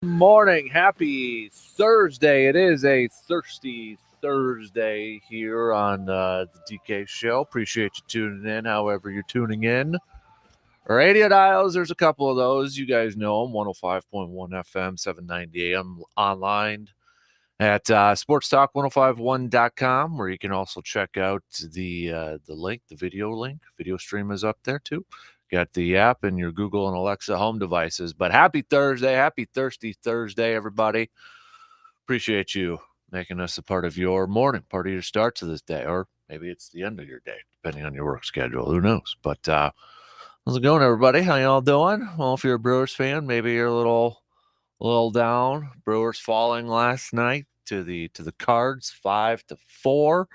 Morning. Happy Thursday. It is a thirsty Thursday here on the DK Show. Appreciate you tuning in, however you're tuning in. Radio dials, there's a couple of those. You guys know them, 105.1 FM, 790 AM, online at sportstalk1051.com, where you can also check out the link, the video link. Video stream is up there, too. Got the app in your Google and Alexa home devices. But happy Thursday. Happy Thirsty Thursday, everybody. Appreciate you making us a part of your morning, part of your start to this day. Or maybe it's the end of your day, depending on your work schedule. Who knows? But how's it going, everybody? How y'all doing? Well, if you're a Brewers fan, maybe you're a little down. Brewers falling last night to the Cards 5-4.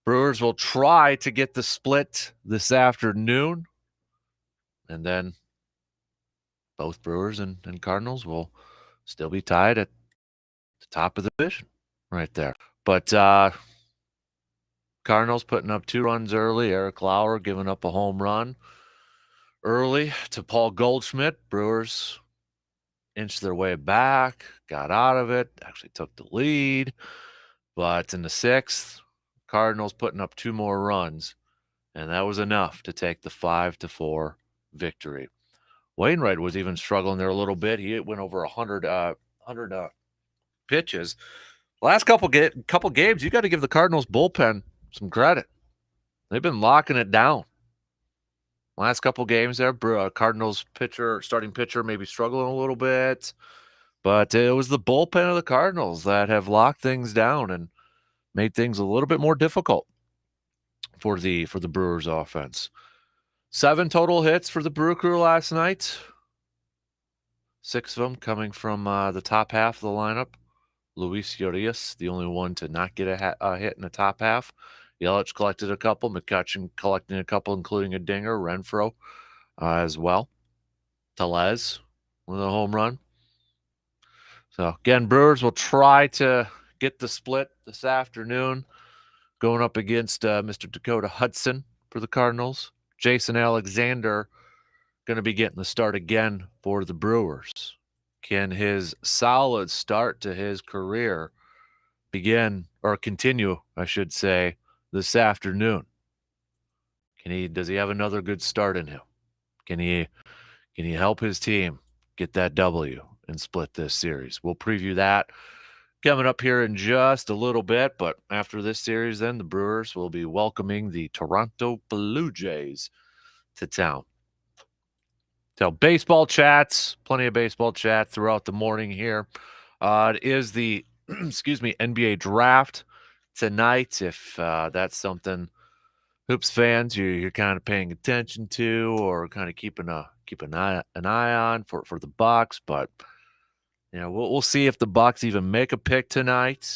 Brewers will try to get the split this afternoon. And then both Brewers and Cardinals will still be tied at the top of the division right there. But Cardinals putting up 2 runs early. Eric Lauer giving up a home run early to Paul Goldschmidt. Brewers inched their way back, got out of it, actually took the lead. But in the 6th, Cardinals putting up 2 more runs, and that was enough to take the 5-4 victory. Wainwright was even struggling there a little bit. He went over 100 pitches. Last couple games, you got to give the Cardinals bullpen some credit. They've been locking it down. Last couple games there, Cardinals starting pitcher, maybe struggling a little bit. But it was the bullpen of the Cardinals that have locked things down and made things a little bit more difficult for the Brewers offense. 7 total hits for the Brew Crew last night. 6 of them coming from the top half of the lineup. Luis Urias, the only one to not get a hit in the top half. Yelich collected a couple. McCutchen collecting a couple, including a dinger. Renfroe as well. Tellez with a home run. So, again, Brewers will try to get the split this afternoon, going up against Mr. Dakota Hudson for the Cardinals. Jason Alexander going to be getting the start again for the Brewers. Can his solid start to his career continue, I should say, this afternoon? Does he have another good start in him? Can he help his team get that W and split this series? We'll preview that coming up here in just a little bit, but after this series, then the Brewers will be welcoming the Toronto Blue Jays to town. So baseball chats, plenty of baseball chat throughout the morning here. It is the NBA draft tonight. If that's something Hoops fans you're kind of paying attention to or kind of keep an eye on for the Bucks, but we'll see if the Bucks even make a pick tonight.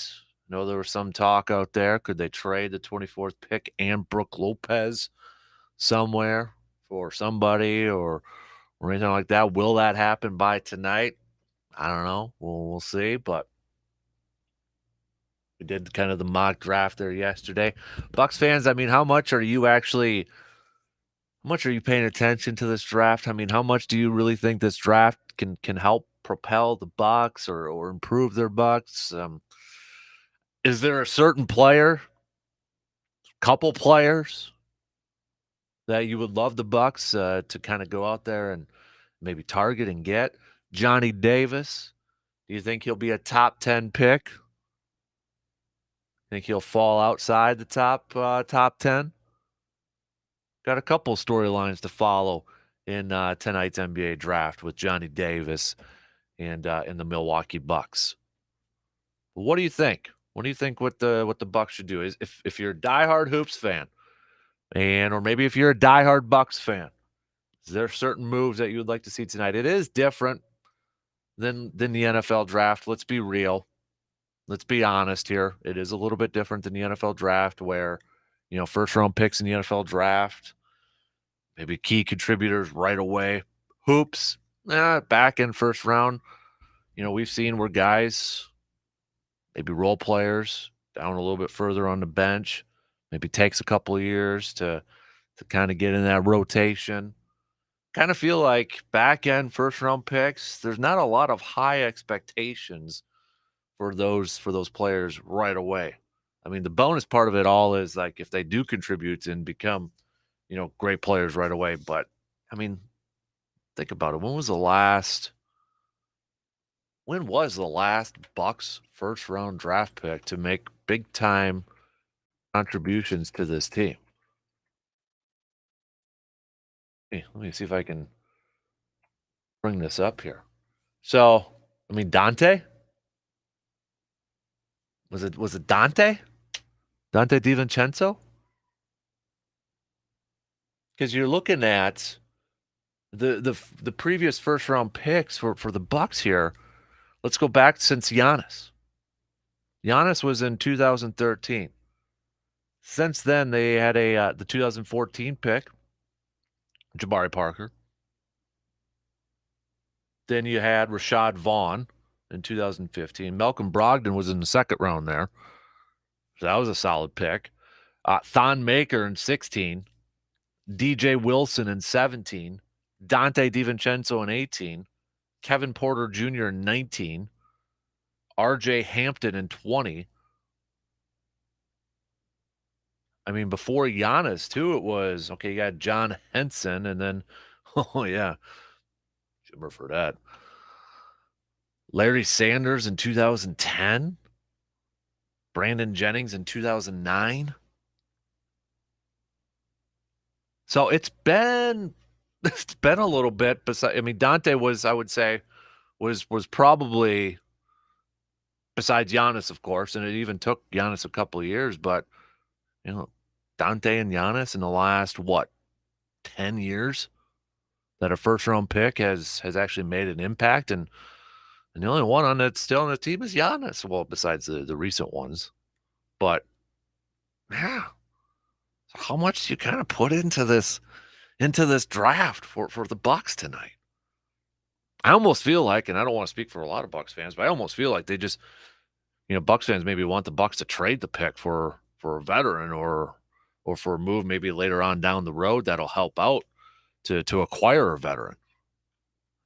I know there was some talk out there. Could they trade the 24th pick and Brook Lopez somewhere for somebody or anything like that? Will that happen by tonight? I don't know. We'll see, but we did kind of the mock draft there yesterday. Bucks fans, I mean, how much are you paying attention to this draft? I mean, how much do you really think this draft can help propel the Bucks or improve their Bucks? Is there a certain player, couple players that you would love the Bucks to kind of go out there and maybe target and get? Johnny Davis, do you think he'll be a top 10 pick? Think he'll fall outside the top 10? Got a couple storylines to follow in tonight's NBA draft with Johnny Davis and in the Milwaukee Bucks. But what do you think? What do you think what the Bucks should do? Is if you're a diehard Hoops fan, or maybe if you're a diehard Bucks fan, is there certain moves that you would like to see tonight? It is different than the NFL draft. Let's be real. Let's be honest here. It is a little bit different than the NFL draft where, first round picks in the NFL draft, maybe key contributors right away. Hoops, back in first round. We've seen where guys, maybe role players, down a little bit further on the bench, maybe takes a couple of years to kind of get in that rotation. kind of feel like back end first round picks, there's not a lot of high expectations for those players right away. I mean, the bonus part of it all is like if they do contribute and become, great players right away. But I mean, think about it. When was the last Bucks first round draft pick to make big time contributions to this team? Hey, let me see if I can bring this up here. So, I mean, Dante? Was it Dante? Dante DiVincenzo? Because you're looking at the previous first round picks for the Bucks here. Let's go back since Giannis. Giannis was in 2013. Since then, they had the 2014 pick, Jabari Parker. Then you had Rashad Vaughn in 2015. Malcolm Brogdon was in the second round there. So that was a solid pick. Thon Maker in 16. DJ Wilson in 17. Dante DiVincenzo in 18. Kevin Porter Jr. in 19. RJ Hampton in 20. I mean, before Giannis, too, it was, okay, you got John Henson, and then, oh, yeah, Jimmer for that. Larry Sanders in 2010. Brandon Jennings in 2009. So it's been a little bit. Besides, I mean, Dante was, I would say, was probably, besides Giannis, of course, and it even took Giannis a couple of years, but Dante and Giannis in the last 10 years that a first round pick has actually made an impact, and the only one on that's still on the team is Giannis. Well, besides the recent ones, but yeah, how much do you kind of put into this draft for the Bucks tonight? I almost feel like, and I don't want to speak for a lot of Bucks fans, but I almost feel like they just, Bucks fans maybe want the Bucks to trade the pick for a veteran or for a move maybe later on down the road that'll help out to acquire a veteran.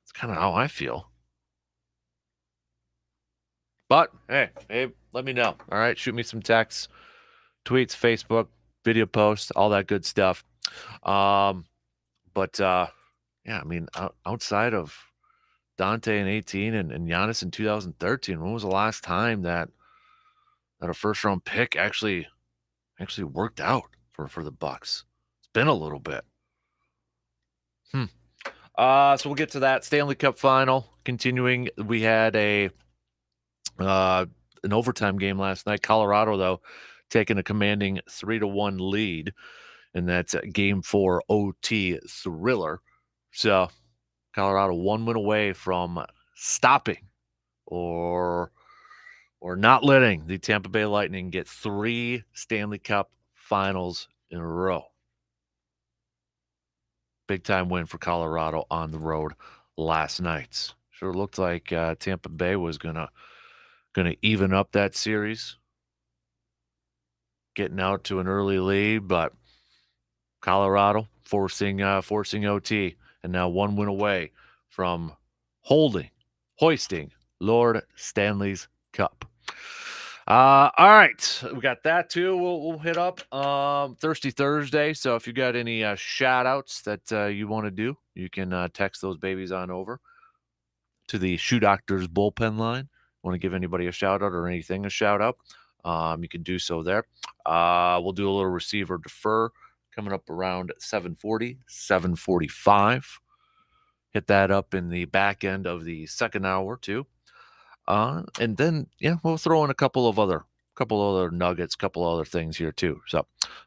It's kind of how I feel. But hey, let me know. All right, shoot me some texts, tweets, Facebook, video posts, all that good stuff. But yeah, I mean, outside of Dante in 18 and Giannis in 2013, when was the last time that a first round pick actually worked out for the Bucks? It's been a little bit. So we'll get to that Stanley Cup final. Continuing, we had an overtime game last night. Colorado, though, taking a commanding 3-1 lead, and that's Game 4 OT thriller. So Colorado 1 win away from stopping or not letting the Tampa Bay Lightning get 3 Stanley Cup finals in a row. Big time win for Colorado on the road last night. Sure looked like Tampa Bay was gonna even up that series, getting out to an early lead, but Colorado forcing OT, and now 1 win away from hoisting Lord Stanley's Cup. All right, we got that too. We'll hit up Thirsty Thursday. So if you got any shout outs that you want to do, you can text those babies on over to the Shoe Doctors bullpen line. Want to give anybody a shout out or anything a shout out, you can do so there. We'll do a little receiver defer coming up around 7:40, 7:45. Hit that up in the back end of the second hour too. And then we'll throw in a couple other nuggets, couple other things here too. So,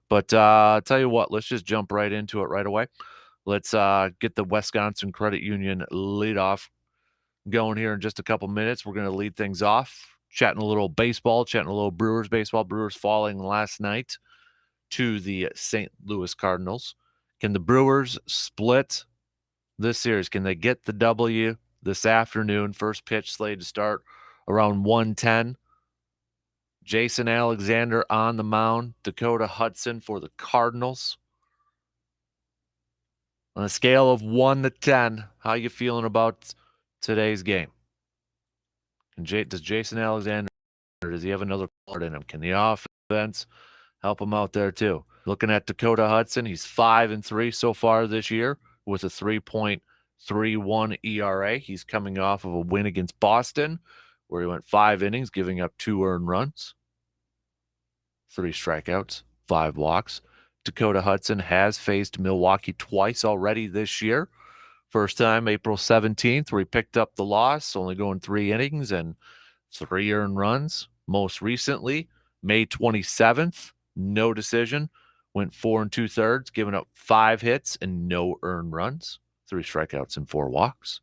but tell you what, let's just jump right into it right away. Let's get the Wisconsin Credit Union lead off going here in just a couple minutes. We're going to lead things off, chatting a little baseball, chatting a little Brewers baseball. Brewers falling last night to the St. Louis Cardinals. Can the Brewers split this series? Can they get the W this afternoon? First pitch slated to start around 1:10. Jason Alexander on the mound. Dakota Hudson for the Cardinals. On a scale of 1 to 10, how you feeling about today's game? Does Jason Alexander, does he have another part in him? Can the offense help him out there too? Looking at Dakota Hudson, he's 5-3 so far this year with a 3.31 ERA. He's coming off of a win against Boston where he went 5 innings, giving up 2 earned runs, 3 strikeouts, 5 walks. Dakota Hudson has faced Milwaukee twice already this year. First time April 17th, where he picked up the loss, only going 3 innings and 3 earned runs. Most recently, May 27th, no decision, went 4 2/3, giving up 5 hits and no earned runs, 3 strikeouts and 4 walks.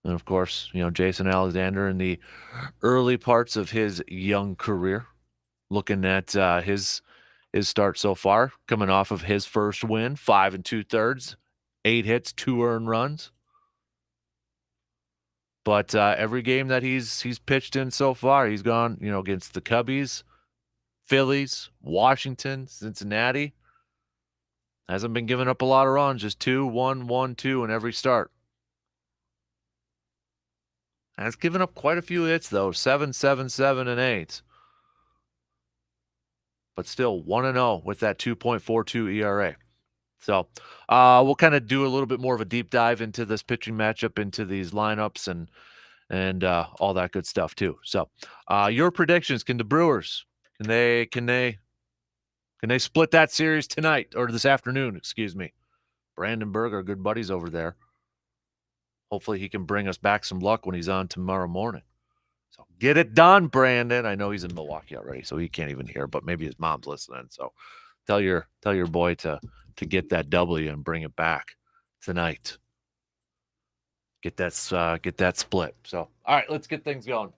And of course, Jason Alexander in the early parts of his young career, looking at his start so far, coming off of his first win, 5 2/3, 8 hits, 2 earned runs. But every game that he's pitched in so far, he's gone, against the Cubbies, Phillies, Washington, Cincinnati. Hasn't been giving up a lot of runs, just 2-1, 1-2 in every start. Has given up quite a few hits, though, 7, 7, 7, and 8. But still 1-0 with that 2.42 ERA. So we'll kind of do a little bit more of a deep dive into this pitching matchup, into these lineups, and all that good stuff too. So your predictions: can the Brewers can they split that series tonight or this afternoon? Excuse me. Brandon Berg, our good buddies over there. Hopefully he can bring us back some luck when he's on tomorrow morning. So get it done, Brandon. I know he's in Milwaukee already, so he can't even hear, but maybe his mom's listening. So tell your boy to get that W and bring it back tonight. Get that split. So all right, let's get things going.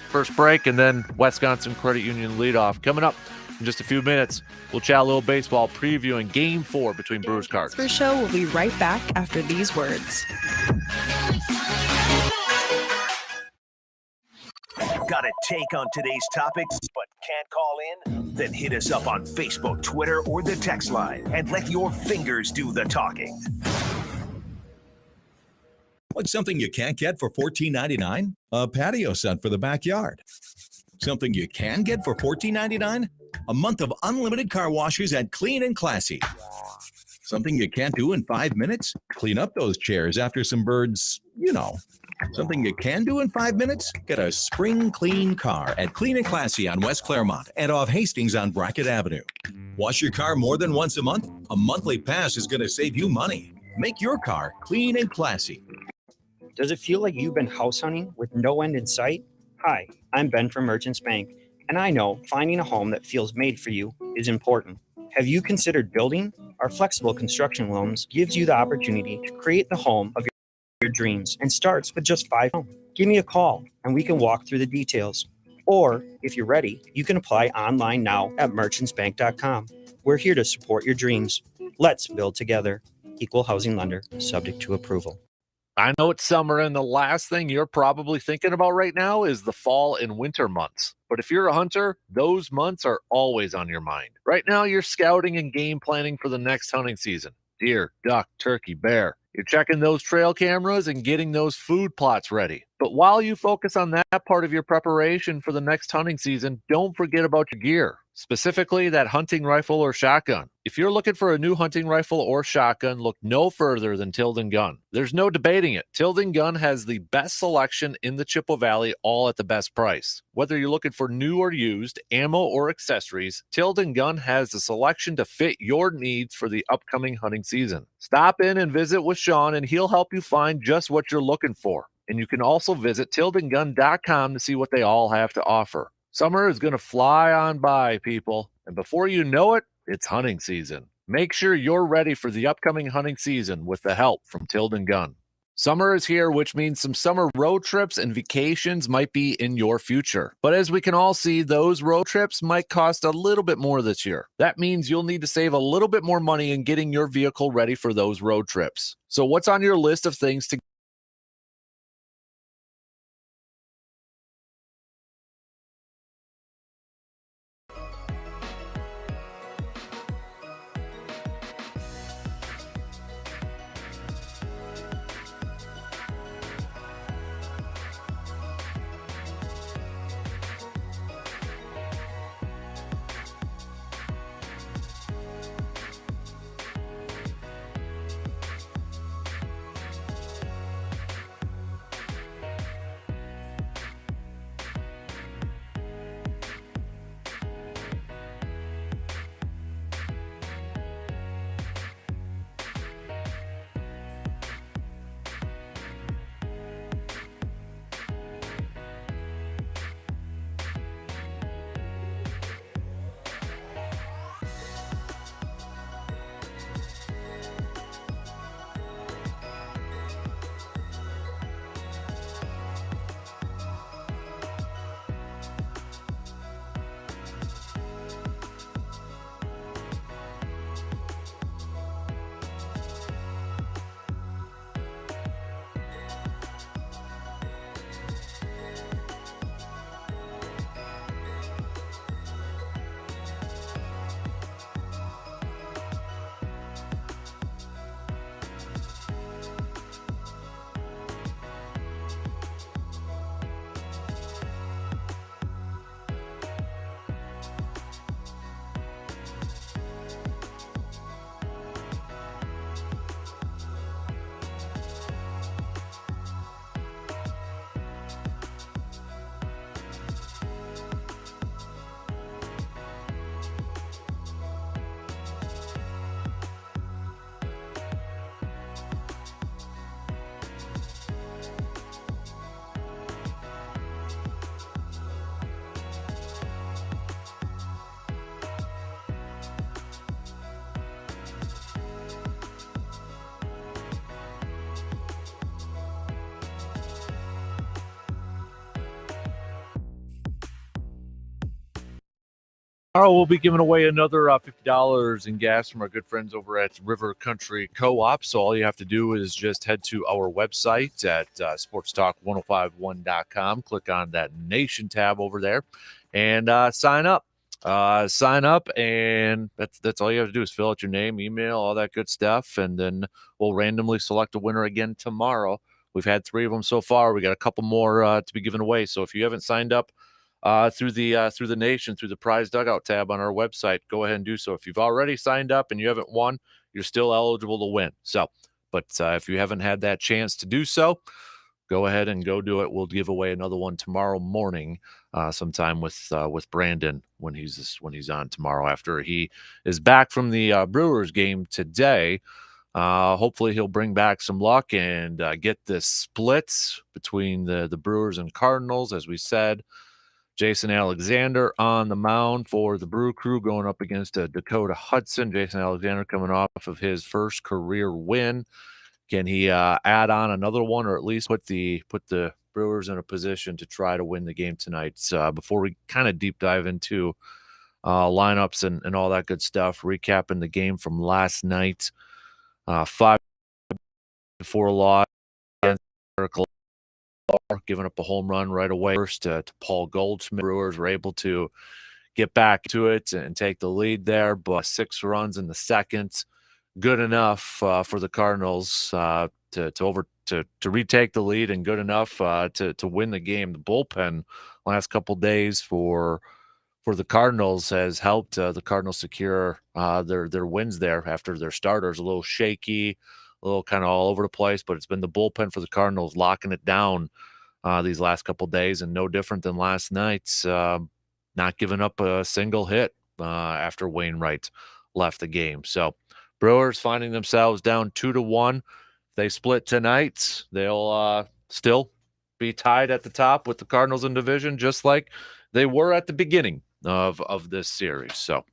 First break, and then Wisconsin Credit Union leadoff coming up in just a few minutes. We'll chat a little baseball, previewing Game 4 between Brewers Cards. Dan Kasper Show will be right back after these words. Got a take on today's topics but can't call in? Then hit us up on Facebook, Twitter, or the text line and let your fingers do the talking. What's something you can't get for $14.99? A patio set for the backyard. Something you can get for $14.99? A month of unlimited car washes at Clean and Classy. Something you can't do in 5 minutes? Clean up those chairs after some birds, Something you can do in 5 minutes? Get a spring clean car at Clean and Classy on West Claremont and off Hastings on Brackett Avenue. Wash your car more than once a month? A monthly pass is going to save you money. Make your car clean and classy. Does it feel like you've been house hunting with no end in sight? Hi, I'm Ben from Merchants Bank, and I know finding a home that feels made for you is important. Have you considered building? Our flexible construction loans gives you the opportunity to create the home of your dreams and starts with just $5. Give me a call and we can walk through the details. Or if you're ready, you can apply online now at merchantsbank.com. We're here to support your dreams. Let's build together. Equal housing lender, subject to approval. I know it's summer, and the last thing you're probably thinking about right now is the fall and winter months. But if you're a hunter, those months are always on your mind. Right now, you're scouting and game planning for the next hunting season. Deer, duck, turkey, bear. You're checking those trail cameras and getting those food plots ready. But while you focus on that part of your preparation for the next hunting season, don't forget about your gear, specifically that hunting rifle or shotgun. If you're looking for a new hunting rifle or shotgun, look no further than Tilden Gun. There's no debating it. Tilden Gun has the best selection in the Chippewa Valley, all at the best price. Whether you're looking for new or used, ammo or accessories, Tilden Gun has the selection to fit your needs for the upcoming hunting season. Stop in and visit with Sean, and he'll help you find just what you're looking for. And you can also visit tildengun.com to see what they all have to offer. Summer is going to fly on by, people. And before you know it, it's hunting season. Make sure you're ready for the upcoming hunting season with the help from Tilden Gun. Summer is here, which means some summer road trips and vacations might be in your future. But as we can all see, those road trips might cost a little bit more this year. That means you'll need to save a little bit more money in getting your vehicle ready for those road trips. So what's on your list of things to Tomorrow we'll be giving away another $50 in gas from our good friends over at River Country Co-op. So all you have to do is just head to our website at sportstalk1051.com. Click on that Nation tab over there and sign up. And that's all you have to do is fill out your name, email, all that good stuff, and then we'll randomly select a winner again tomorrow. We've had 3 of them so far. We got a couple more to be given away. So if you haven't signed up through the Nation, through the prize dugout tab on our website, go ahead and do so. If you've already signed up and you haven't won, you're still eligible to win. So, but if you haven't had that chance to do so, go ahead and go do it. We'll give away another one tomorrow morning, sometime with Brandon when he's on tomorrow after he is back from the Brewers game today. Hopefully he'll bring back some luck and get this split between the Brewers and Cardinals. As we said, Jason Alexander on the mound for the Brew Crew going up against Dakota Hudson. Jason Alexander coming off of his first career win. Can he add on another one, or at least put the Brewers in a position to try to win the game tonight? Before we kind of deep dive into lineups and all that good stuff, recapping the game from last night, 5-4 loss against giving up a home run right away first to Paul Goldschmidt. Brewers were able to get back to it and take the lead there, but 6 runs in the second, good enough for the Cardinals to retake the lead, and good enough to win the game. The bullpen last couple days for the Cardinals has helped the Cardinals secure their wins there after their starters a little shaky, a little kind of all over the place, but it's been the bullpen for the Cardinals locking it down these last couple days, and no different than last night, not giving up a single hit after Wainwright left the game. So Brewers finding themselves down 2-1. If they split tonight, they'll still be tied at the top with the Cardinals in division, just like they were at the beginning of this series. So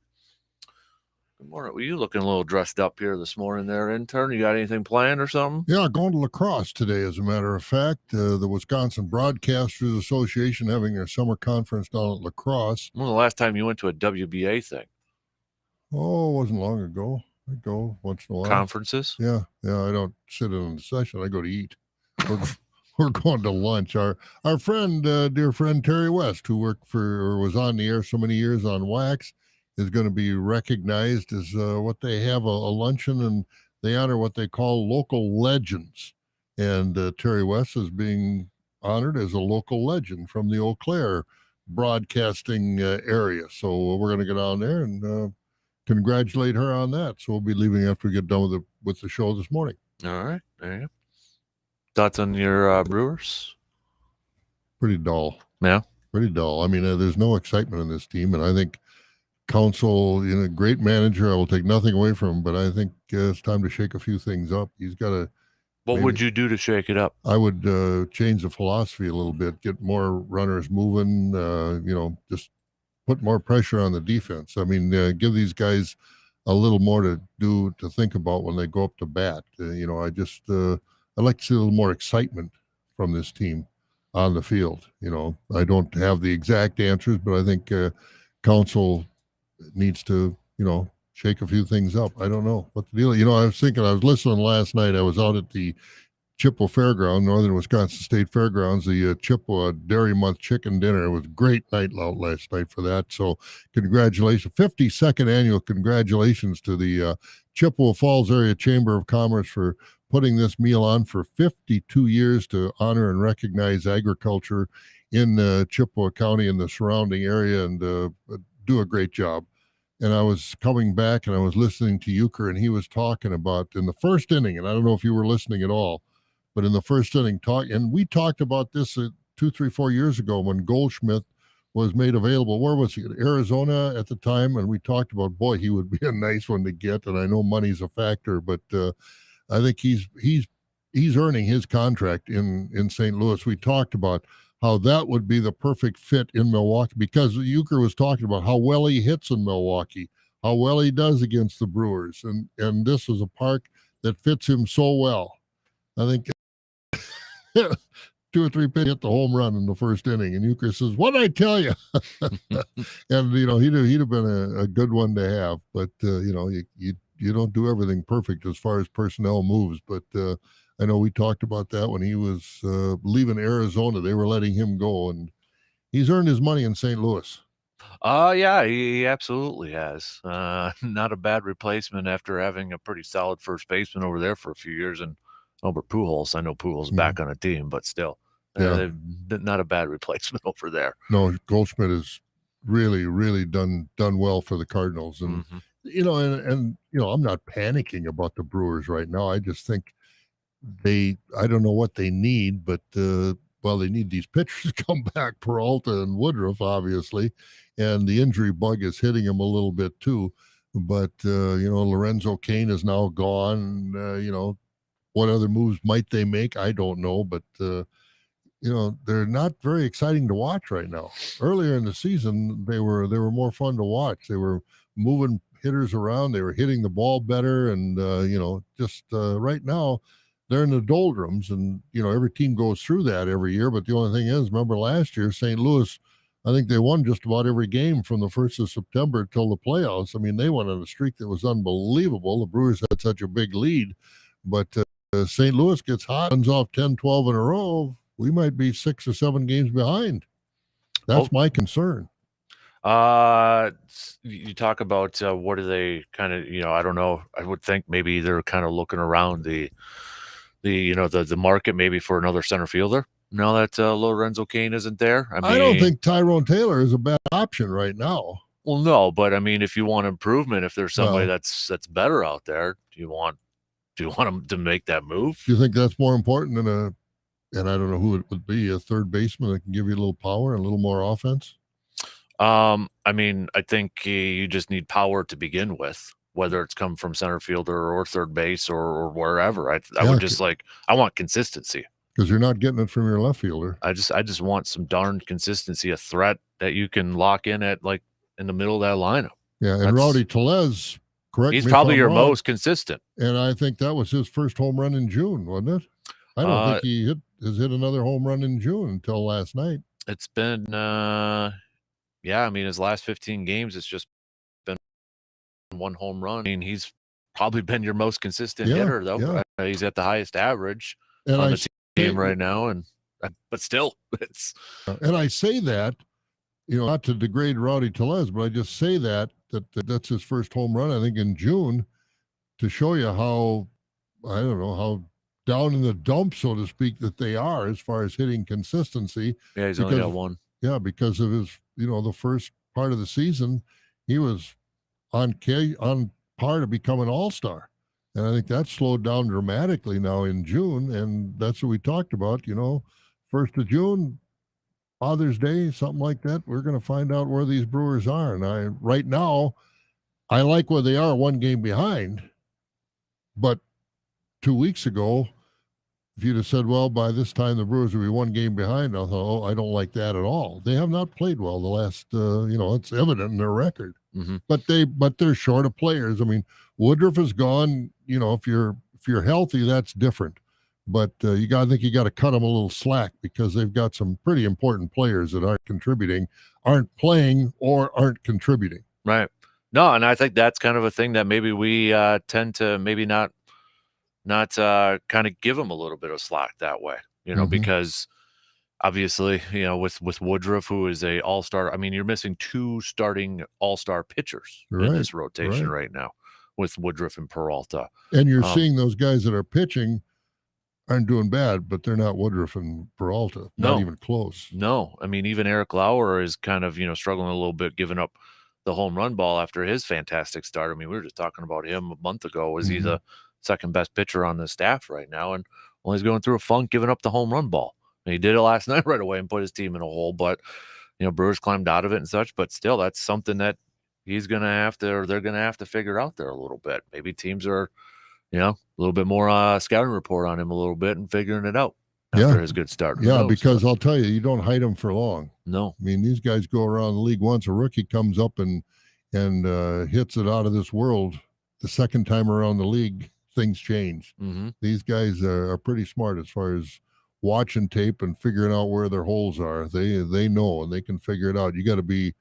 good morning. Were you looking a little dressed up here this morning there, intern? You got anything planned or something? Yeah, going to lacrosse today, as a matter of fact. The Wisconsin Broadcasters Association having their summer conference down at lacrosse. When was the last time you went to a WBA thing? Oh, it wasn't long ago. I go once in a while. Conferences? Yeah. I don't sit in the session. I go to eat. We're going to lunch. Our friend, dear friend Terry West, who worked for or was on the air so many years on Wax, is going to be recognized as what they have a luncheon, and they honor what they call local legends. And Terry West is being honored as a local legend from the Eau Claire broadcasting area. So we're going to get down there and congratulate her on that. So we'll be leaving after we get done with the show this morning. All right. There you go. Thoughts on your Brewers? Pretty dull. Yeah. Pretty dull. I mean, there's no excitement in this team, and I think Council, great manager. I will take nothing away from him, but I think it's time to shake a few things up. He's got to. What would you do to shake it up? I would change the philosophy a little bit, get more runners moving. Just put more pressure on the defense. I mean, give these guys a little more to think about when they go up to bat. I'd like to see a little more excitement from this team on the field. I don't have the exact answers, but I think Council needs to, shake a few things up. I don't know what the deal is. I was listening last night. I was out at the Chippewa Fairground, Northern Wisconsin State Fairgrounds, the Chippewa Dairy Month Chicken Dinner. It was a great night out last night for that. So congratulations, 52nd annual congratulations to the Chippewa Falls Area Chamber of Commerce for putting this meal on for 52 years to honor and recognize agriculture in Chippewa County and the surrounding area, and do a great job. And I was coming back and I was listening to Euchre, and he was talking about in the first inning, and I don't know if you were listening at all, but in the first inning and we talked about this 2, 3, 4 years ago when Goldschmidt was made available. Where was he? Arizona at the time. And we talked about, boy, he would be a nice one to get. And I know money's a factor, but I think he's earning his contract in St. Louis. We talked about how that would be the perfect fit in Milwaukee, because Euchre was talking about how well he hits in Milwaukee, how well he does against the Brewers. And this is a park that fits him so well. I think 2 or 3 pitches, hit the home run in the first inning, and Euchre says, "What did I tell you?" And he'd have been a good one to have, but you don't do everything perfect as far as personnel moves. But I know we talked about that when he was leaving Arizona. They were letting him go, and he's earned his money in St. Louis. Yeah, he absolutely has. Not a bad replacement after having a pretty solid first baseman over there for a few years. And Albert Pujols, I know Pujols back on a team, but still, not a bad replacement over there. No, Goldschmidt has really, really done well for the Cardinals, and I'm not panicking about the Brewers right now. I just think I don't know what they need, but they need these pitchers to come back, Peralta and Woodruff, obviously, and the injury bug is hitting them a little bit too. But Lorenzo Cain is now gone. What other moves might they make? I don't know, but they're not very exciting to watch right now. Earlier in the season, they were more fun to watch. They were moving hitters around. They were hitting the ball better, and right now they're in the doldrums. And every team goes through that every year. But the only thing is, remember last year, St. Louis, I think they won just about every game from the 1st of September till the playoffs. I mean, they went on a streak that was unbelievable. The Brewers had such a big lead, but St. Louis gets hot, runs off 10, 12 in a row. We might be 6 or 7 games behind. That's my concern. You talk about what are they kind of, I don't know. I would think maybe they're kind of looking around the market maybe for another center fielder. Now that Lorenzo Cain isn't there. I don't think Tyrone Taylor is a bad option right now. Well, no, but I mean, if you want improvement, if there's somebody that's better out there, do you want him to make that move? Do you think that's more important than and I don't know who it would be, a third baseman that can give you a little power and a little more offense? I mean, I think you just need power to begin with, whether it's come from center fielder or third base or wherever. I would just I want consistency. Because you're not getting it from your left fielder. I just want some darn consistency, a threat that you can lock in at in the middle of that lineup. Yeah, and Rowdy Tellez, correct? He's probably your most consistent. And I think that was his first home run in June, wasn't it? I don't think he has hit another home run in June until last night. It's been, I mean, his last 15 games, it's just been one home run. I mean, he's probably been your most consistent hitter, though. Yeah. He's at the highest average on the team right now, but still, it's. And I say that, not to degrade Rowdy Tellez, but I just say that's his first home run, I think, in June, to show you how, I don't know, how down in the dump, so to speak, that they are as far as hitting consistency. Yeah, he's only got one. Yeah, because of his, the first part of the season, he was on par to become an all-star. And I think that slowed down dramatically now in June, and that's what we talked about, 1st of June, Father's Day, something like that. We're going to find out where these Brewers are. And right now, I like where they are, 1 game behind. But 2 weeks ago, if you'd have said, well, by this time the Brewers will be 1 game behind, I thought, I don't like that at all. They have not played well the last, it's evident in their record. Mm-hmm. But they're short of players. I mean, Woodruff is gone. If you're healthy, that's different. But I think you got to cut them a little slack, because they've got some pretty important players that aren't playing, or aren't contributing. Right. No, and I think that's kind of a thing that maybe we tend to maybe not kind of give them a little bit of slack that way, because obviously, with Woodruff, who is a all-star, I mean, you're missing 2 starting all-star pitchers in this rotation right now with Woodruff and Peralta. And you're seeing those guys that are pitching aren't doing bad, but they're not Woodruff and Peralta. Not even close. No. I mean, even Eric Lauer is kind of, struggling a little bit, giving up the home run ball after his fantastic start. I mean, we were just talking about him a month ago. Was he the second best pitcher on the staff right now? And he's going through a funk giving up the home run ball. And he did it last night right away and put his team in a hole. But, Brewers climbed out of it and such. But still, that's something that he's going to have to, or they're going to have to figure out there a little bit. Maybe teams are, a little bit more scouting report on him a little bit and figuring it out after his good start. Because I'll tell you, you don't hide them for long. No. I mean, these guys go around the league once. A rookie comes up and hits it out of this world. The second time around the league, things change. Mm-hmm. These guys are pretty smart as far as watching tape and figuring out where their holes are. They know, and they can figure it out. You got to be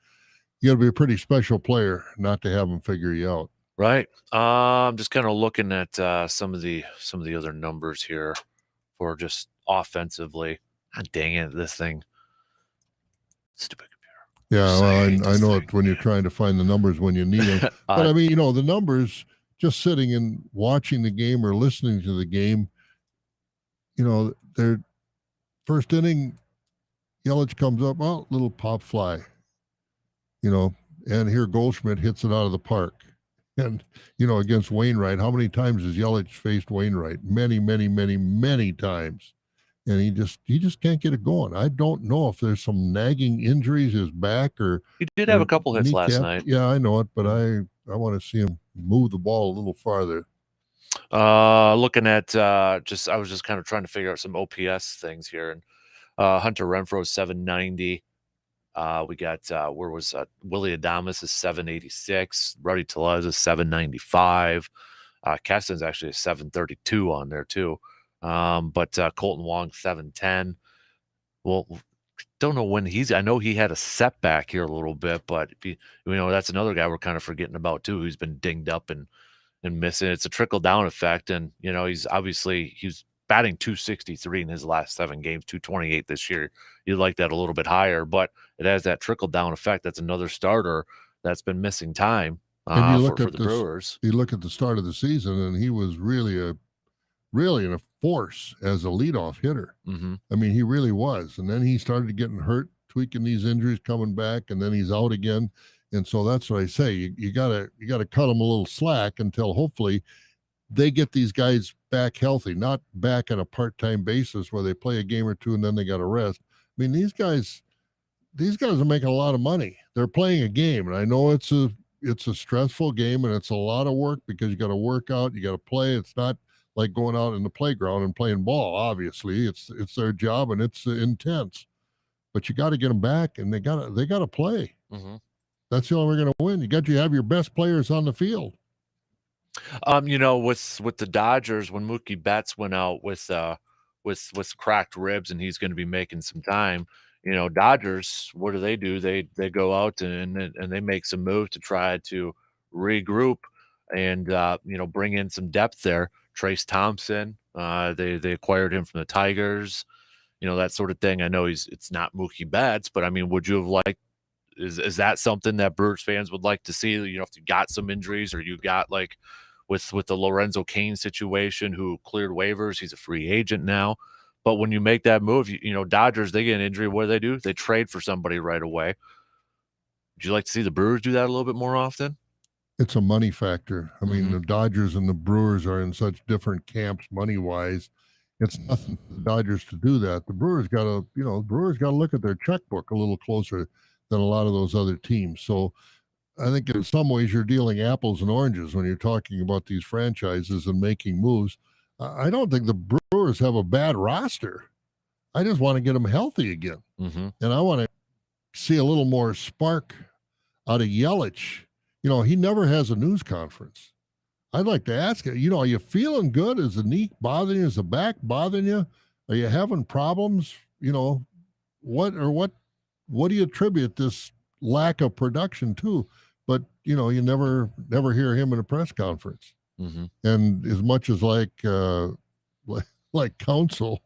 a pretty special player not to have them figure you out. Right. I'm just kind of looking at some of the other numbers here for just offensively. God dang it, this thing. Stupid computer. Yeah, So well, hate I this know thing. it when you're trying to find the numbers when you need them. But I mean, the numbers, just sitting and watching the game or listening to the game, their first inning, Yelich comes up, little pop fly, and here Goldschmidt hits it out of the park. And, against Wainwright, how many times has Yelich faced Wainwright? Many, many, many, many times. And he just can't get it going. I don't know if there's some nagging injuries, his back or he did have a couple hits last kneecap. night. Yeah, I know it, but I want to see him move the ball a little farther. Looking at I was just kind of trying to figure out some OPS things here, and Hunter Renfro's 790. We got Willie Adames is 786. Ruddy Tellez is 795. Keston's actually a 732 on there too. But Colton Wong 710. Well, don't know when I know he had a setback here a little bit, but that's another guy we're kind of forgetting about too, who's been dinged up and missing. It's a trickle down effect, and he's batting 263 in his last 7 games, 228 this year. You'd like that a little bit higher, but it has that trickle down effect. That's another starter that's been missing time for the Brewers. You look at the start of the season, and he was really in a force as a leadoff hitter. Mm-hmm. I mean, he really was. And then he started getting hurt, tweaking these injuries, coming back, and then he's out again. And so that's what I say. You gotta cut him a little slack until hopefully they get these guys back healthy, not back on a part-time basis where they play a game or two and then they got to rest. I mean, these guys are making a lot of money. They're playing a game, and I know it's a stressful game and it's a lot of work because you got to work out, you got to play. It's not like going out in the playground and playing ball. Obviously, it's their job and it's intense. But you got to get them back, and they got to play. Mm-hmm. That's the only way we're going to win. You got to have your best players on the field. With the Dodgers, when Mookie Betts went out with cracked ribs and he's going to be making some time, Dodgers, what do? They go out and they make some moves to try to regroup and bring in some depth there. Trace Thompson, they acquired him from the Tigers, that sort of thing. I know it's not Mookie Betts, but I mean, would you have liked? Is that something that Brewers fans would like to see? If you got some injuries, or you got like with the Lorenzo Cain situation, who cleared waivers, he's a free agent now. But when you make that move, Dodgers, they get an injury. What do? They trade for somebody right away. Would you like to see the Brewers do that a little bit more often? It's a money factor. I mean, Mm-hmm. the Dodgers and the Brewers are in such different camps money-wise. It's nothing for the Dodgers to do that. The Brewers got to look at their checkbook a little closer than a lot of those other teams. So I think in some ways you're dealing apples and oranges when you're talking about these franchises and making moves. I don't think the Brewers have a bad roster. I just want to get them healthy again. Mm-hmm. And I want to see a little more spark out of Yelich. He never has a news conference. I'd like to ask you, are you feeling good? Is the knee bothering you? Is the back bothering you? Are you having problems? What do you attribute this lack of production to? But you never hear him in a press conference. Mm-hmm. And as much as like Counsell,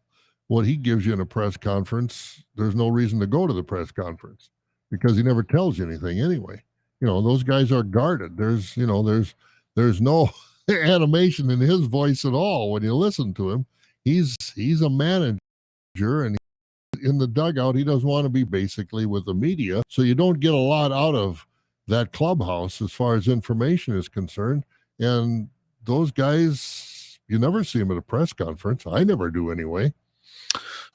what he gives you in a press conference, there's no reason to go to the press conference because he never tells you anything anyway. Those guys are guarded. There's no animation in his voice at all when you listen to him. He's a manager, and in the dugout, he doesn't want to be basically with the media. So you don't get a lot out of that clubhouse as far as information is concerned. And those guys, you never see them at a press conference. I never do anyway.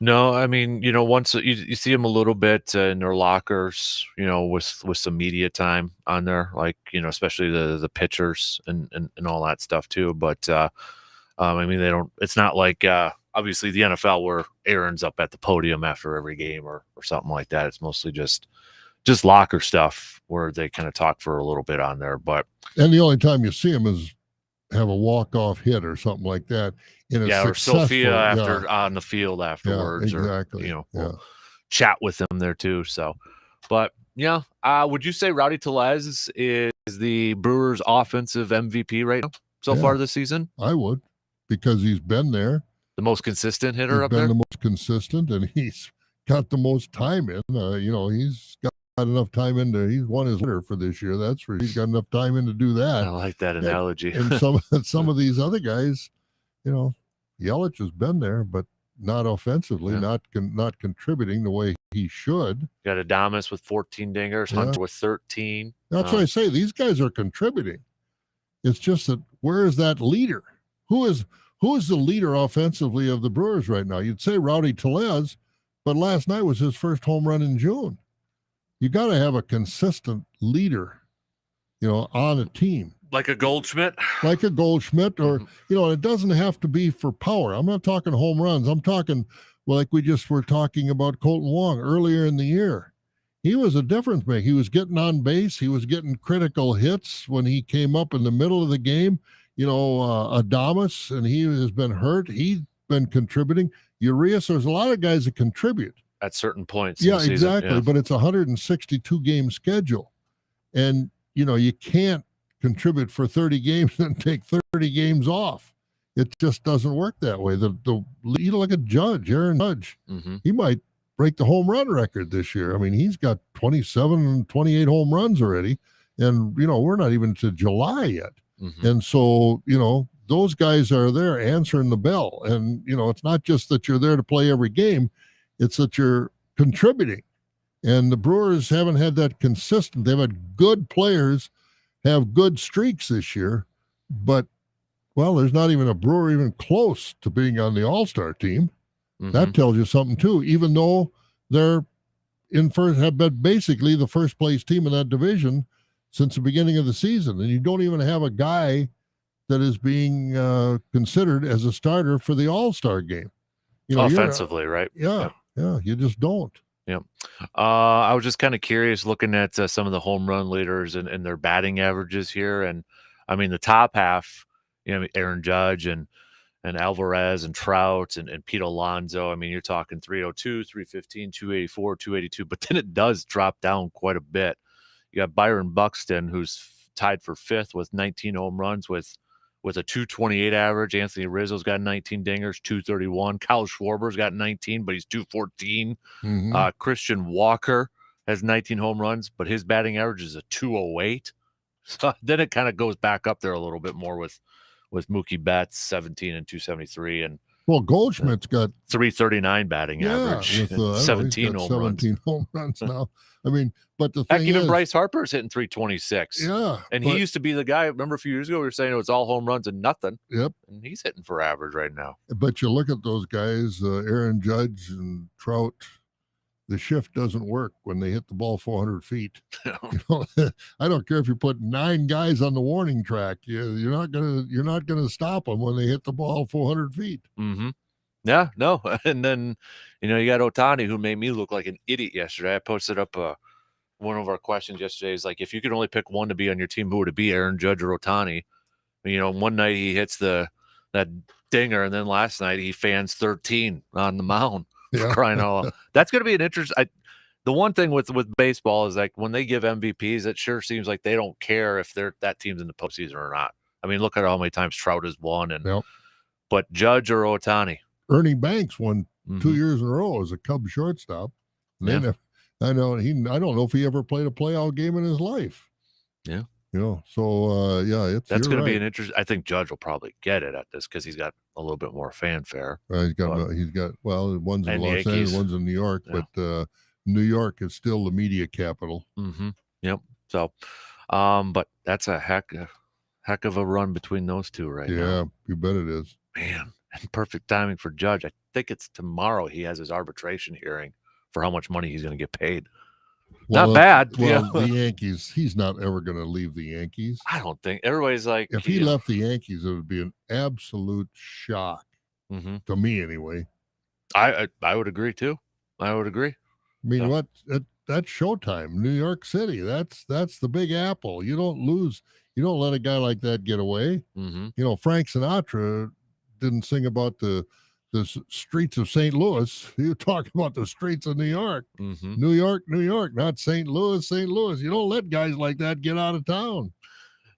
No, I mean, once you see them a little bit in their lockers, with some media time on there, like, especially the pitchers and all that stuff too. But I mean, it's not like obviously the NFL where Aaron's up at the podium after every game or something like that. It's mostly just locker stuff where they kind of talk for a little bit on there. And the only time you see him is have a walk-off hit or something like that in a or successful, Sophia after on the field afterwards, exactly. or we'll chat with them there too. So, but would you say Rowdy Tellez is the Brewers' offensive MVP right now so far this season? I would, because he's been there. The most consistent hitter He's up been there? the most consistent, and he's got the most time in. He's got enough time in he's won his letter for this year. He's got enough time in to do that. I like that analogy. And some of these other guys, Yelich has been there, but not offensively, not contributing the way he should. Got Adames with 14 dingers, Hunter with 13. That's what I say. These guys are contributing. It's just that where is that leader? Who is the leader offensively of the Brewers right now? You'd say Rowdy Tellez, but last night was his first home run in June. You got to have a consistent leader, on a team. Like a Goldschmidt? Like a Goldschmidt, or, it doesn't have to be for power. I'm not talking home runs. I'm talking, like we just were talking about Colton Wong earlier in the year. He was a difference maker. He was getting on base. He was getting critical hits when he came up in the middle of the game. Adames, and he has been hurt. He's been contributing. Urias, there's a lot of guys that contribute. At certain points. Yeah, exactly. Yeah. But it's a 162-game schedule. And, you can't contribute for 30 games and take 30 games off. It just doesn't work that way. Look at Aaron Judge. Mm-hmm. He might break the home run record this year. I mean, he's got 27 and 28 home runs already. And, we're not even to July yet. Mm-hmm. And so, those guys are there answering the bell. And, it's not just that you're there to play every game. It's that you're contributing. And the Brewers haven't had that consistent. They've had good players have good streaks this year. But, there's not even a Brewer even close to being on the All-Star team. Mm-hmm. That tells you something, too, even though they're have been basically the first-place team in that division since the beginning of the season. And you don't even have a guy that is being considered as a starter for the All-Star game. Offensively, right? Yeah, you just don't. Yeah. I was just kind of curious looking at some of the home run leaders and their batting averages here. And, I mean, the top half, Aaron Judge and Alvarez and Trout and Pete Alonso. I mean, you're talking 302, 315, 284, 282. But then it does drop down quite a bit. You got Byron Buxton, who's tied for fifth with 19 home runs with a 228 average. Anthony Rizzo's got 19 dingers, 231. Kyle Schwarber's got 19, but he's 214. Mm-hmm. Christian Walker has 19 home runs, but his batting average is a 208. So then it kind of goes back up there a little bit more with Mookie Betts, 17 and 273. And Goldschmidt's got 339 batting average, with, 17 home runs now. I mean, but the thing even is, Bryce Harper's hitting 326. Yeah. And he used to be the guy, remember a few years ago, we were saying it was all home runs and nothing. Yep. And he's hitting for average right now. But you look at those guys, Aaron Judge and Trout, the shift doesn't work when they hit the ball 400 feet. I don't care if you put 9 guys on the warning track. You're not gonna stop them when they hit the ball 400 feet. Mm-hmm. Yeah, no. And then, you got Ohtani, who made me look like an idiot yesterday. I posted up one of our questions yesterday is like, if you could only pick one to be on your team, who would it be, Aaron Judge or Ohtani? One night he hits that dinger, and then last night he fans 13 on the mound. For crying out loud. That's going to be an interesting. The one thing with baseball is like when they give MVPs, it sure seems like they don't care if that team's in the postseason or not. I mean, look at how many times Trout has won, but Judge or Ohtani. Ernie Banks won 2 years in a row as a Cubs shortstop. And I don't know if he ever played a playoff game in his life. Yeah. That's going to be an interesting. I think Judge will probably get it at this because he's got a little bit more fanfare. He's got one's in Los Angeles, one's in New York, but New York is still the media capital. Mm-hmm. Yep. So, but that's a heck of a run between those two right now. Yeah, you bet it is. Man, and perfect timing for Judge. I think it's tomorrow he has his arbitration hearing for how much money he's going to get paid. Not bad. The Yankees, he's not ever going to leave the Yankees. I don't think. Everybody's like, if he left the Yankees, it would be an absolute shock to me anyway. I would agree too. I would agree. I mean, Showtime. New York City. That's the Big Apple. You don't lose. You don't let a guy like that get away. Mm-hmm. You know, Frank Sinatra didn't sing about the streets of St. Louis. He was talking about the streets of New York. Mm-hmm. New York, New York, not St. Louis, St. Louis. You don't let guys like that get out of town.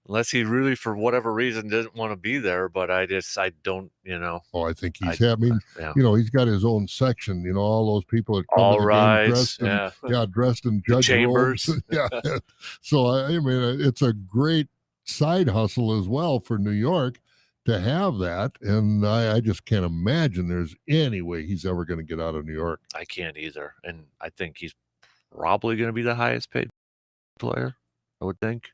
Unless he really, for whatever reason, didn't want to be there. But I don't, Oh, I think he's happy. Yeah. You know, he's got his own section. You know, all those people that come All to the right. game dressed in judge chambers. robes. Yeah. So I mean, it's a great side hustle as well for New York to have that, and I just can't imagine there's any way he's ever going to get out of New York. I can't either, and I think he's probably going to be the highest paid player. I would think.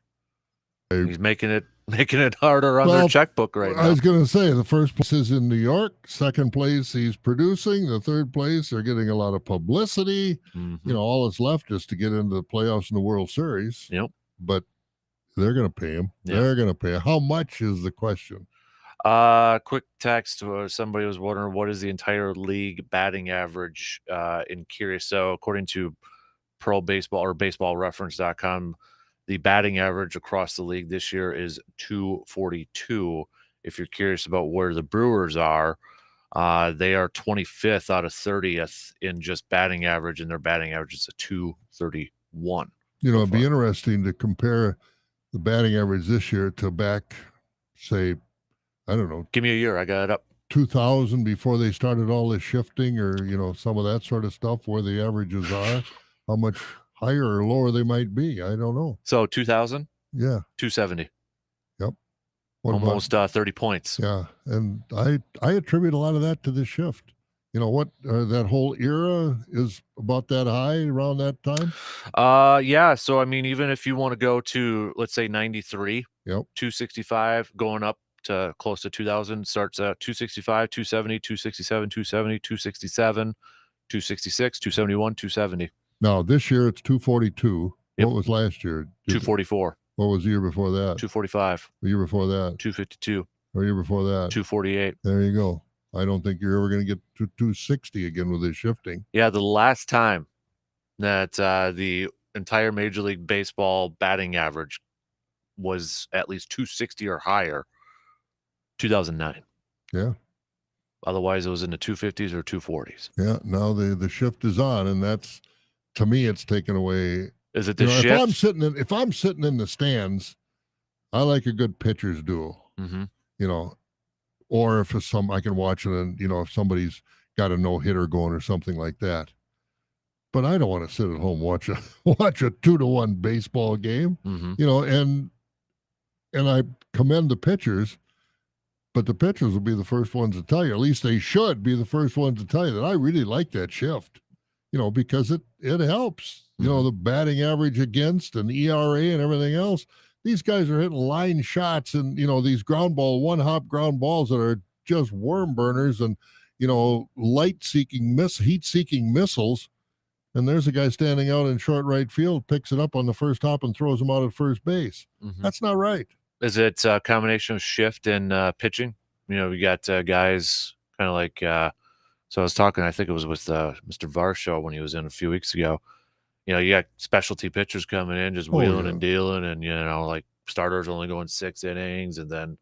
He's making it harder on their checkbook right now. I was going to say the first place is in New York. Second place, he's producing. The third place, they're getting a lot of publicity. Mm-hmm. You know, all that's left is to get into the playoffs in the World Series. Yep. But they're going to pay him. Yep. They're going to pay him. How much is the question? Quick text. Somebody was wondering what is the entire league batting average in Curious. So according to Pro Baseball or BaseballReference.com, the batting average across the league this year is 242. If you're curious about where the Brewers are, they are 25th out of 30th in just batting average, and their batting average is a 231. You know, it'd be interesting to compare the batting average this year to back, say, I don't know. Give me a year. I got it up. 2000, before they started all this shifting, or, you know, some of that sort of stuff, where the averages are, how much higher or lower they might be. I don't know. So 2000? Yeah. 270. Yep. Almost 30 points. Yeah. And I attribute a lot of that to the shift. You know what? That whole era is about that high around that time. Yeah. So I mean, even if you want to go to, let's say, 93, yep, 265, going up to close to 2000, starts at 265, 270, 267, 270, 267, 266, 271, 270. Now this year it's 242. Yep. What was last year? 244. What was the year before that? 245. The year before that? 252. The year before that? 248. There you go. I don't think you're ever going to get to 260 again with this shifting. Yeah, the last time that the entire Major League Baseball batting average was at least 260 or higher, 2009. Yeah. Otherwise, it was in the 250s or 240s. Yeah. Now the shift is on, and that's, to me, it's taken away. Is it the shift? If I'm sitting in the stands, I like a good pitcher's duel. Mm-hmm. You know. Or if it's I can watch it, and, you know, if somebody's got a no-hitter going or something like that. But I don't want to sit at home watch a 2-1 baseball game. Mm-hmm. You know, and I commend the pitchers, but the pitchers will be the first ones to tell you. At least they should be the first ones to tell you that I really like that shift. You know, because it helps. Mm-hmm. You know, the batting average against and ERA and everything else. These guys are hitting line shots and, you know, these one-hop ground balls that are just worm burners and, you know, heat-seeking missiles. And there's a guy standing out in short right field, picks it up on the first hop and throws him out at first base. Mm-hmm. That's not right. Is it a combination of shift and pitching? You know, we got guys kind of like so I was talking, I think it was with Mr. Varsho when he was in a few weeks ago. You know, you got specialty pitchers coming in, just wheeling and dealing, and, you know, like starters only going 6 innings, and then,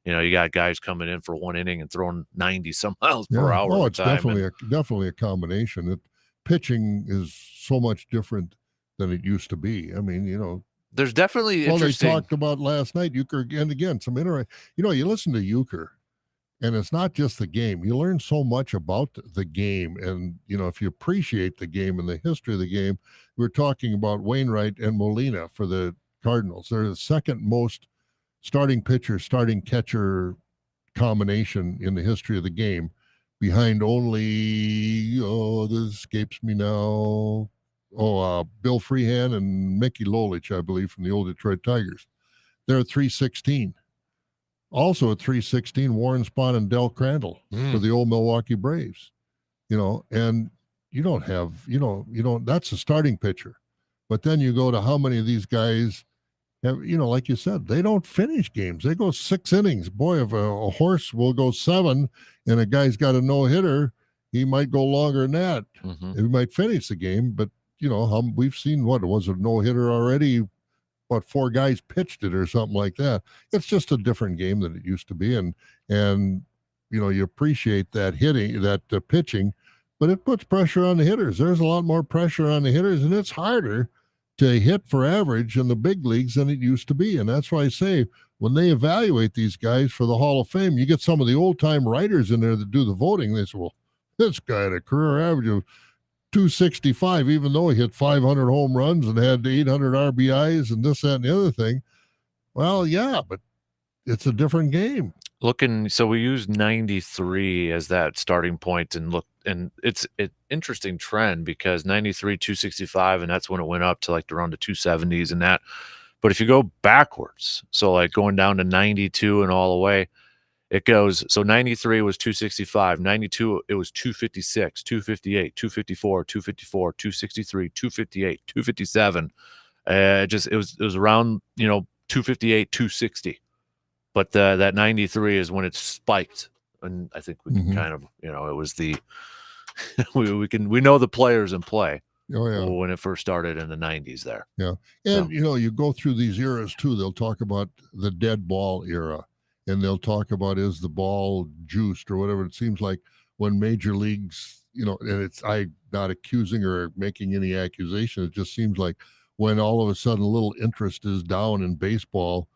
you know, you got guys coming in for 1 inning and throwing 90 some miles per hour. Oh, it's definitely a combination. Pitching is so much different than it used to be. I mean, you know, there's definitely interesting. They talked about last night, Euchre, and again, some interesting. You know, you listen to Euchre, and it's not just the game. You learn so much about the game. And, you know, if you appreciate the game and the history of the game, we're talking about Wainwright and Molina for the Cardinals. They're the second most starting pitcher, starting catcher combination in the history of the game, behind only, this escapes me now, Bill Freehan and Mickey Lolich, I believe, from the old Detroit Tigers. They're at 316. Also at 316, Warren Spahn and Del Crandall for the old Milwaukee Braves. You know, and you don't have, that's a starting pitcher. But then you go to how many of these guys have, you know, like you said, they don't finish games. They go 6 innings. Boy, if a horse will go 7 and a guy's got a no-hitter, he might go longer than that. Mm-hmm. He might finish the game, but we've seen, what was it, no hitter already? What, 4 guys pitched it or something like that. It's just a different game than it used to be, and you appreciate that hitting, that pitching, but it puts pressure on the hitters. There's a lot more pressure on the hitters, and it's harder to hit for average in the big leagues than it used to be. And that's why I say, when they evaluate these guys for the Hall of Fame, you get some of the old-time writers in there that do the voting. They say, well, this guy had a career average of 265, even though he hit 500 home runs and had 800 RBIs and this, that, and the other thing. Well, yeah, but it's a different game. So we use 93 as that starting point, and it's an interesting trend because 93, 265, and that's when it went up to like around the 270s and that. But if you go backwards, so like going down to 92 and all the way, it goes, so 93 was 265, 92 it was 256, 258, 254, 254, 263, 258, 257. It was around 258, 260. But that 93 is when it spiked, and I think we can kind of, it was the we know the players in play. Oh yeah, when it first started in the 90s there. Yeah, and you go through these eras too. They'll talk about the dead ball era, and they'll talk about, is the ball juiced or whatever. It seems like when major leagues, and I'm not accusing or making any accusation. It just seems like when all of a sudden a little interest is down in baseball,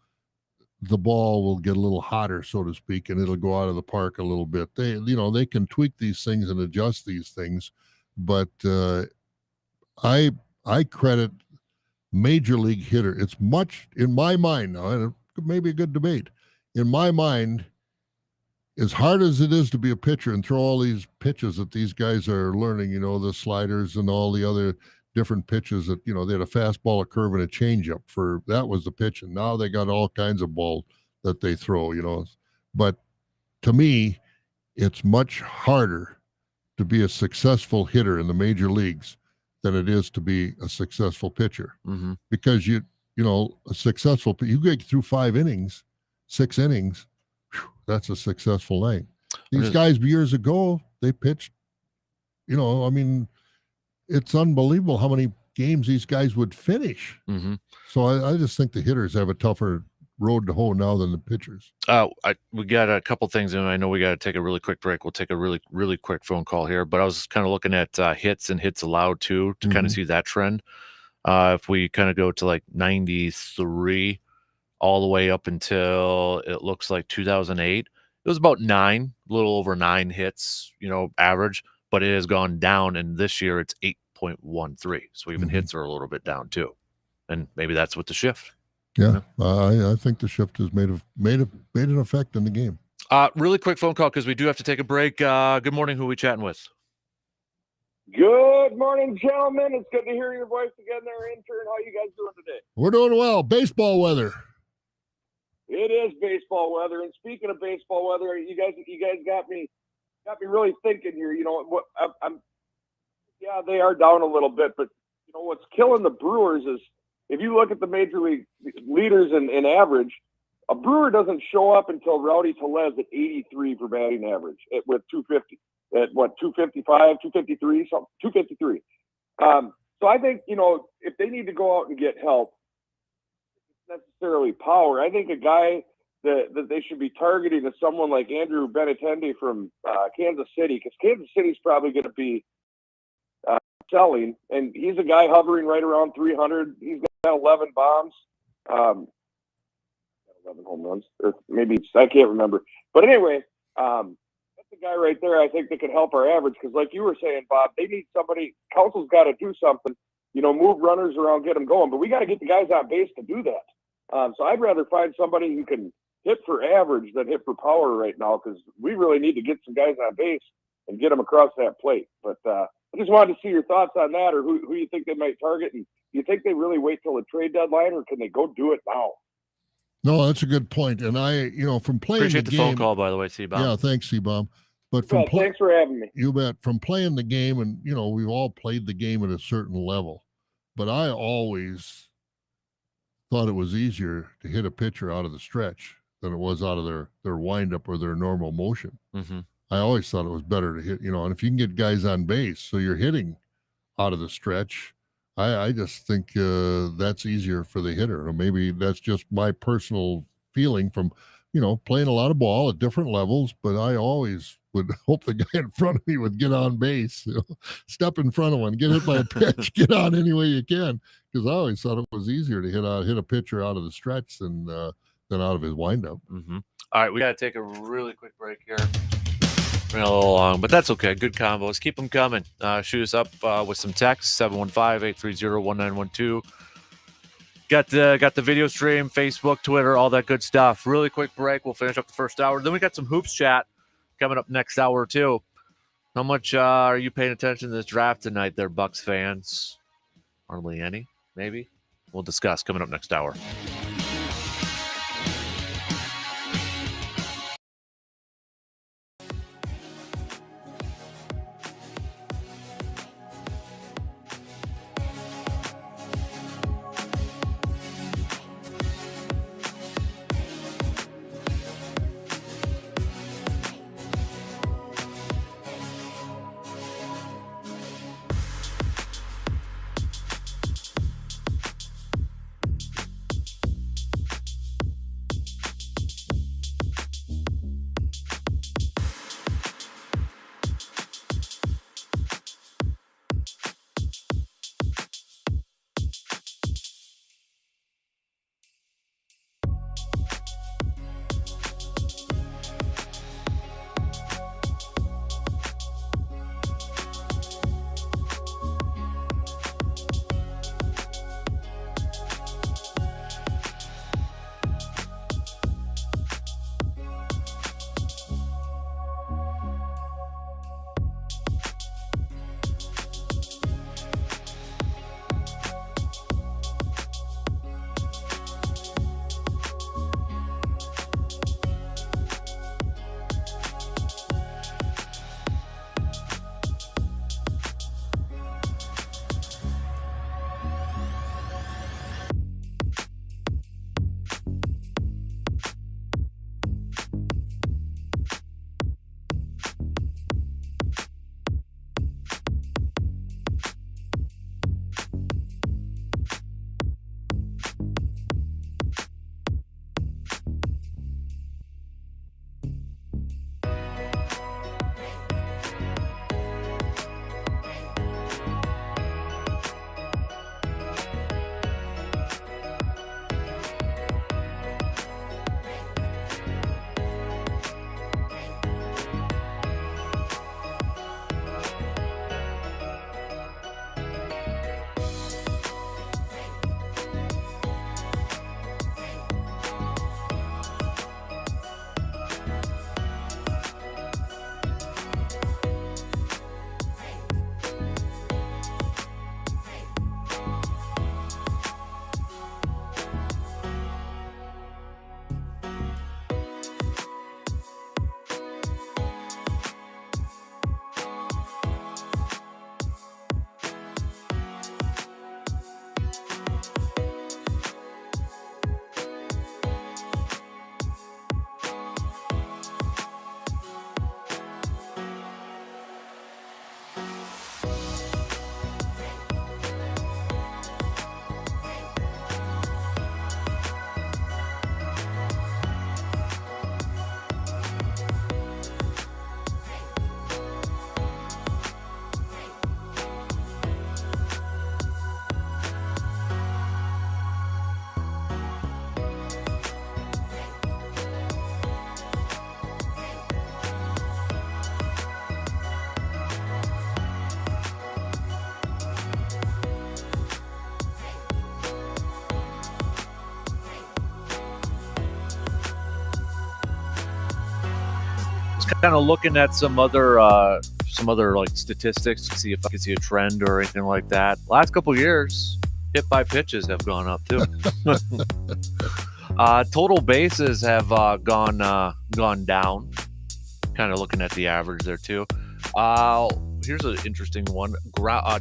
the ball will get a little hotter, so to speak, and it'll go out of the park a little bit. They can tweak these things and adjust these things, but I credit major league hitter. It's much, in my mind now, and it may be a good debate. In my mind, as hard as it is to be a pitcher and throw all these pitches that these guys are learning, the sliders and all the other different pitches that, they had a fastball, a curve, and a changeup that was the pitch. And now they got all kinds of balls that they throw, But to me, it's much harder to be a successful hitter in the major leagues than it is to be a successful pitcher. Mm-hmm. Because you get through 5 innings, 6 innings, that's a successful night. These guys years ago, they pitched, it's unbelievable how many games these guys would finish. Mm-hmm. So I just think the hitters have a tougher road to hoe now than the pitchers. We got a couple things, and I know we got to take a really quick break. We'll take a really, really quick phone call here, but I was kind of looking at hits and hits allowed too, to kind of see that trend. If we kind of go to like 93 all the way up until it looks like 2008, it was about 9, a little over 9 hits, average, but it has gone down, and this year it's 8.13. So even hits are a little bit down too, and maybe that's with the shift. Yeah, I think the shift has made an effect in the game. Really quick phone call because we do have to take a break. Good morning. Who are we chatting with? Good morning, gentlemen. It's good to hear your voice again there, intern. How you guys doing today? We're doing well. Baseball weather. It is baseball weather. And speaking of baseball weather, you guys got me really thinking here. Yeah, they are down a little bit, but what's killing the Brewers is, if you look at the major league leaders in average, a Brewer doesn't show up until Rowdy Tellez at 83 for batting average with 250 at 255, 253, something 253. So I think if they need to go out and get help, it's necessarily power. I think a guy that they should be targeting is someone like Andrew Benintendi from Kansas City, because Kansas City's probably going to be selling, and he's a guy hovering right around 300. He's got 11 bombs, 11 home runs, or maybe I can't remember. But anyway, that's the guy right there. I think that could help our average, because like you were saying, Bob, they need somebody. Council's got to do something. Move runners around, get them going. But we got to get the guys on base to do that. So I'd rather find somebody who can hit for average than hit for power right now, because we really need to get some guys on base and get them across that plate. But I just wanted to see your thoughts on that, or who you think they might target. And do you think they really wait till the trade deadline, or can they go do it now? No, that's a good point. And I, from playing Appreciate the the game, phone call, by the way, C-Bomb. Yeah, thanks, C-Bomb. But thanks for having me. You bet. From playing the game, and we've all played the game at a certain level, but I always thought it was easier to hit a pitcher out of the stretch than it was out of their windup or their normal motion. Mm-hmm. I always thought it was better to hit, and if you can get guys on base, so you're hitting out of the stretch, I just think that's easier for the hitter. Or maybe that's just my personal feeling from, playing a lot of ball at different levels, but I always would hope the guy in front of me would get on base, step in front of one, get hit by a pitch, get on any way you can. Because I always thought it was easier to hit a pitcher out of the stretch than out of his windup. Mm-hmm. All right, we got to take a really quick break here. Ran a little long, but that's okay. Good combos. Keep them coming. Shoot us up with some text, 715-830-1912. Got the video stream, Facebook, Twitter, all that good stuff. Really quick break. We'll finish up the first hour. Then we got some hoops chat coming up next hour too. How much are you paying attention to this draft tonight there, Bucks fans? Hardly any, maybe. We'll discuss coming up next hour. Kind of looking at some other like statistics to see if I can see a trend or anything like that. Last couple years, hit by pitches have gone up too. Total bases have gone down. Kind of looking at the average there too. Here's an interesting one: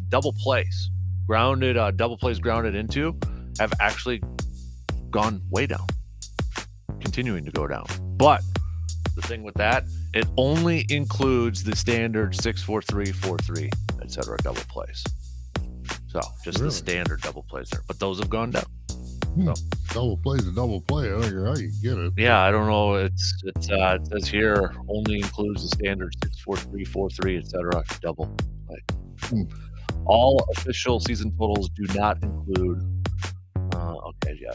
double plays, double plays grounded into have actually gone way down, continuing to go down. But the thing with that, it only includes the standard 6-4-3, 4-3, etc. double plays. So just Really? the standard double plays there, but those have gone down. Double play's a double play. I don't care how you get it. Yeah, I don't know. It says here only includes the standard 6-4-3, 4-3, etc. double play. Hmm. All official season totals do not include. Okay, yeah.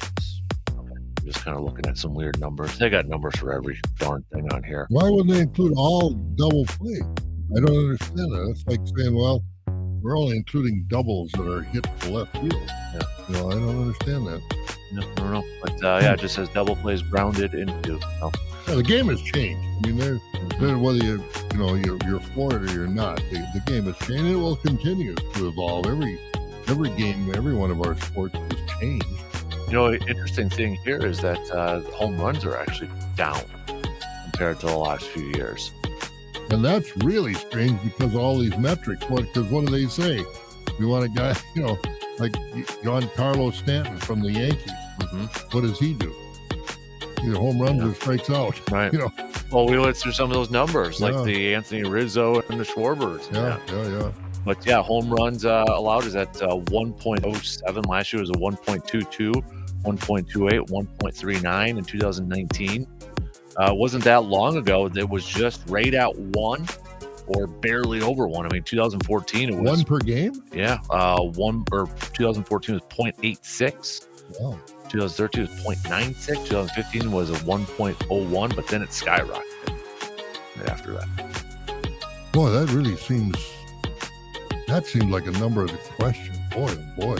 Okay, I'm just kind of looking at some weird numbers. They got numbers for every darn thing on here. Why would they include all double play? I don't understand that. It's like saying, well, we're only including doubles that are hit to left field. Yeah. You know, I don't understand that. No, I don't know. But yeah, it just says double plays grounded into. Oh. Yeah, the game has changed. I mean, whether you're for it or you're not, the game has changed. It will continue to evolve. Every game, every one of our sports has changed. You know, interesting thing here is that home runs are actually down compared to the last few years. And that's really strange because of all these metrics. Because what do they say? We want a guy, like Giancarlo Stanton from the Yankees. Mm-hmm. What does he do? Either home runs or strikes out. Right. Well, we went through some of those numbers, like the Anthony Rizzo and the Schwarbers. Yeah. But yeah, home runs allowed is at 1.07. Last year was a 1.22, 1.28, 1.39 in 2019. Wasn't that long ago. It was just right at 1 or barely over 1. I mean, 2014 it was 1 per game. Yeah, 2014 was 0.86. Wow. 2013 was 0.96. 2015 was a 1.01, but then it skyrocketed right after that. Boy, that seems like a number to question. Boy, oh boy.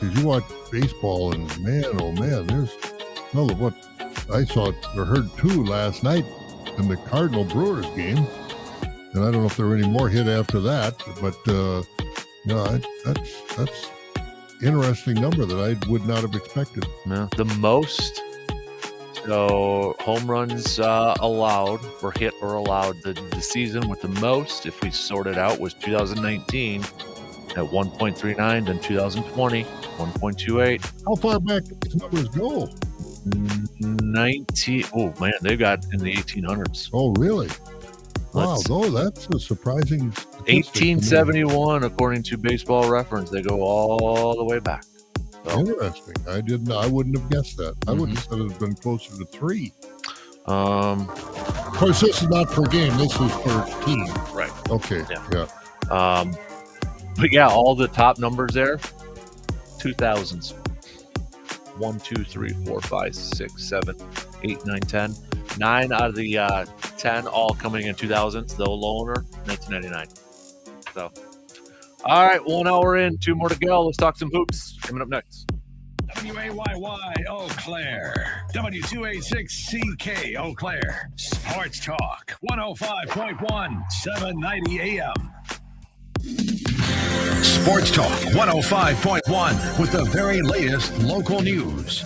Because you watch baseball and man, oh man, there's what I saw or heard too last night in the Cardinal Brewers game. And I don't know if there were any more hit after that, but that's interesting number that I would not have expected. Yeah. The most, so home runs allowed or hit or allowed the season with the most, if we sort it out, was 2019 at 1.39, then 2020 1.28. How far back did these numbers go? 19. Oh man, they got in the 1800s. Oh really? Wow, that's a surprising statistic 1871, according to Baseball Reference. They go all the way back. So, interesting. I wouldn't have guessed that. I would have said it had been closer to 3. Of course, this is not per game. This is per team. Right. Okay. Yeah. But yeah, all the top numbers there, 2000s. 1, 2, 3, 4, 5, 6, 7, 8, 9, 10. 9 out of the 10 all coming in 2000s. The loaner, 1999. So, all right, 1 hour in, 2 more to go. Let's talk some hoops. Coming up next. WAYY Eau Claire, W286CK Eau Claire, Sports Talk, 105.1, 790 AM. Sports Talk 105.1 with the very latest local news.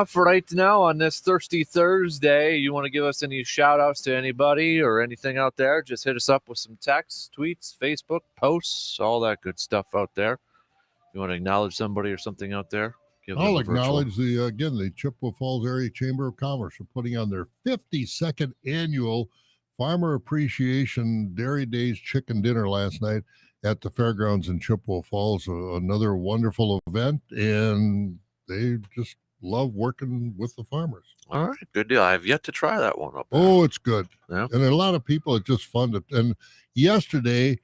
For right now on this Thirsty Thursday, you want to give us any shout outs to anybody or anything out there, just hit us up with some texts, tweets, Facebook posts, all that good stuff out there. You want to acknowledge somebody or something out there? I'll acknowledge the Chippewa Falls Area Chamber of Commerce for putting on their 52nd annual Farmer Appreciation Dairy Days Chicken Dinner last night at the fairgrounds in Chippewa Falls. Another wonderful event, and they just love working with the farmers. All right, good deal. I have yet to try that one up there. Oh, it's good. Yeah. And a lot of people, it's just fun to. And yesterday,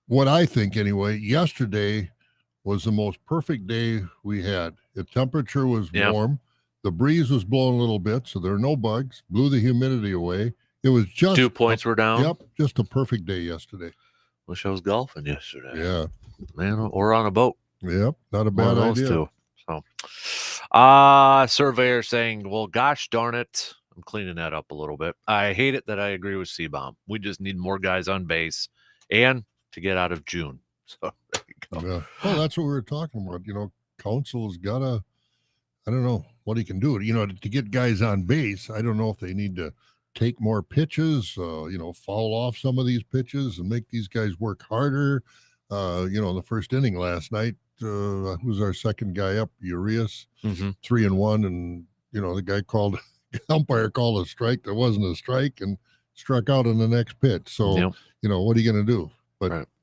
what I think anyway, yesterday was the most perfect day we had. The temperature was warm. The breeze was blowing a little bit, so there are no bugs. Blew the humidity away. It was just 2 points were down. Yep, just a perfect day yesterday. Wish I was golfing yesterday. Yeah, man, or on a boat. Yep, not a bad idea. Two. So, surveyor saying, "Well, gosh darn it, I'm cleaning that up a little bit. I hate it that I agree with C-Bomb. We just need more guys on base, and to get out of June." So there you go. Yeah. Well, that's what we were talking about. Council's got to, I don't know what he can do. To get guys on base, I don't know if they need to take more pitches, foul off some of these pitches and make these guys work harder. The first inning last night, who's our second guy up? Urias, 3-1. And, the guy umpire called a strike that wasn't a strike and struck out on the next pitch. So, what are you going to do?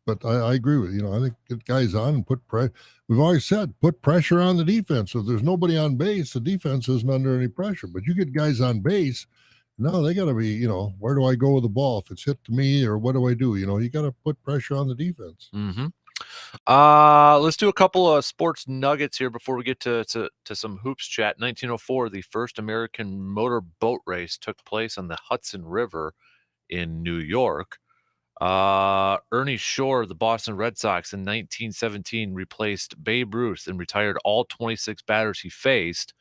But I agree with you. I think get guys on and put pressure. We've always said put pressure on the defense. If there's nobody on base, the defense isn't under any pressure. But you get guys on base, no, they got to be, where do I go with the ball? If it's hit to me, or what do I do? You got to put pressure on the defense. Let's do a couple of sports nuggets here before we get to some hoops chat. 1904, the first American motor boat race took place on the Hudson River in New York. Ernie Shore of the Boston Red Sox in 1917 replaced Babe Ruth and retired all 26 batters he faced.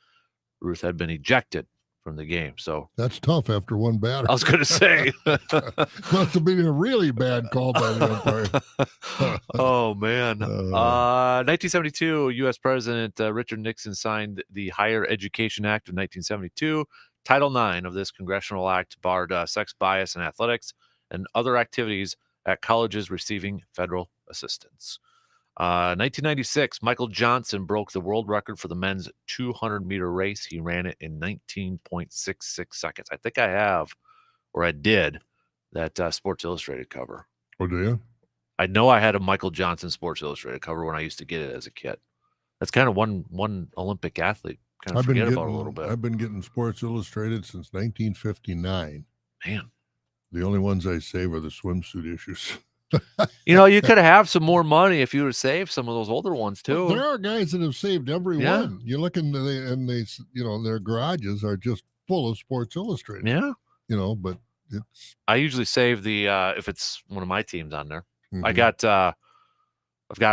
Ruth had been ejected from the game. So that's tough after one batter. I was going to say. Must have been a really bad call by the umpire. Oh, man. 1972, U.S. President Richard Nixon signed the Higher Education Act of 1972. Title IX of this congressional act barred sex bias in athletics and other activities at colleges receiving federal assistance. 1996, Michael Johnson broke the world record for the men's 200-meter race. He ran it in 19.66 seconds. I think I have, or I did, that Sports Illustrated cover. Oh, do you? I know I had a Michael Johnson Sports Illustrated cover when I used to get it as a kid. That's kind of one Olympic athlete. Kind of forget about it a little bit. I've been getting Sports Illustrated since 1959. Man. The only ones I save are the swimsuit issues. You could have some more money if you would save some of those older ones too. Well, there are guys that have saved every one. You look into their garages are just full of Sports Illustrated. Yeah. But it's. I usually save the if it's one of my teams on there. I've got a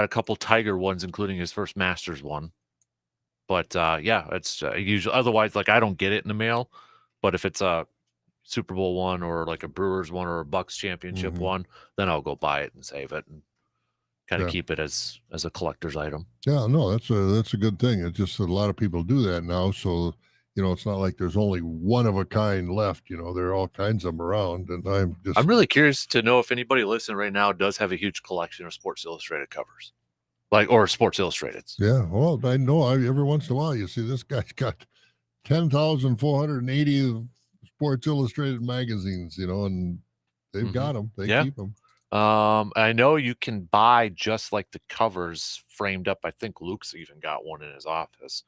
couple Tiger ones, including his first Masters one. But it's usually otherwise I don't get it in the mail. But if it's a Super Bowl one or like a Brewers one or a Bucks championship one, then I'll go buy it and save it and kind of keep it as a collector's item. Yeah, no, that's a good thing. It's just that a lot of people do that now. So, it's not like there's only one of a kind left. There are all kinds of them around. And I'm really curious to know if anybody listening right now does have a huge collection of Sports Illustrated covers. Or Sports Illustrateds. Yeah, well, I know every once in a while you see this guy's got 10,480 Sports Illustrated magazines, and they've got them. They keep them. I know you can buy just like the covers framed up. I think Luke's even got one in his office.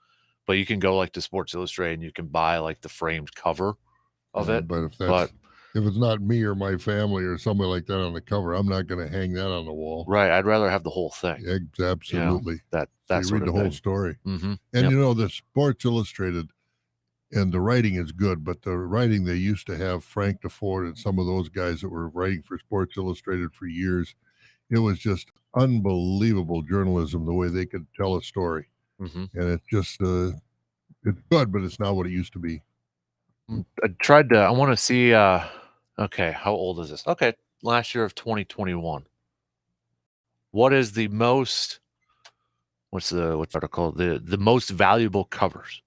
But you can go to Sports Illustrated and you can buy the framed cover of it. But if it's not me or my family or somebody like that on the cover, I'm not going to hang that on the wall. Right. I'd rather have the whole thing. Absolutely. That's so you read the whole story. Mm-hmm. And the Sports Illustrated. And the writing is good, but the writing they used to have, Frank DeFord and some of those guys that were writing for Sports Illustrated for years, it was just unbelievable journalism, the way they could tell a story. And it's just, it's good, but it's not what it used to be. I want to see, okay, how old is this? Okay, last year of 2021. What is the most, what's the article? The most valuable covers?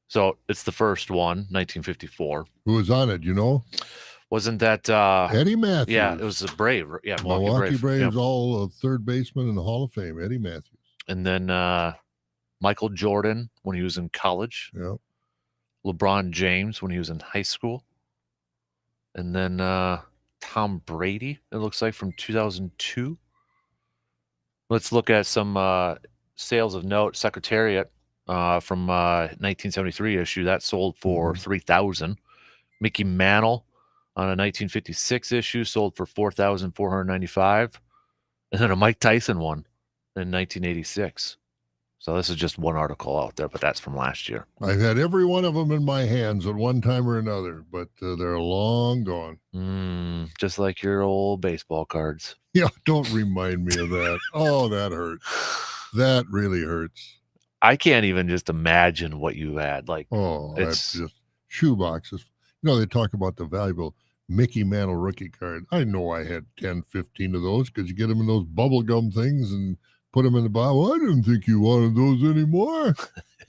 So it's the first one, 1954. Who was on it? You know, Wasn't that Eddie Matthews. Yeah, it was the Brave. Yeah, Milwaukee Braves, Yeah. all third baseman in the Hall of Fame. Eddie Matthews. And then Michael Jordan when he was in college. Yeah. LeBron James when he was in high school. And then Tom Brady, it looks like, from 2002. Let's look at some sales of note. Secretariat from 1973 issue that sold for $3,000. Mickey Mantle on a 1956 issue sold for $4,495, and then a Mike Tyson one in 1986. So this is just one article out there, but that's from last year. I've had every one of them in my hands at one time or another, but they're long gone. Just like your old baseball cards. Yeah, don't remind me of that. Oh, that hurts. That really hurts. I can't even just imagine what you had. Like, that's just shoe boxes. You know, they talk about the valuable Mickey Mantle rookie card. I know I had 10, 15 of those because you get them in those bubble gum things and put them in the bottle. Well, I didn't think you wanted those anymore.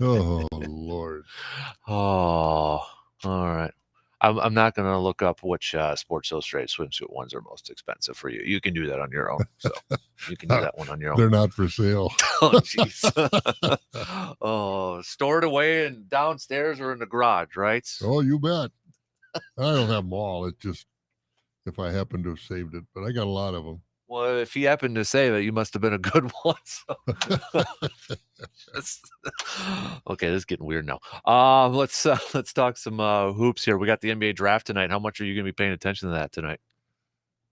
Oh, Lord. Oh, all right. I'm not going to look up which Sports Illustrated swimsuit ones are most expensive for you. You can do that on your own. So you can do that one on your own. They're not for sale. Oh, jeez. Oh, stored away and downstairs or in the garage, right? Oh, you bet. I don't have them all. It's just if I happen to have saved it, but I got a lot of them. Well, if he happened to save it, you must have been a good one. So. Okay, this is getting weird now. Let's talk some hoops here. We got the NBA draft tonight. How much are you going to be paying attention to that tonight?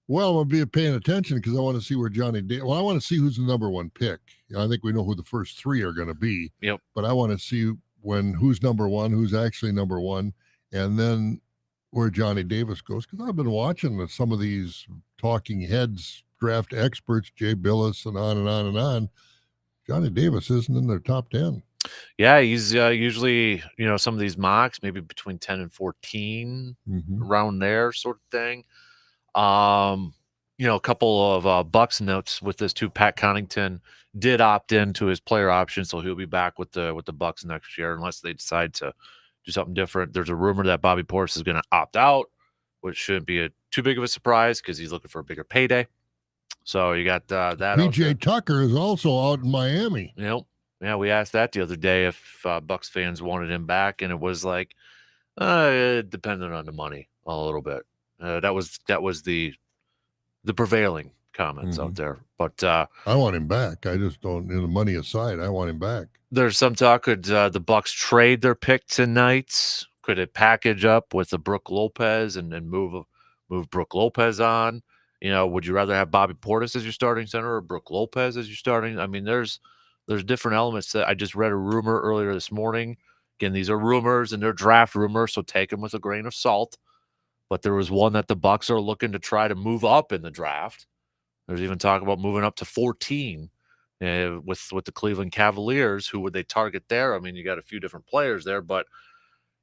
Well, I'm going to be paying attention because I want to see where I want to see who's the number one pick. I think we know who the first three are going to be. Yep. But I want to see who's number one, who's actually number one, and then where Johnny Davis goes. Because I've been watching some of these talking heads, draft experts, Jay Billis, and on and on and on. Johnny Davis isn't in their top 10. Yeah, he's usually, some of these mocks, maybe between 10 and 14, around there sort of thing. A couple of Bucks notes with this too. Pat Connaughton did opt into his player option, so he'll be back with the Bucks next year unless they decide to do something different. There's a rumor that Bobby Portis is going to opt out, which shouldn't be too big of a surprise because he's looking for a bigger payday. So you got that. PJ Tucker is also out in Miami. Yep. Yeah, we asked that the other day if Bucks fans wanted him back, and it was like, dependent on the money a little bit. That was the prevailing comments out there. But I want him back. I just don't. The money aside, I want him back. There's some talk. Could the Bucks trade their pick tonight? Could it package up with the Brook Lopez and move Brook Lopez on? Would you rather have Bobby Portis as your starting center or Brook Lopez as your starting? I mean, there's different elements that I just read a rumor earlier this morning. Again, these are rumors and they're draft rumors, so take them with a grain of salt. But there was one that the Bucks are looking to try to move up in the draft. There's even talk about moving up to 14 with the Cleveland Cavaliers. Who would they target there? I mean, you got a few different players there, but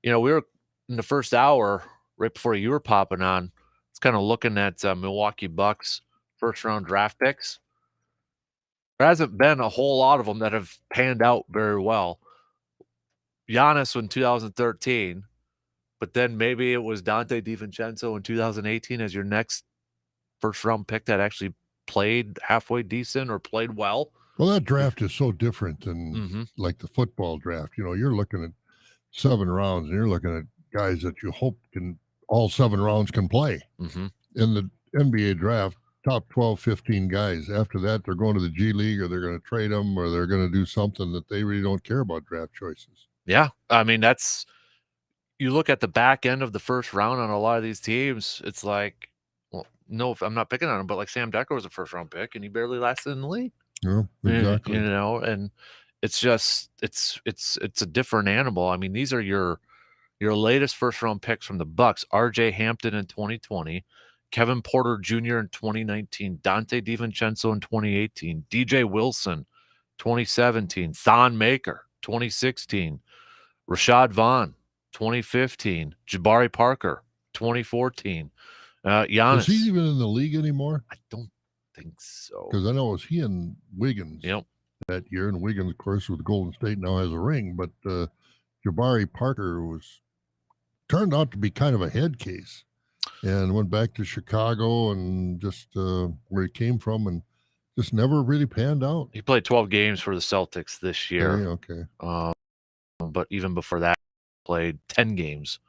we were in the first hour right before you were popping on. It's kind of looking at Milwaukee Bucks first-round draft picks. There hasn't been a whole lot of them that have panned out very well. Giannis in 2013, but then maybe it was Dante DiVincenzo in 2018 as your next first-round pick that actually played halfway decent or played well. Well, that draft is so different than like the football draft. You're looking at 7 rounds, and you're looking at guys that you hope all 7 rounds can play. In the NBA draft, top 12, 15 guys. After that, they're going to the G League, or they're going to trade them, or they're going to do something that they really don't care about draft choices. Yeah. I mean, you look at the back end of the first round on a lot of these teams, it's like, well, no, I'm not picking on him, but like Sam Decker was a first-round pick, and he barely lasted in the league. Yeah, exactly. And it's just, it's a different animal. I mean, these are your latest first-round picks from the Bucks: R.J. Hampton in 2020, Kevin Porter Jr. in 2019, Dante DiVincenzo in 2018, DJ Wilson 2017, Thon Maker 2016, Rashad Vaughn 2015, Jabari Parker 2014, Giannis. Is he even in the league anymore? I don't think so. Because I know it was he and Wiggins that year, and Wiggins, of course, with Golden State now has a ring, but Jabari Parker turned out to be kind of a head case, and went back to Chicago and just where he came from, and just never really panned out. He played 12 games for the Celtics this year. Okay. But even before that, played 10 games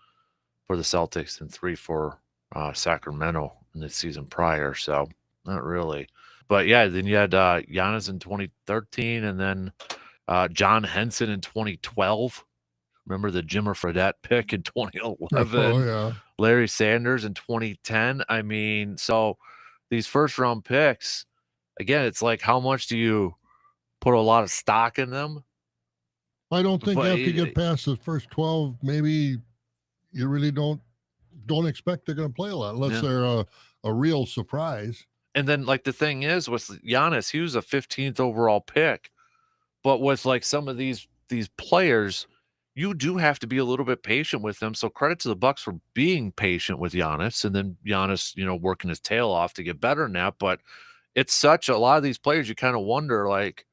for the Celtics and 3 for Sacramento in the season prior. So not really. But yeah, then you had Giannis in 2013, and then John Henson in 2012. Remember the Jimmer Fredette pick in 2011? Oh, yeah. Larry Sanders in 2010. I mean, so these first round picks, again, it's like, how much do you put a lot of stock in them? I don't think But after you get past the first 12, maybe you really don't expect they're going to play a lot unless Yeah. they're a real surprise. And then, like, the thing is with Giannis, he was a 15th overall pick. But with, like, some of these players, you do have to be a little bit patient with them. So credit to the Bucks for being patient with Giannis, and then Giannis, working his tail off to get better than that. But it's such a lot of these players, you kind of wonder, like,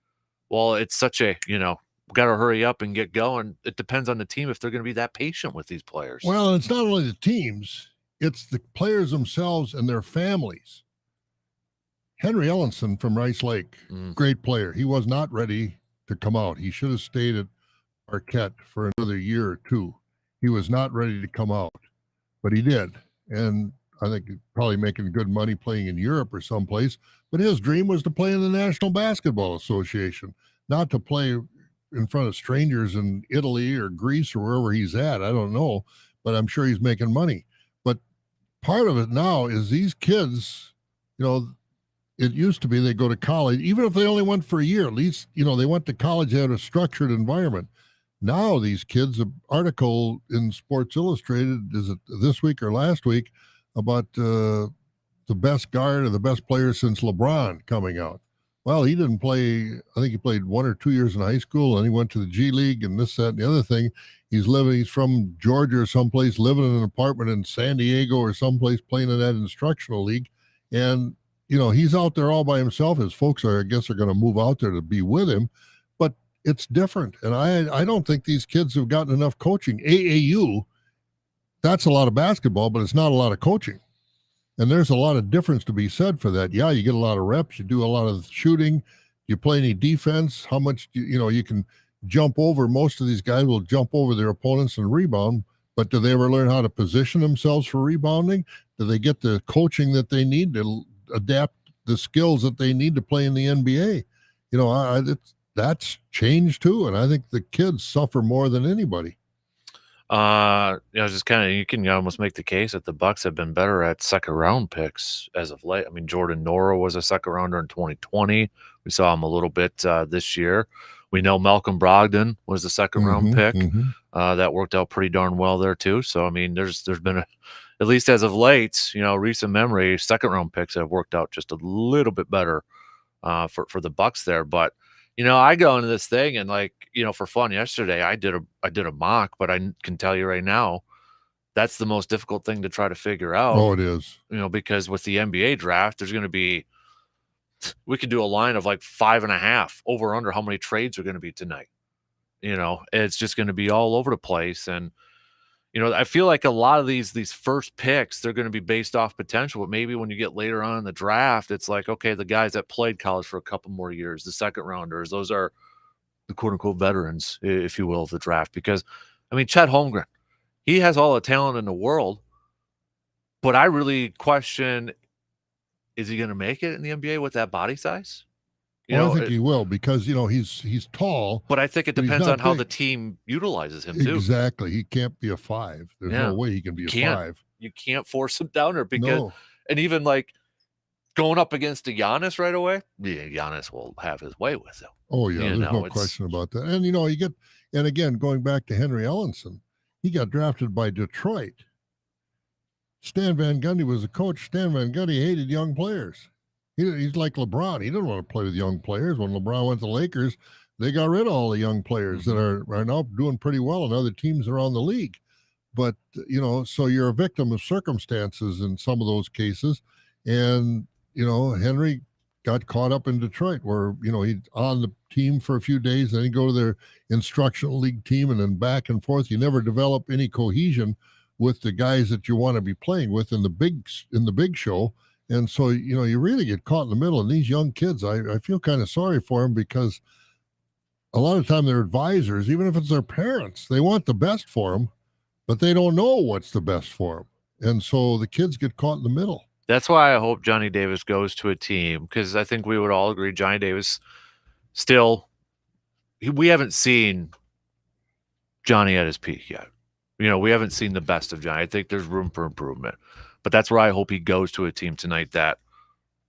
well, it's such a, got to hurry up and get going. It depends on the team if they're going to be that patient with these players. Well, it's not only the teams, it's the players themselves and their families. Henry Ellenson from Rice Lake, great player. He was not ready to come out. He should have stayed at Marquette for another year or two. He was not ready to come out, but he did. And I think he's probably making good money playing in Europe or someplace. But his dream was to play in the National Basketball Association, not to play in front of strangers in Italy or Greece or wherever he's at. I don't know, but I'm sure he's making money. But part of it now is these kids, it used to be they go to college, even if they only went for a year, at least, they went to college, they had a structured environment. Now these kids, an article in Sports Illustrated, is it this week or last week, about the best guard or the best player since LeBron coming out. Well, he didn't play, I think he played 1 or 2 years in high school, and he went to the G League and this, that, and the other thing. He's from Georgia or someplace, living in an apartment in San Diego or someplace, playing in that instructional league. And, he's out there all by himself. His folks are going to move out there to be with him, but it's different. And I don't think these kids have gotten enough coaching. AAU, that's a lot of basketball, but it's not a lot of coaching. And there's a lot of difference to be said for that. Yeah, you get a lot of reps. You do a lot of shooting. You play any defense. How much, you can jump over. Most of these guys will jump over their opponents and rebound. But do they ever learn how to position themselves for rebounding? Do they get the coaching that they need to adapt the skills that they need to play in the NBA? That's changed too. And I think the kids suffer more than anybody. Just kind of, you can almost make the case that the Bucks have been better at second round picks as of late. I mean, Jordan Nora was a second rounder in 2020. We saw him a little bit this year. We know Malcolm Brogdon was the second round pick. That worked out pretty darn well there too. So, I mean, there's been at least as of late, recent memory, second round picks have worked out just a little bit better for the Bucks there. But I go into this thing and, like, for fun yesterday, I did a mock, but I can tell you right now, that's the most difficult thing to try to figure out. Oh, it is. Because with the NBA draft, there's going to be, we could do a line of like 5.5 over under how many trades are going to be tonight. It's just going to be all over the place. And, I feel like a lot of these first picks, they're going to be based off potential, but maybe when you get later on in the draft, it's like, okay, the guys that played college for a couple more years, the second rounders, those are the quote unquote veterans, if you will, of the draft. Because, I mean, Chet Holmgren, he has all the talent in the world, but I really question, is he going to make it in the NBA with that body size? I think he will, because he's tall, but I think it depends on how the team utilizes him too. Exactly, he can't be a 5. There's no way he can be a 5. You can't force him down there because, and even like going up against a Giannis right away, Giannis will have his way with him. Oh yeah, there's no question about that. And and again, going back to Henry Ellenson, he got drafted by Detroit. Stan Van Gundy was the coach. Stan Van Gundy hated young players. He's like LeBron. He didn't want to play with young players. When LeBron went to Lakers, they got rid of all the young players that are now doing pretty well in other teams around the league. But, so you're a victim of circumstances in some of those cases. And, Henry got caught up in Detroit, where he's on the team for a few days, then he go to their instructional league team, and then back and forth. You never develop any cohesion with the guys that you want to be playing with in the big show. And so, you really get caught in the middle. And these young kids, I feel kind of sorry for them, because a lot of time their advisors, even if it's their parents, they want the best for them, but they don't know what's the best for them. And so the kids get caught in the middle. That's why I hope Johnny Davis goes to a team, because I think we would all agree Johnny Davis still, we haven't seen Johnny at his peak yet. We haven't seen the best of Johnny. I think there's room for improvement. But that's where I hope he goes to a team tonight that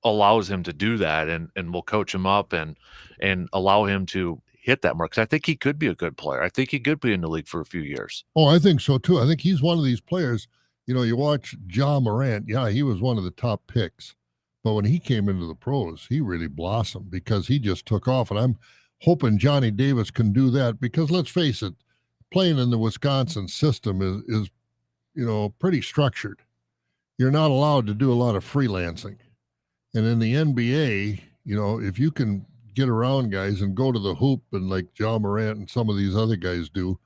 allows him to do that, and will coach him up and allow him to hit that mark. 'Cause I think he could be a good player. I think he could be in the league for a few years. Oh, I think so too. I think he's one of these players. You watch Ja Morant. Yeah, he was one of the top picks. But when he came into the pros, he really blossomed, because he just took off. And I'm hoping Johnny Davis can do that, because let's face it, playing in the Wisconsin system is pretty structured. You're not allowed to do a lot of freelancing. And in the NBA, if you can get around guys and go to the hoop, and like Ja Morant and some of these other guys do,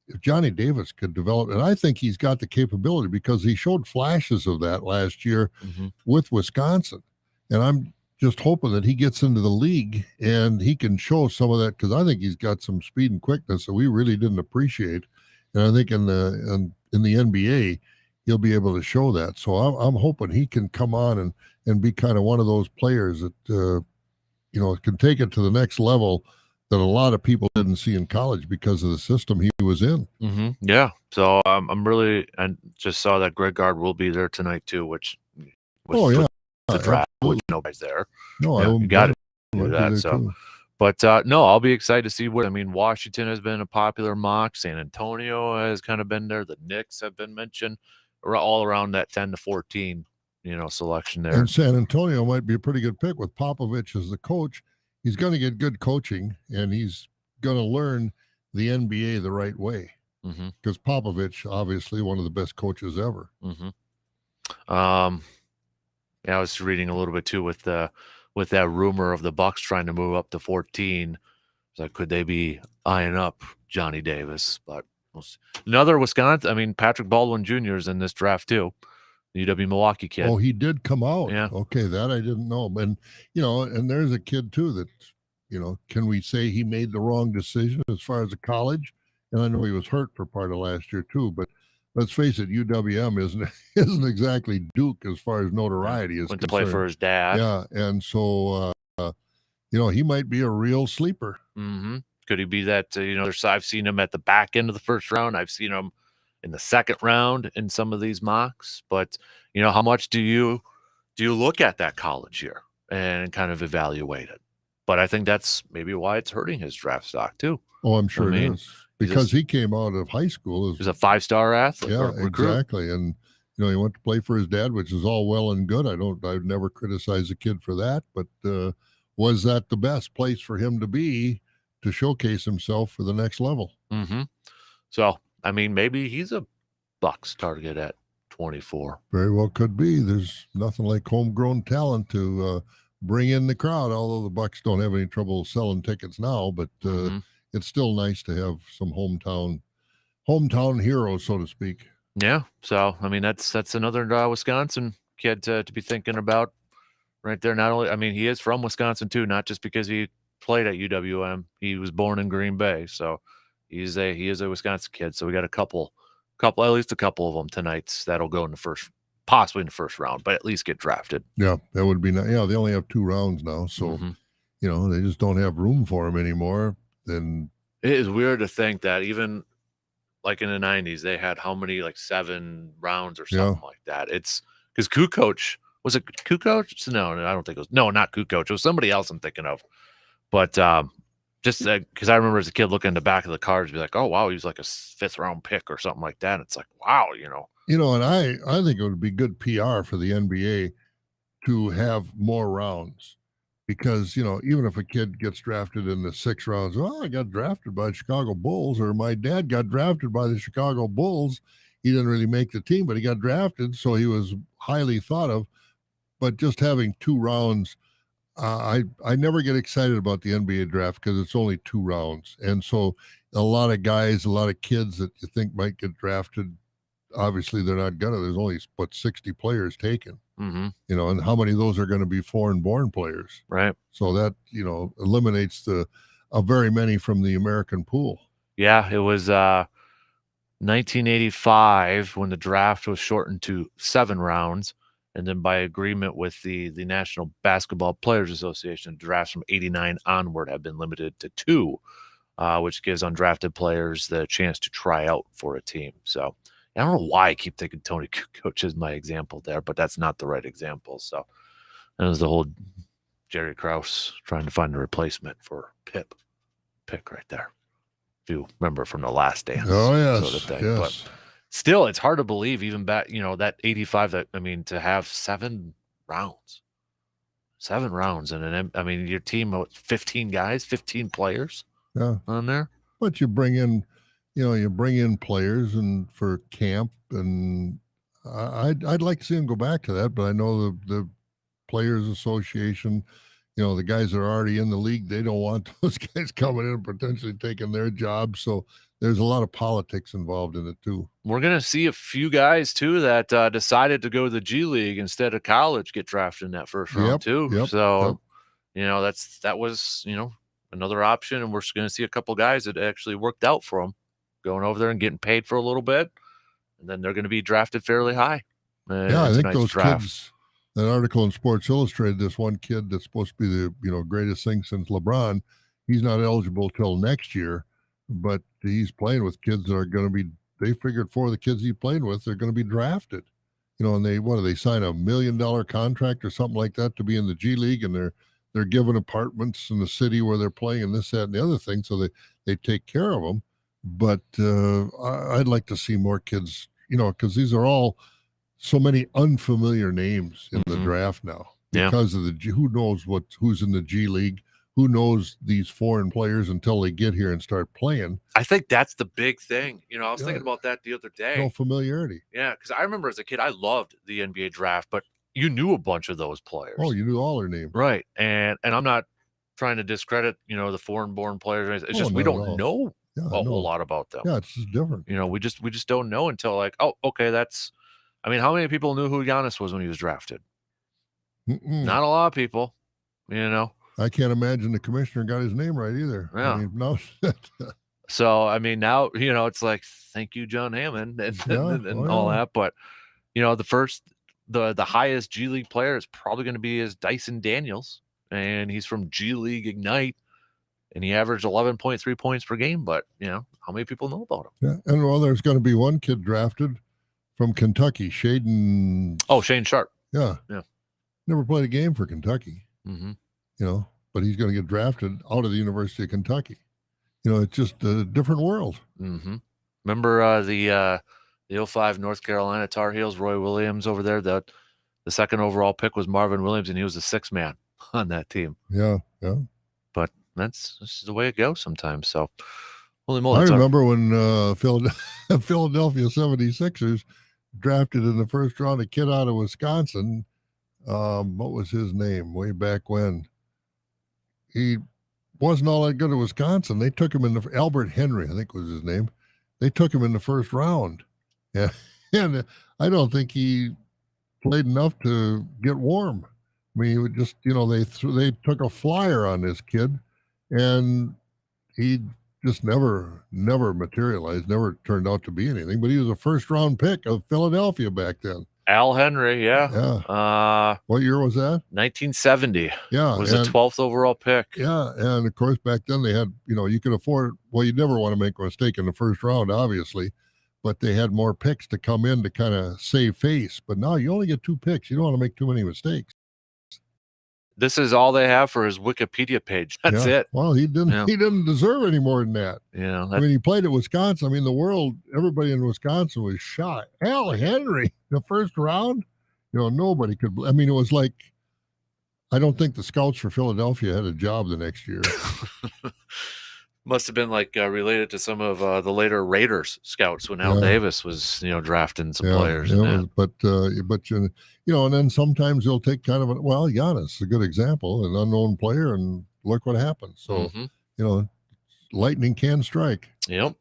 if Johnny Davis could develop, and I think he's got the capability, because he showed flashes of that last year with Wisconsin. And I'm just hoping that he gets into the league and he can show some of that, because I think he's got some speed and quickness that we really didn't appreciate. And I think in the NBA, he'll be able to show that. So I'm hoping he can come on and be kind of one of those players that, can take it to the next level that a lot of people didn't see in college because of the system he was in. Yeah. So I just saw that Greg Gard will be there tonight too, which was the draft, which nobody's there. No, you got to do that. So, too. But no, I'll be excited to see Washington has been a popular mock. San Antonio has kind of been there. The Knicks have been mentioned all around that 10 to 14, selection there. And San Antonio might be a pretty good pick with Popovich as the coach. He's going to get good coaching, and he's going to learn the NBA the right way, because Popovich, obviously one of the best coaches ever. I was reading a little bit too with that rumor of the Bucks trying to move up to 14. It's like, could they be eyeing up Johnny Davis? But another Wisconsin, Patrick Baldwin Jr. is in this draft too. The UW Milwaukee kid. Oh, he did come out. Yeah. Okay, that I didn't know. And, and there's a kid too that, can we say he made the wrong decision as far as the college? And I know he was hurt for part of last year too, but let's face it, UWM isn't exactly Duke as far as notoriety is Went concerned. To play for his dad. Yeah, and so, he might be a real sleeper. Could he be that, I've seen him at the back end of the first round. I've seen him in the second round in some of these mocks, but how much do you look at that college year and kind of evaluate it? But I think that's maybe why it's hurting his draft stock too. Oh, I'm sure it is, because he came out of high school as a 5-star athlete. Yeah, exactly. And he went to play for his dad, which is all well and good. I'd never criticize a kid for that, but was that the best place for him to be to showcase himself for the next level? So maybe he's a Bucks target at 24. Very well could be. There's nothing like homegrown talent to bring in the crowd, although the Bucks don't have any trouble selling tickets now, but it's still nice to have some hometown heroes, so to speak. Yeah. So, that's another Wisconsin kid to be thinking about right there. Not only, he is from Wisconsin too, not just because he played at UWM. He was born in Green Bay. So he is a Wisconsin kid. So we got at least a couple of them tonight that'll go in possibly in the first round, but at least get drafted. Yeah, that would be nice. Yeah, they only have 2 rounds now, so they just don't have room for them anymore. Then it is weird to think that even like in the 90s, they had how many, like 7 rounds or something like that. It's because Kukoc, was it Kukoc? No, I don't think it was. No, not Kukoc. It was somebody else I'm thinking of. But just because I remember as a kid looking in the back of the cards, be like, oh, wow, he was like a 5th round pick or something like that. It's like, wow, and I think it would be good PR for the NBA to have more rounds, because, even if a kid gets drafted in the 6th rounds, I got drafted by the Chicago Bulls, or my dad got drafted by the Chicago Bulls. He didn't really make the team, but he got drafted, so he was highly thought of. But just having 2 rounds I never get excited about the NBA draft because it's only 2 rounds, and so a lot of guys, a lot of kids that you think might get drafted, obviously they're not gonna. There's only 60 players taken, Mm-hmm. and how many of those are going to be foreign-born players? Right. So that eliminates a very many from the American pool. Yeah, it was 1985 when the draft was shortened to 7 rounds, and then by agreement with the National Basketball Players Association, drafts from 89 onward have been limited to 2, which gives undrafted players the chance to try out for a team. So I don't know why I keep thinking Tony Kukoc is my example there, but that's not the right example. So that was the whole Jerry Krause trying to find a replacement for Pip pick right there. If you remember from the Last Dance. Oh, yes. Sort of thing. Yes. But still, it's hard to believe even back, that 85, to have 7 rounds. 7 rounds. And then, your team, 15 guys, 15 players on there. But you bring in, players and for camp, and I'd like to see them go back to that, but I know the Players Association, the guys that are already in the league, they don't want those guys coming in and potentially taking their jobs. So there's a lot of politics involved in it too. We're going to see a few guys too that decided to go to the G League instead of college get drafted in that first round too. So, that was, another option. And we're going to see a couple guys that actually worked out for them going over there and getting paid for a little bit. And then they're going to be drafted fairly high. I think those kids, that article in Sports Illustrated, this one kid that's supposed to be the greatest thing since LeBron, he's not eligible till next year, but he's playing with kids that are going to be. They figured 4 of the kids he played with are going to be drafted, and they sign $1 million contract or something like that to be in the G League, and they're given apartments in the city where they're playing and this, that, and the other thing, so they take care of them. But I'd like to see more kids, because these are all so many unfamiliar names in the draft now because of who knows who's in the G League, who knows these foreign players until they get here and start playing. I think that's the big thing. I was thinking about that the other day. No familiarity. Yeah, because I remember as a kid, I loved the NBA draft, but you knew a bunch of those players. Oh, you knew all their names. Right. And I'm not trying to discredit, the foreign-born players. It's just we don't know a whole lot about them. Yeah, it's just different. We just don't know until like, oh, okay, that's – how many people knew who Giannis was when he was drafted? Not a lot of people, I can't imagine the commissioner got his name right either. Yeah. No. So, now, it's like, thank you, John Hammond and all that. But, the highest G League player is probably going to be Dyson Daniels. And he's from G League Ignite. And he averaged 11.3 points per game. But, how many people know about him? Yeah. And there's going to be one kid drafted from Kentucky, Shane Sharp. Yeah. Never played a game for Kentucky. Mm-hmm. But he's going to get drafted out of the University of Kentucky. It's just a different world. Mm-hmm. Remember the 05 North Carolina Tar Heels, Roy Williams over there? The second overall pick was Marvin Williams, and he was the 6th man on that team. Yeah. But that's just the way it goes sometimes. So, holy moly. I remember when Philadelphia 76ers drafted in the first round a kid out of Wisconsin. What was his name way back when? He wasn't all that good at Wisconsin. They took him in Albert Henry, I think was his name. They took him in the first round. Yeah. And I don't think he played enough to get warm. He would just, they took a flyer on this kid, and he just never materialized, never turned out to be anything. But he was a first-round pick of Philadelphia back then. Al Henry, yeah. What year was that? 1970. Yeah. Was the 12th overall pick. Yeah, and of course back then they had, you could afford, well, you never want to make a mistake in the first round, obviously, but they had more picks to come in to kind of save face. But now you only get 2 picks. You don't want to make too many mistakes. This is all they have for his Wikipedia page. That's it. Well, he didn't deserve any more than that. He played at Wisconsin. The world, everybody in Wisconsin was shocked. Al Henry, the first round, nobody could. It was like, I don't think the scouts for Philadelphia had a job the next year. Must have been like related to some of the later Raiders scouts when Al Yeah. Davis was, drafting some players. it And that. was, but and then sometimes they'll take kind of Giannis, a good example, an unknown player, and look what happened. So, lightning can strike. Yep.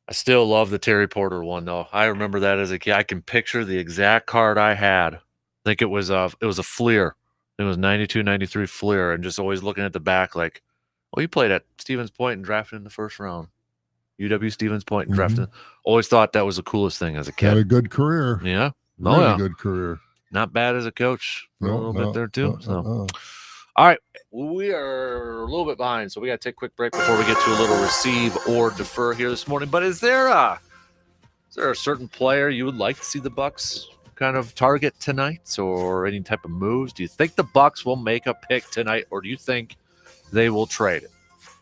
I still love the Terry Porter one though. I remember that as a kid. I can picture the exact card I had. I think it was a Fleer. It was 92, 93 Fleer, and just always looking at the back like, well, he played at Stevens Point and drafted in the first round. UW Stevens Point and drafted. Always thought that was the coolest thing as a kid. Had a good career. Yeah. Really good career. Not bad as a coach for a little bit there too. All right. We are a little bit behind, so we got to take a quick break before we get to a little receive or defer here this morning. But is there a certain player you would like to see the Bucks kind of target tonight, or any type of moves? Do you think the Bucks will make a pick tonight, or do you think they will trade it?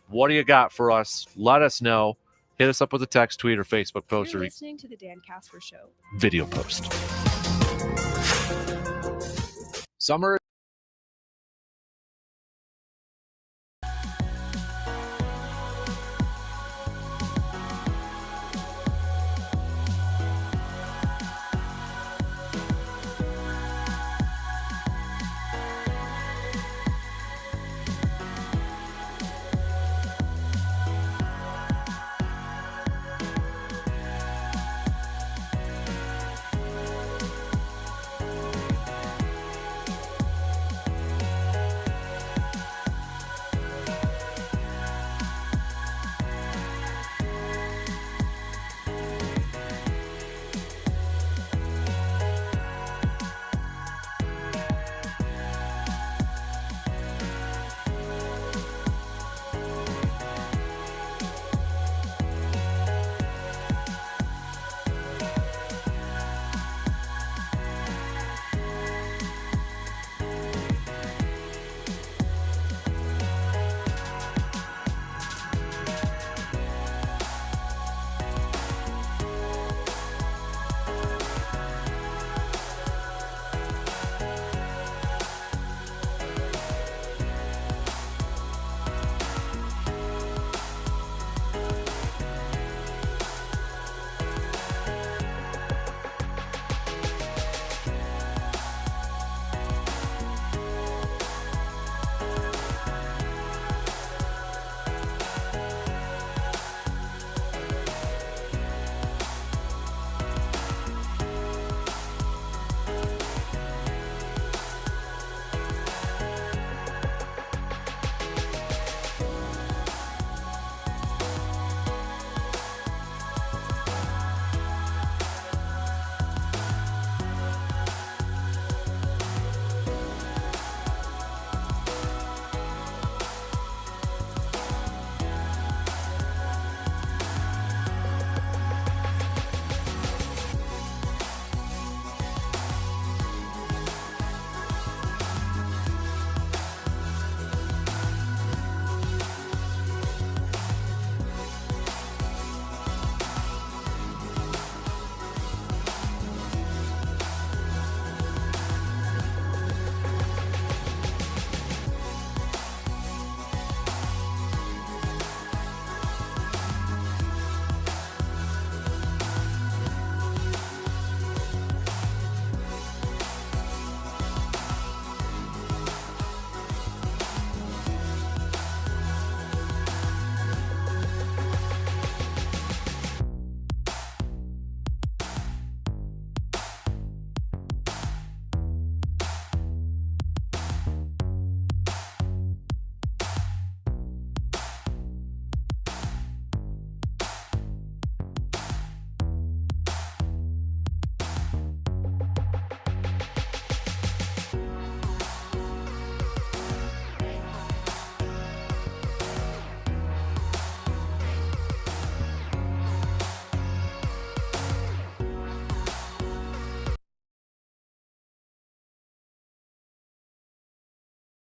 What do you got for us? Let us know. Hit us up with a text, tweet, or Facebook post. You're or listening to the Dan Kasper Show. Video post. Summer.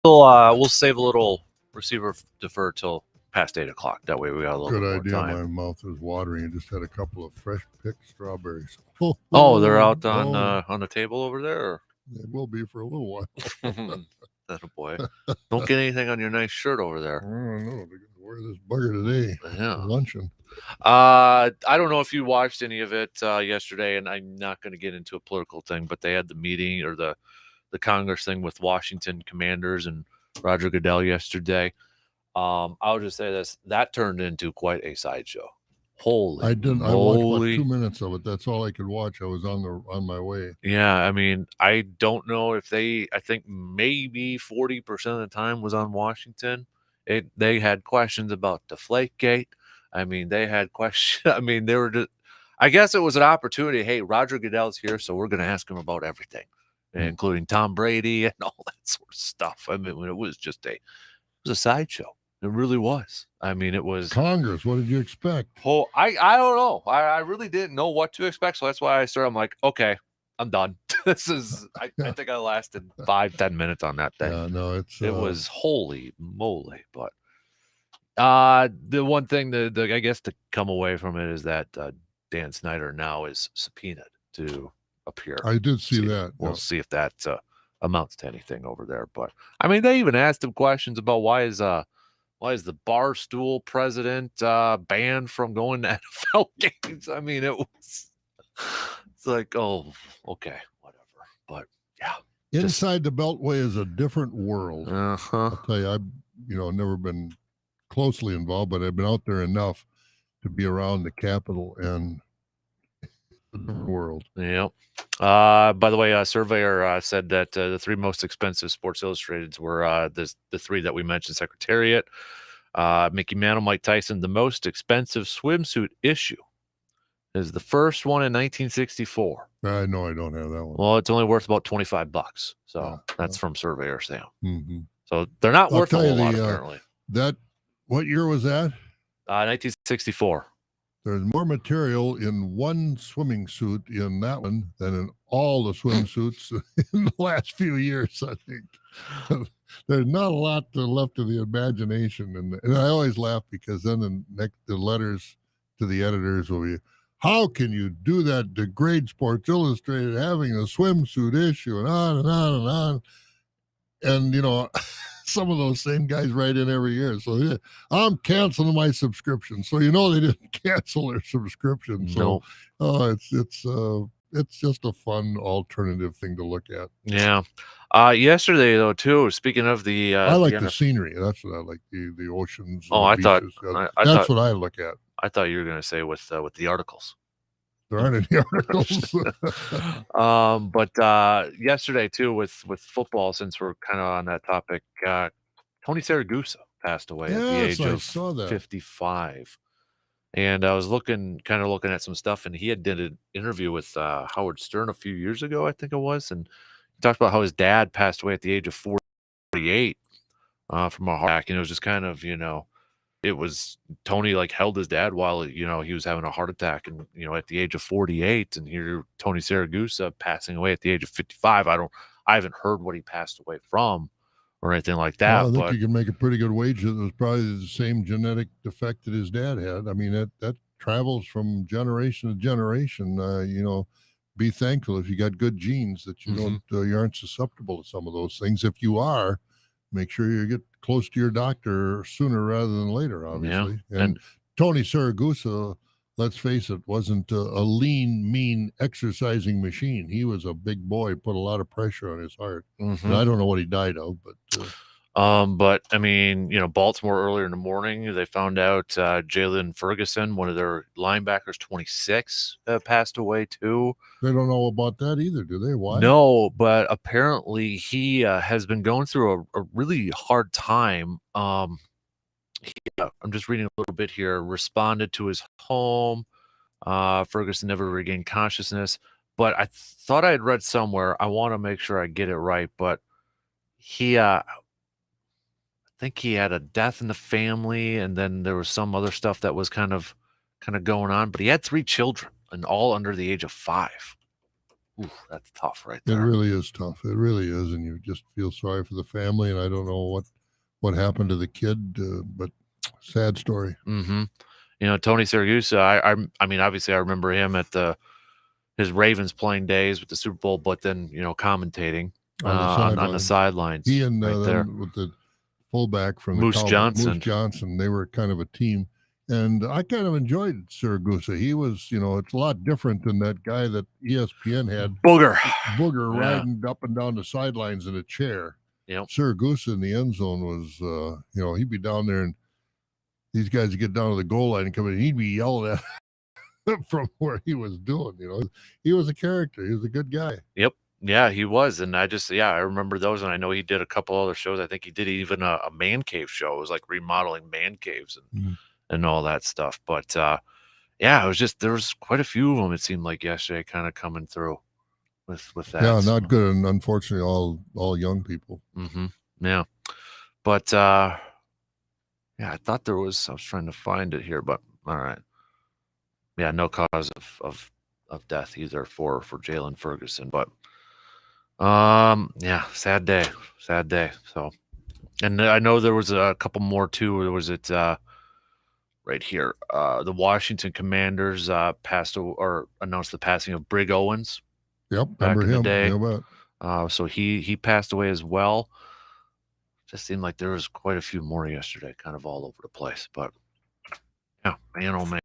We'll save a little receiver defer till past 8 o'clock. That way we got a little Good bit idea. more time. My mouth is watering. I just had a couple of fresh picked strawberries. Oh, they're out on the table over there? Or? They will be for a little while. That boy. Don't get anything on your nice shirt over there. I don't know. Where this bugger today? Yeah. Luncheon. I don't know if you watched any of it yesterday, and I'm not going to get into a political thing, but they had the meeting or the Congress thing with Washington Commanders and Roger Goodell yesterday. I'll just say this: that turned into quite a sideshow. Holy I didn't. moly. I watched about 2 minutes of it. That's all I could watch. I was on my way. Yeah, I mean, I don't know if I think maybe 40% of the time was on Washington. They had questions about Deflategate. I mean, they had questions. I mean, they were just, I guess it was an opportunity. Hey, Roger Goodell's here, so we're going to ask him about everything, including Tom Brady and all that sort of stuff. I mean, it was just it was a sideshow. It really was. I mean, it was Congress. What did you expect? Oh, I don't know. I really didn't know what to expect. So that's why I started. I'm like, okay, I'm done. This is, I think I lasted 5-10 minutes on that thing. Yeah, no, It was holy moly. But the one thing that I guess to come away from it is that Dan Snyder now is subpoenaed to appear. I did see that. We'll see if that amounts to anything over there. But I mean, they even asked him questions about why is the Barstool president banned from going to NFL games? I mean, it's like, oh, okay, whatever. But yeah, Inside the Beltway is a different world. I'll tell you, I've never been closely involved, but I've been out there enough to be around the Capitol and the world. Yep. By the way, a surveyor said that the 3 most expensive Sports Illustrateds were the 3 that we mentioned: Secretariat, Mickey Mantle, Mike Tyson. The most expensive swimsuit issue is the first one in 1964. I know I don't have that one. Well, it's only worth about $25. So that's from Surveyor Sam. Mm-hmm. So they're not worth a whole lot, apparently. What year was that? 1964. There's more material in one swimming suit in that one than in all the swimsuits in the last few years, I think. There's not a lot left to the imagination. And I always laugh because then the letters to the editors will be, how can you do that, degrade Sports Illustrated having a swimsuit issue, and on and on and on. And, some of those same guys write in every year. So yeah, I'm canceling my subscription. So they didn't cancel their subscription. So it's just a fun alternative thing to look at. Yeah. Yesterday though too. Speaking of the, I like the scenery. That's what I like. The oceans. Oh, I thought that's what I look at. I thought you were going to say with the articles. There aren't any articles. But yesterday too, with football, since we're kind of on that topic, Tony Saragusa passed away at the age of 55. And I was looking at some stuff, and he did an interview with Howard Stern a few years ago, I think it was, and he talked about how his dad passed away at the age of 48 from a heart attack, and it was just kind of, it was Tony held his dad while he was having a heart attack, and at the age of 48, and here Tony Saragusa passing away at the age of 55. I haven't heard what he passed away from or anything like that. Well, I think you can make a pretty good wager that it was probably the same genetic defect that his dad had. I mean, that travels from generation to generation. Be thankful if you got good genes that you you aren't susceptible to some of those things. If you are, make sure you get close to your doctor sooner rather than later, obviously. Yeah. And Tony Saragusa, let's face it, wasn't a lean, mean exercising machine. He was a big boy, put a lot of pressure on his heart. Mm-hmm. And I don't know what he died of, but I mean, Baltimore earlier in the morning, they found out Jalen Ferguson, one of their linebackers, 26, passed away too. They don't know about that either, do they? Why? No, but apparently he has been going through a really hard time. I'm just reading a little bit here. Responded to his home. Ferguson never regained consciousness, but I thought I had read somewhere. I want to make sure I get it right, but he, I think he had a death in the family, and then there was some other stuff that was kind of going on. But he had 3 children, and all under the age of 5. Ooh, that's tough, right there. It really is tough. It really is, and you just feel sorry for the family. And I don't know what happened to the kid, but sad story. Mm-hmm. Tony Saragusa. I mean, obviously, I remember him at his Ravens playing days with the Super Bowl, but then commentating on the sidelines. He and right there with the fullback from the Moose Cowboys, Johnson. Moose Johnson. They were kind of a team. And I kind of enjoyed Siragusa. He was, it's a lot different than that guy that ESPN had. Booger Booger Yeah. riding up and down the sidelines in a chair. Yep. Siragusa in the end zone was, he'd be down there and these guys would get down to the goal line and come in and he'd be yelling at from where he was doing, He was a character. He was a good guy. Yep. Yeah, he was. And I remember those. And I know he did a couple other shows. I think he did even a man cave show. It was like remodeling man caves and all that stuff. But it was just, there was quite a few of them, it seemed like yesterday, kind of coming through with that. Yeah, not good. And unfortunately, all young people. Mm-hmm. Yeah. But I thought I was trying to find it here, but all right. Yeah, no cause of death either for Jalen Ferguson, but sad day. So, and I know there was a couple more too. Was it right here? The Washington Commanders announced the passing of Brig Owens. Yep, back remember in him. the day. Yeah, So he passed away as well. Just seemed like there was quite a few more yesterday, kind of all over the place. But yeah, man, oh man.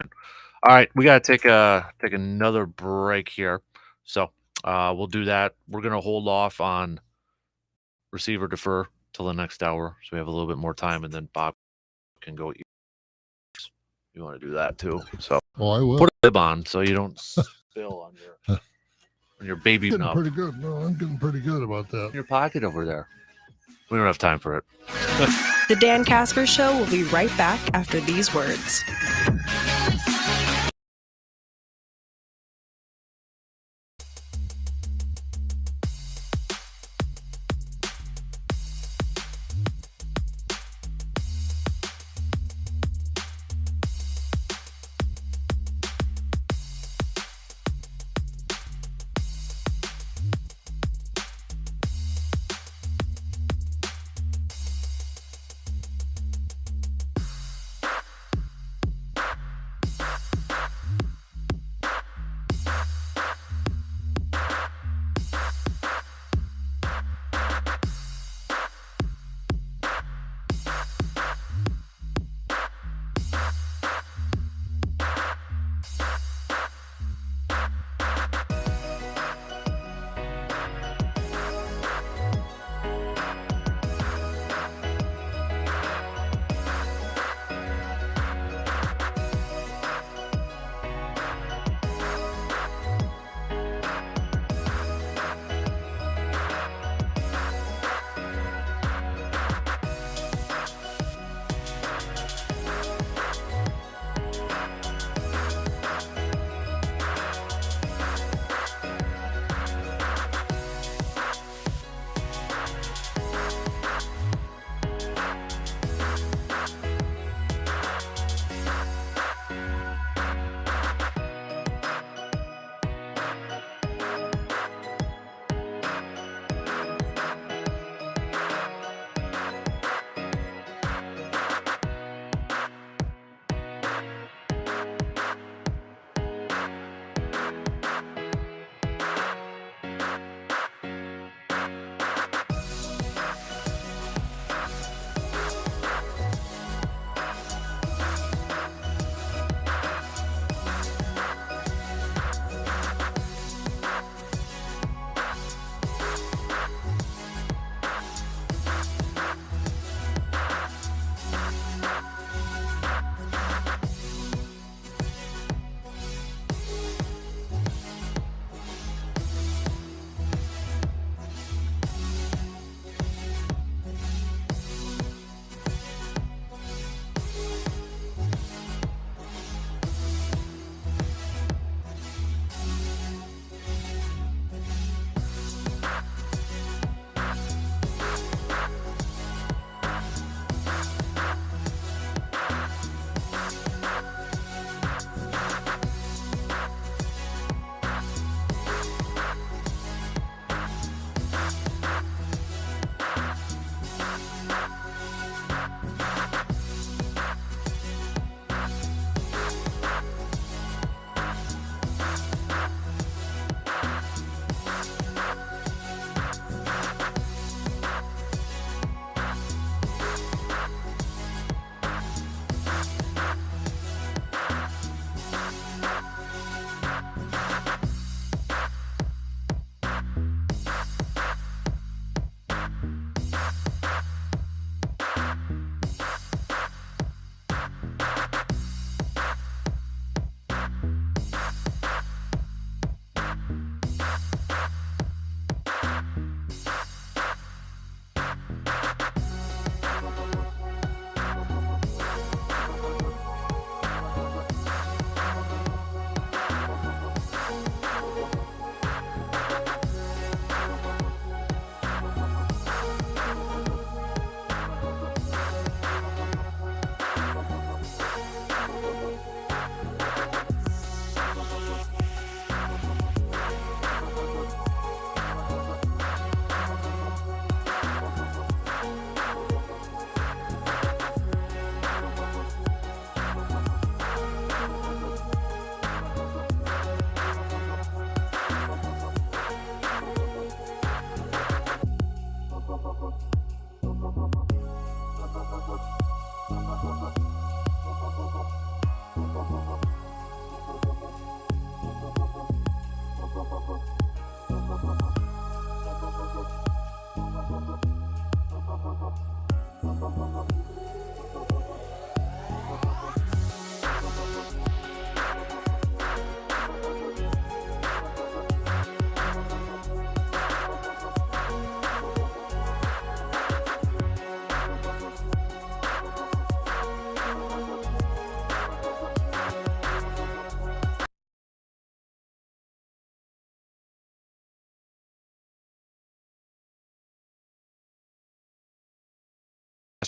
All right, we got to take another break here. So we'll do that. We're gonna hold off on receiver defer till the next hour, so we have a little bit more time, and then Bob can go eat. You want to do that too? So I will. put a bib on so you don't spill on your baby Getting nub. pretty good. No, I'm getting pretty good about that. In your pocket over there. We don't have time for it. The Dan Kasper Show will be right back after these words.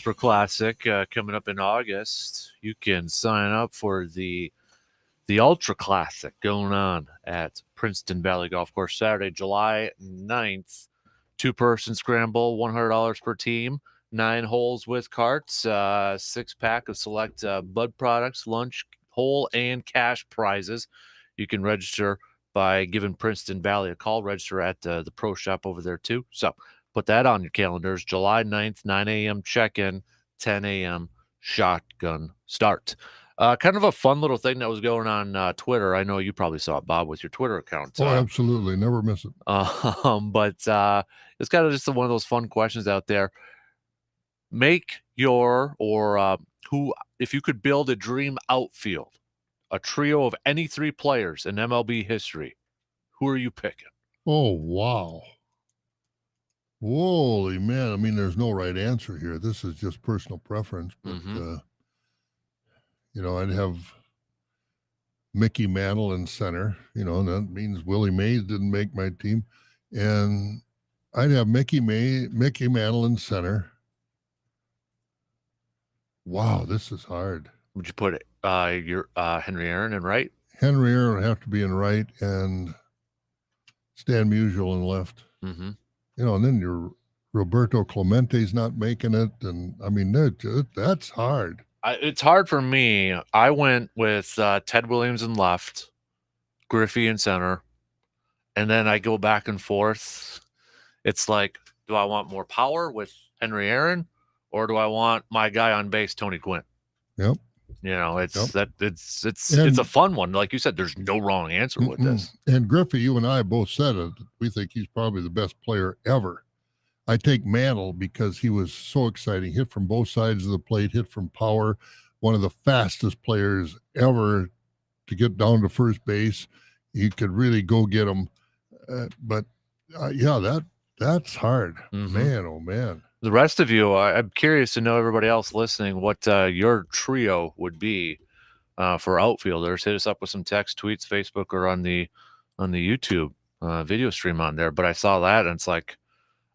Casper Classic coming up in August. You can sign up for the Ultra Classic going on at Princeton Valley Golf Course Saturday, July 9th. Two-person scramble, $100 per team, 9 holes with carts, 6-pack of select Bud products, lunch, hole, and cash prizes. You can register by giving Princeton Valley a call. Register at the pro shop over there, too. So put that on your calendars. July 9th, 9 a.m. check-in, 10 a.m. shotgun start. Kind of a fun little thing that was going on Twitter. I know you probably saw it, Bob, with your Twitter account. Oh, absolutely. Never miss it. But it's kind of just one of those fun questions out there. Make your who, if you could build a dream outfield, a trio of any 3 players in MLB history, who are you picking? Oh, wow. Holy man. I mean, there's no right answer here. This is just personal preference. But, I'd have Mickey Mantle in center, and that means Willie Mays didn't make my team. And I'd have Mickey Mantle in center. Wow, this is hard. Would you put your Henry Aaron in right? Henry Aaron would have to be in right and Stan Musial in left. Mm-hmm. And then your Roberto Clemente's not making it. And I mean, that's hard. It's hard for me. I went with Ted Williams in left, Griffey in center, and then I go back and forth. It's like, do I want more power with Henry Aaron, or do I want my guy on base, Tony Gwynn? Yep. It's a fun one. Like you said, there's no wrong answer with this. And Griffey, you and I both said it. We think he's probably the best player ever. I take Mantle because he was so exciting. Hit from both sides of the plate, hit from power. One of the fastest players ever to get down to first base. You could really go get him. That's hard. Mm-hmm. Man, oh, man. The rest of you, I'm curious to know, everybody else listening, what your trio would be for outfielders. Hit us up with some text, tweets, Facebook, or on the YouTube video stream on there. But I saw that, and it's like,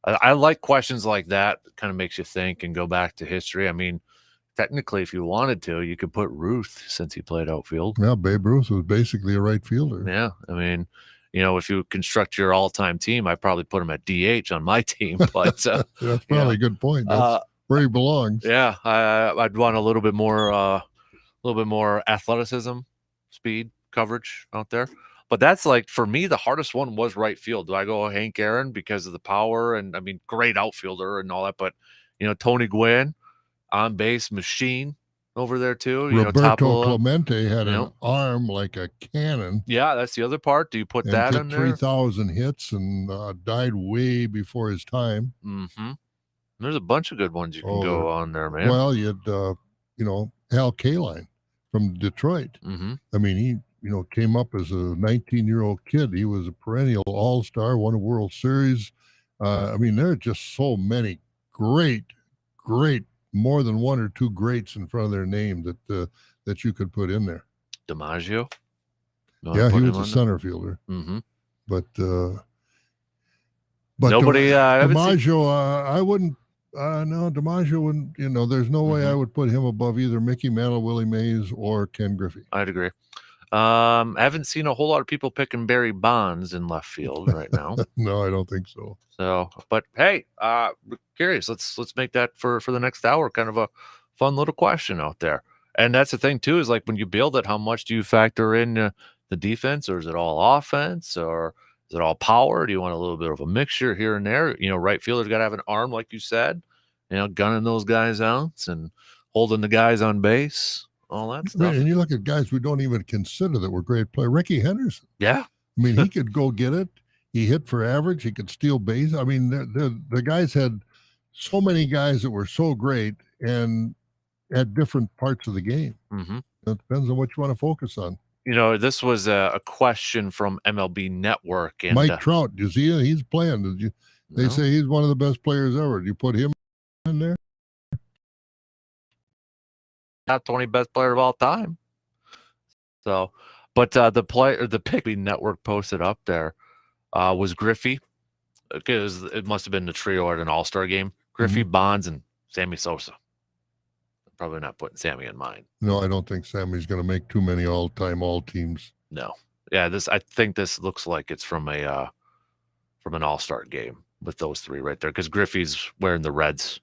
I like questions like that. It kind of makes you think and go back to history. I mean, technically, if you wanted to, you could put Ruth, since he played outfield. Yeah, Babe Ruth was basically a right fielder. Yeah, I mean, if you construct your all-time team, I'd probably put him at DH on my team. But that's probably a good point. That's where he belongs. Yeah, I'd want a little bit more athleticism, speed, coverage out there. But that's like, for me, the hardest one was right field. Do I go Hank Aaron because of the power and, I mean, great outfielder and all that? But, Tony Gwynn, on base machine over there too. Roberto Clemente had an arm like a cannon. Yeah, that's the other part. Do you put that in there? 3,000 hits and died way before his time. Mm-hmm. There's a bunch of good ones you can go on there, man. Well, you had, Hal Kaline from Detroit. Mm-hmm. I mean, he, came up as a 19-year-old kid. He was a perennial all-star, won a World Series. I mean, there are just so many great, more than one or two greats in front of their name that you could put in there. DiMaggio? Yeah, he was a center fielder. Mm-hmm. But nobody. DiMaggio, I wouldn't. No, DiMaggio wouldn't. There's no way I would put him above either Mickey Mantle, Willie Mays, or Ken Griffey. I'd agree. I haven't seen a whole lot of people picking Barry Bonds in left field right now. No, I don't think so. So, but hey, curious. Let's make that for the next hour kind of a fun little question out there. And that's the thing too, is like when you build it, how much do you factor in the defense, or is it all offense, or is it all power? Do you want a little bit of a mixture here and there? Right fielder's got to have an arm, like you said, gunning those guys out and holding the guys on base. All that stuff. And you look at guys we don't even consider that were great players. Ricky Henderson. Yeah. I mean, he could go get it. He hit for average. He could steal base. I mean, the guys had so many guys that were so great and at different parts of the game. Mm-hmm. It depends on what you want to focus on. This was a question from MLB Network. And Mike Trout, you see, he's playing. They say he's one of the best players ever. Do you put him in there? Top 20 best player of all time. So, but the pick network posted up there was Griffey, because it must have been the trio at an all-star game. Griffey, Bonds, and Sammy Sosa. probably not putting Sammy in mine. No, I don't think Sammy's going to make too many all-time all teams. No. Yeah, I think this looks like it's from an all-star game with those three right there, because Griffey's wearing the Reds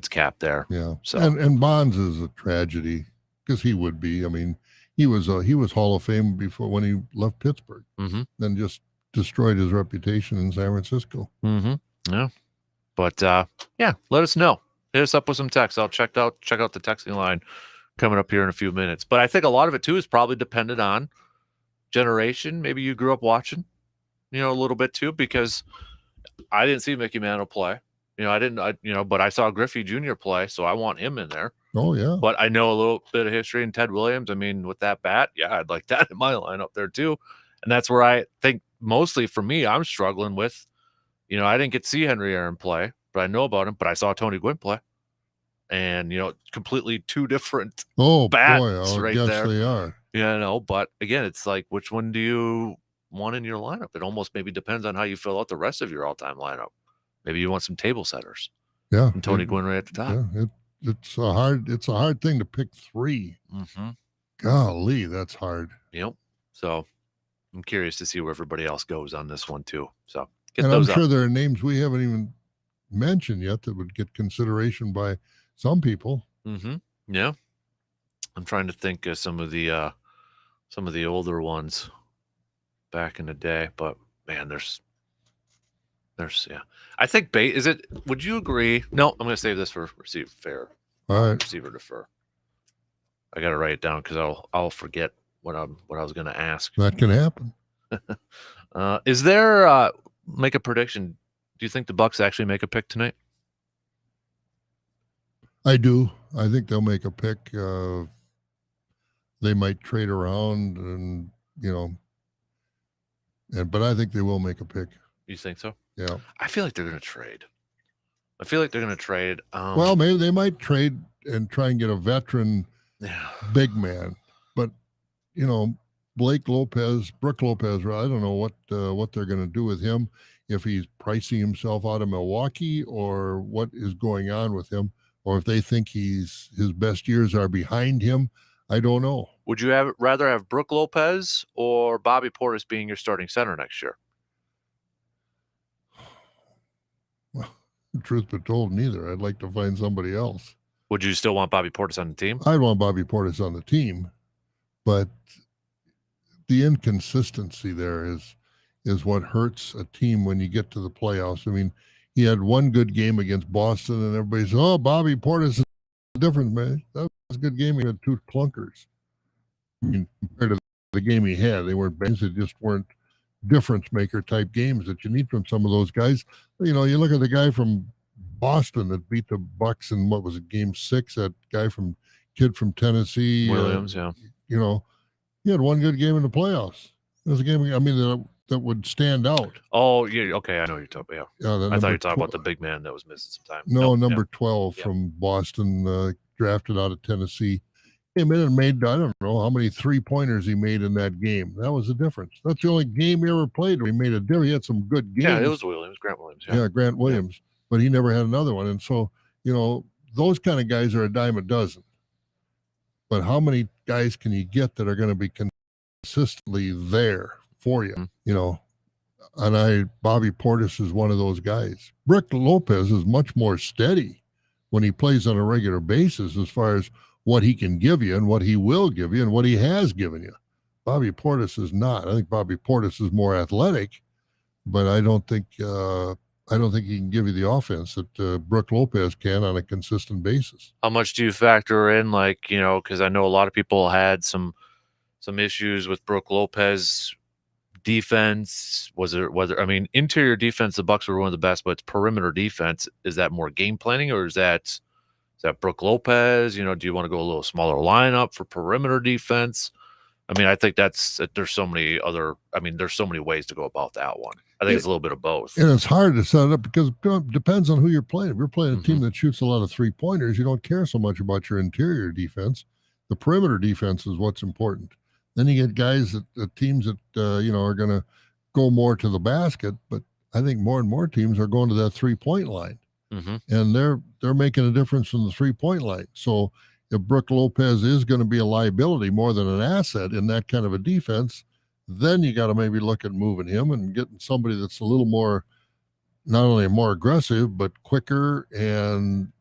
cap there. Yeah. So And Bonds is a tragedy, because he would be. I mean, he was Hall of Fame before, when he left Pittsburgh, then just destroyed his reputation in San Francisco. Yeah. But yeah, let us know. Hit us up with some text. I'll check out the texting line coming up here in a few minutes. But I think a lot of it too is probably dependent on generation. Maybe you grew up watching, a little bit too, because I didn't see Mickey Mantle play. But I saw Griffey Jr. play, so I want him in there. Oh yeah. But I know a little bit of history in Ted Williams. I mean, with that bat, yeah, I'd like that in my lineup there too. And that's where I think mostly for me, I'm struggling with, I didn't get to see Henry Aaron play, but I know about him. But I saw Tony Gwynn play. And, completely two different bats right there. They are. Yeah, but again, it's like, which one do you want in your lineup? It almost maybe depends on how you fill out the rest of your all-time lineup. Maybe you want some table setters. Yeah. And Tony Gwynn right at the top. Yeah, it's a hard thing to pick three. Golly, that's hard. Yep. So I'm curious to see where everybody else goes on this one too. So I'm sure there are names we haven't even mentioned yet that would get consideration by some people. Yeah. I'm trying to think of some of the older ones back in the day, but man, there's yeah. I think would you agree? No, I'm going to save this for receiver defer. I got to write it down because I'll forget what I was going to ask. That can happen. Is there make a prediction? Do you think the Bucks actually make a pick tonight? I do. I think they'll make a pick. They might trade around, and but I think they will make a pick. You think so? Yeah. I feel like they're going to trade. Well, maybe they might trade and try and get a veteran big man, but Brook Lopez, I don't know what they're going to do with him, if he's pricing himself out of Milwaukee or what is going on with him, or if they think his best years are behind him. I don't know. Would you rather have Brook Lopez or Bobby Portis being your starting center next year? Well, truth be told, neither. I'd like to find somebody else. Would you still want Bobby Portis on the team? I'd want Bobby Portis on the team, but the inconsistency there is what hurts a team when you get to the playoffs. I mean, he had one good game against Boston, and everybody says, "Oh, Bobby Portis is the difference, man." That was a good game. He had two clunkers. I mean, compared to the game he had, they weren't bad. They just weren't difference maker type games that you need from some of those guys. You look at the guy from Boston that beat the Bucks in what was it, Game 6? That kid from Tennessee, Williams. Yeah. He had one good game in the playoffs. It was a game, that would stand out. Oh, yeah. Okay, I know you're talking about. Yeah, I thought you were talking about the big man that was missing some time. No, number 12 from Boston, drafted out of Tennessee. Came in and made, I don't know how many 3-pointers he made in that game. That was the difference. That's the only game he ever played where he made a difference. He had some good games. Yeah, it was Grant Williams. Yeah, Grant Williams. Yeah. But he never had another one. And so, those kind of guys are a dime a dozen. But how many guys can you get that are going to be consistently there for you? And Bobby Portis is one of those guys. Brook Lopez is much more steady when he plays on a regular basis as far as what he can give you and what he will give you and what he has given you. Bobby Portis is not. I think Bobby Portis is more athletic, but I don't think he can give you the offense that Brook Lopez can on a consistent basis. How much do you factor in, because I know a lot of people had some issues with Brook Lopez defense. Interior defense, the Bucks were one of the best, but it's perimeter defense. Is that more game planning, or is that Brook Lopez? Do you want to go a little smaller lineup for perimeter defense? I think there's so many ways to go about that one. I think it's a little bit of both. And it's hard to set it up because it depends on who you're playing. If you're playing a team that shoots a lot of 3-pointers, you don't care so much about your interior defense. The perimeter defense is what's important. Then you get guys teams that are going to go more to the basket, but I think more and more teams are going to that 3-point line. And they're making a difference from the 3-point line. So if Brooke Lopez is going to be a liability more than an asset in that kind of a defense, then you got to maybe look at moving him and getting somebody that's a little more, not only more aggressive, but quicker and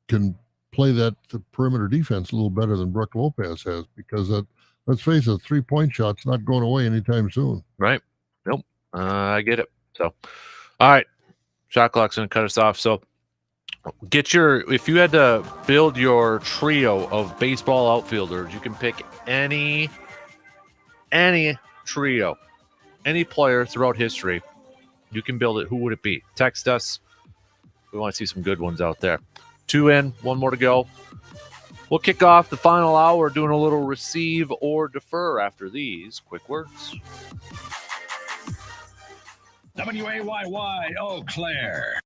can play that perimeter defense a little better than Brooke Lopez has, because that, let's face it, 3-point shot's not going away anytime soon. Right. Nope. I get it. So, all right. Shot clock's going to cut us off. So, if you had to build your trio of baseball outfielders, you can pick any trio, any player throughout history. You can build it. Who would it be? Text us. We want to see some good ones out there. 2 in, 1 more to go. We'll kick off the final hour doing a little receive or defer after these quick words. WAYY Eau Claire.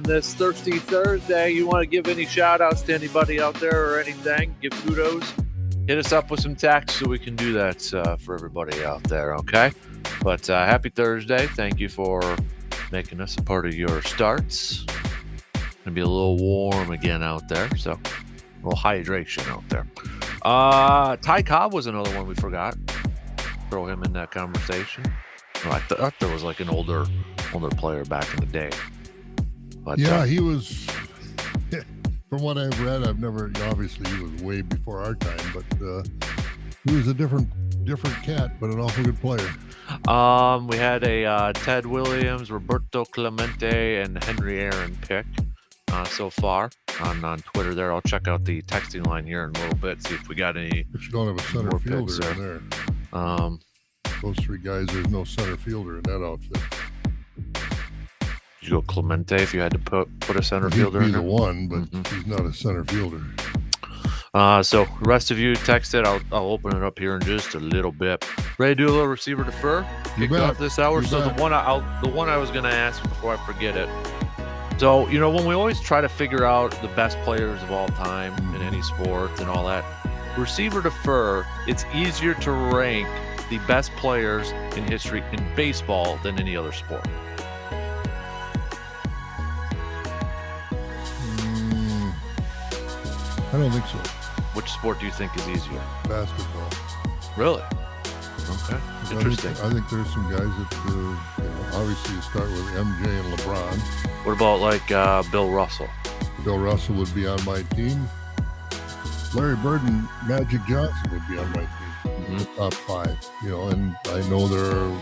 on this Thirsty Thursday. You want to give any shout outs to anybody out there or anything? Give kudos? Hit us up with some text so we can do that for everybody out there, okay? But happy Thursday. Thank you for making us a part of your starts. Gonna be a little warm again out there, so a little hydration out there. Ty Cobb was another one we forgot. Throw him in that conversation. I thought there was like an older player back in the day. But, yeah, he was. From what I've read, obviously he was way before our time, but he was a different cat, but an awful good player. We had a Ted Williams, Roberto Clemente, and Henry Aaron pick so far on Twitter there. I'll check out the texting line here in a little bit, see if we got any. But you don't have a center fielder in there. Those three guys, there's no center fielder in that outfit. You go Clemente if you had to put a center fielder in there. He'd be the one, but he's not a center fielder. So the rest of you text it. I'll open it up here in just a little bit. Ready to do a little receiver defer? Kicked off this hour. So the one I was going to ask before I forget it. So, when we always try to figure out the best players of all time in any sport and all that, receiver defer, it's easier to rank the best players in history in baseball than any other sport. I don't think so. Which sport do you think is easier? Basketball. Really? Okay. Interesting. I think there's some guys that, obviously you start with MJ and LeBron. What about like Bill Russell? Bill Russell would be on my team. Larry Bird and Magic Johnson would be on my team. The top five, and I know there are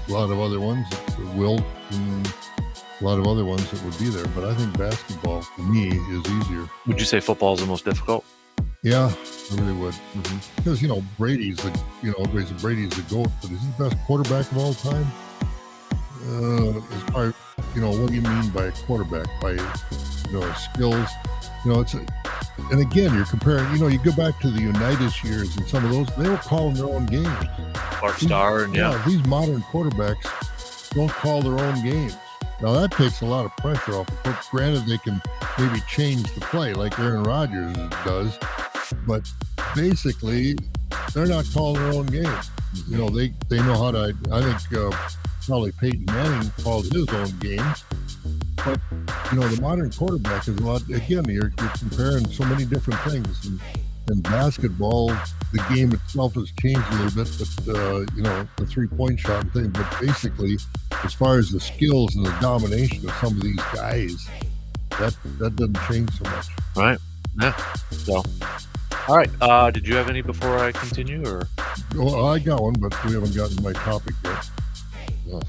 a lot of other ones, Wilt and a lot of other ones that would be there, but I think basketball for me is easier. Would you say football is the most difficult? Yeah, I really would. Because, Brady's everybody said Brady's the GOAT, but is he the best quarterback of all time? As far as, what do you mean by a quarterback? By, skills? And again, you're comparing, you go back to the Unitas years and some of those, they were calling their own games. Bart Starr, and these modern quarterbacks don't call their own games. Now that takes a lot of pressure off. But granted, they can maybe change the play like Aaron Rodgers does, but basically they're not calling their own game. They know how to. I think probably Peyton Manning calls his own game, but the modern quarterback is a lot. Again, you're comparing so many different things. And basketball, the game itself has changed a little bit, but the 3-point shot and thing. But basically, as far as the skills and the domination of some of these guys, that doesn't change so much. Right. Yeah. So, all right. Did you have any before I continue, or? Well, I got one, but we haven't gotten to my topic yet. What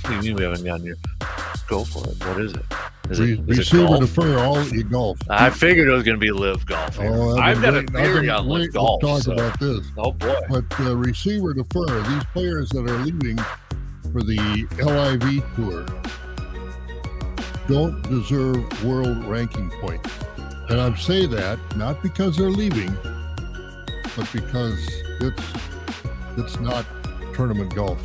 do you mean we haven't gotten here? Go for it. What is it? Receiver defer all your golf. I figured it was going to be live golf. I've got a theory on live golf. We'll talk about this. Oh boy! But receiver defer. These players that are leaving for the LIV tour don't deserve world ranking points, and I say that not because they're leaving, but because it's not tournament golf.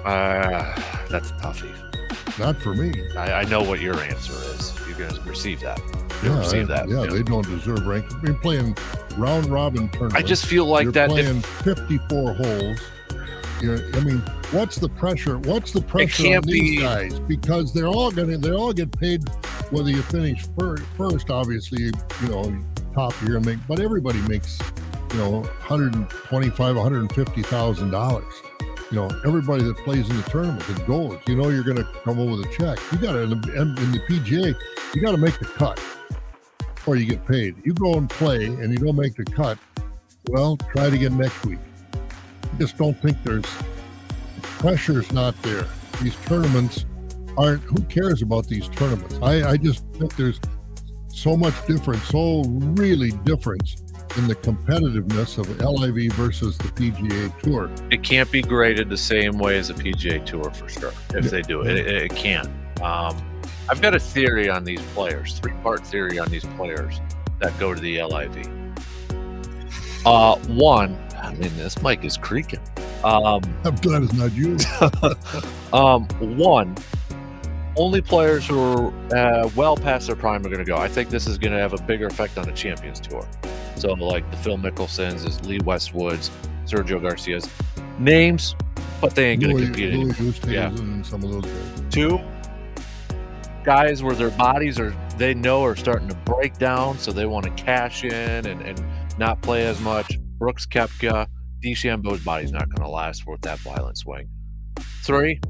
That's a toughie. Not for me. I know what your answer is. You're going to receive that. They don't deserve ranking. We're playing round robin tournament. I just feel like You're playing 54 holes. What's the pressure? What's the pressure on these guys? Because they all get paid whether you finish first. Obviously, top you're gonna make, but everybody makes $125,000-$150,000. Everybody that plays in the tournament, the goal is, you're going to come over with a check. You got to, in the PGA, you got to make the cut before you get paid. You go and play and you don't make the cut, well, try it again next week. I just don't think pressure's not there. These tournaments aren't, who cares about these tournaments? I just think there's so much difference, so really difference in the competitiveness of LIV versus the PGA Tour. It can't be graded the same way as a PGA Tour for sure. If they do it, it can't. I've got a theory on these players, 3-part theory on these players that go to the LIV. One, this mic is creaking. I'm glad it's not you. One, only players who are well past their prime are going to go. I think this is going to have a bigger effect on the Champions Tour. So like the Phil Mickelsons, is Lee Westwoods, Sergio Garcia's names, but they ain't going to compete anymore. Yeah. And some of those guys. Two, guys where their bodies they know are starting to break down, so they want to cash in and not play as much. Brooks Koepka, DeChambeau's body's not going to last with that violent swing. Three,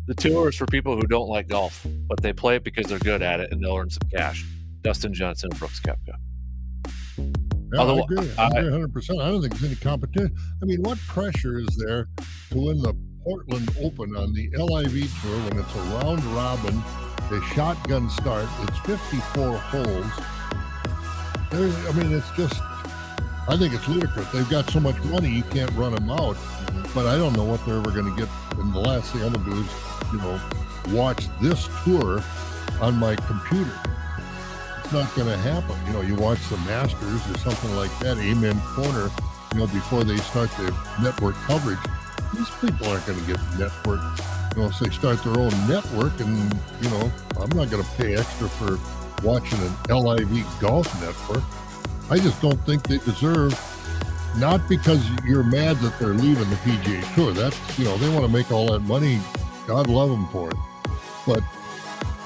the tour is for people who don't like golf, but they play it because they're good at it and they'll earn some cash. Dustin Johnson and Brooks Koepka. Yeah, I agree. I agree 100%. I don't think there's any competition. I mean, what pressure is there to win the Portland Open on the LIV Tour when it's a round robin, a shotgun start, it's 54 holes. It's just, I think it's ludicrous. They've got so much money, you can't run them out. But I don't know what they're ever going to get. And the last thing I'm going to do is, watch this tour on my computer. It's not going to happen. You watch the Masters or something like that, Amen Corner, before they start the network coverage. These people aren't going to get network. If they start their own network, and, I'm not going to pay extra for watching an LIV golf network. I just don't think they deserve, not because you're mad that they're leaving the PGA Tour. That's, they want to make all that money. God love them for it. But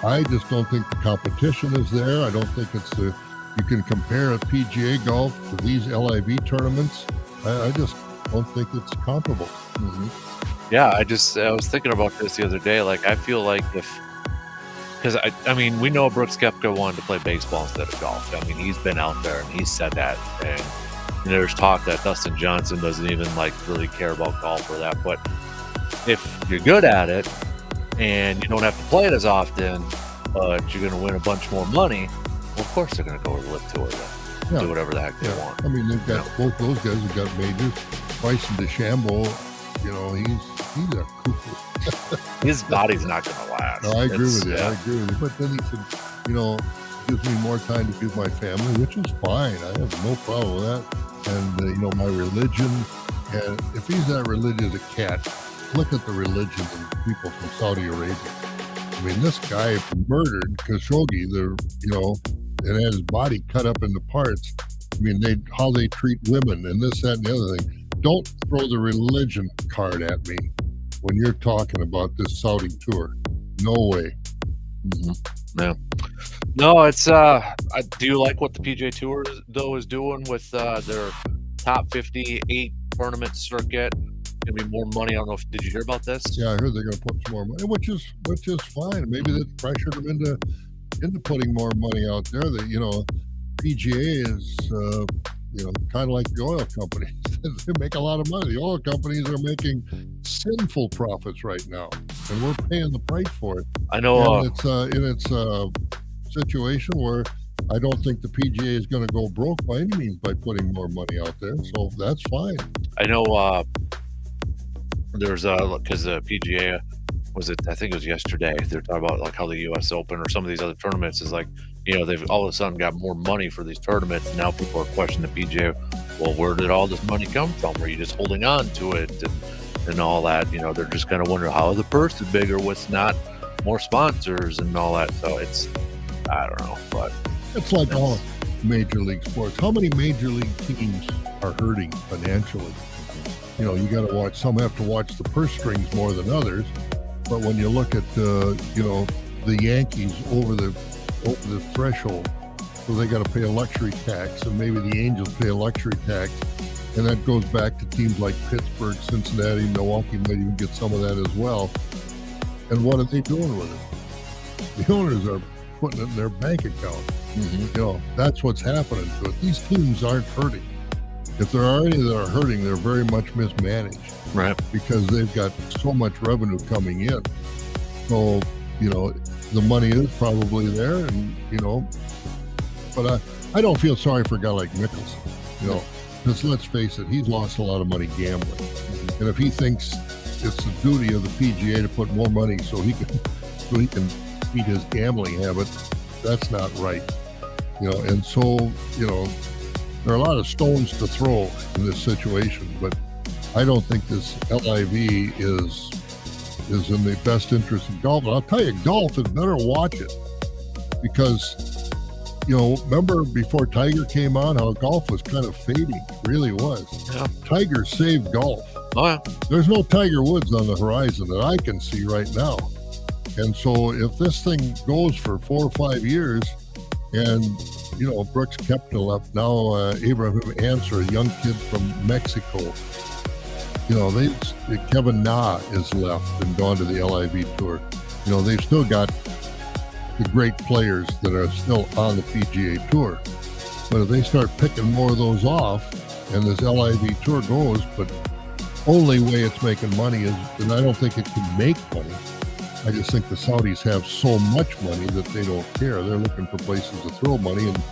I just don't think the competition is there. I don't think you can compare a PGA golf to these LIV tournaments. I just don't think it's comparable. Mm-hmm. Yeah, I was thinking about this the other day. Like, I feel like because we know Brooks Koepka wanted to play baseball instead of golf. I mean, he's been out there and he's said that. And there's talk that Dustin Johnson doesn't even really care about golf or that. But if you're good at it and you don't have to play it as often, but you're going to win a bunch more money, well, of course they're going to go to the LIV Tour then. Do whatever the heck they want. I mean, they've got both those guys have got majors. Bryson DeChambeau, he's a cuckoo. His body's not going to last. No, I agree with you. I agree with you. But then he said, gives me more time to be with my family, which is fine. I have no problem with that. And, my religion. And if he's that religious a cat, look at the religion of the people from Saudi Arabia. I mean, this guy murdered Khashoggi, and had his body cut up into parts. I mean, how they treat women and this, that, and the other thing. Don't throw the religion card at me when you're talking about this Saudi tour. No way. Mm-hmm. Yeah. No, it's do you like what the PGA Tour though is doing with their top 58 tournament circuit? Gonna be more money. I don't know did you hear about this? Yeah, I heard they're gonna put some more money, which is fine. Maybe that pressured them into putting more money out there. That PGA is kind of like the oil companies. They make a lot of money. The oil companies are making sinful profits right now, and we're paying the price for it. I know. And it's a situation where I don't think the PGA is going to go broke by any means by putting more money out there. So that's fine. I know. There's because the PGA I think it was yesterday. They're talking about how the U.S. Open or some of these other tournaments is they've all of a sudden got more money for these tournaments. And now people are questioning the PGA. Well, where did all this money come from? Were you just holding on to it and all that? They're just kind of wondering how the purse is bigger with not more sponsors and all that. So I don't know, but it's like all major league sports. How many major league teams are hurting financially? You got to watch. Some have to watch the purse strings more than others. But when you look at the Yankees over the threshold, so they got to pay a luxury tax, and maybe the Angels pay a luxury tax, and that goes back to teams like Pittsburgh, Cincinnati, Milwaukee might even get some of that as well. And what are they doing with it? The owners are putting it in their bank account. Mm-hmm. That's what's happening to it. These teams aren't hurting. If there are any that are hurting, they're very much mismanaged. Right. Because they've got so much revenue coming in. So, the money is probably there, and, but I don't feel sorry for a guy like Mickelson, because let's face it, he's lost a lot of money gambling. Mm-hmm. And if he thinks it's the duty of the PGA to put more money so he can feed his gambling habit, that's not right. And so, there are a lot of stones to throw in this situation, but I don't think this LIV is in the best interest of golf. And I'll tell you, golf is better watch it because, remember before Tiger came on, how golf was kind of fading. It really was. Yeah. Tiger saved golf. Oh, yeah. There's no Tiger Woods on the horizon that I can see right now. And so if this thing goes for 4 or 5 years and, Brooks Koepka left, now Abraham Answer, a young kid from Mexico, Kevin Na is left and gone to the LIV Tour. They've still got the great players that are still on the PGA Tour. But if they start picking more of those off and this LIV Tour goes, but only way it's making money is, and I don't think it can make money. I just think the Saudis have so much money that they don't care. They're looking for places to throw money, and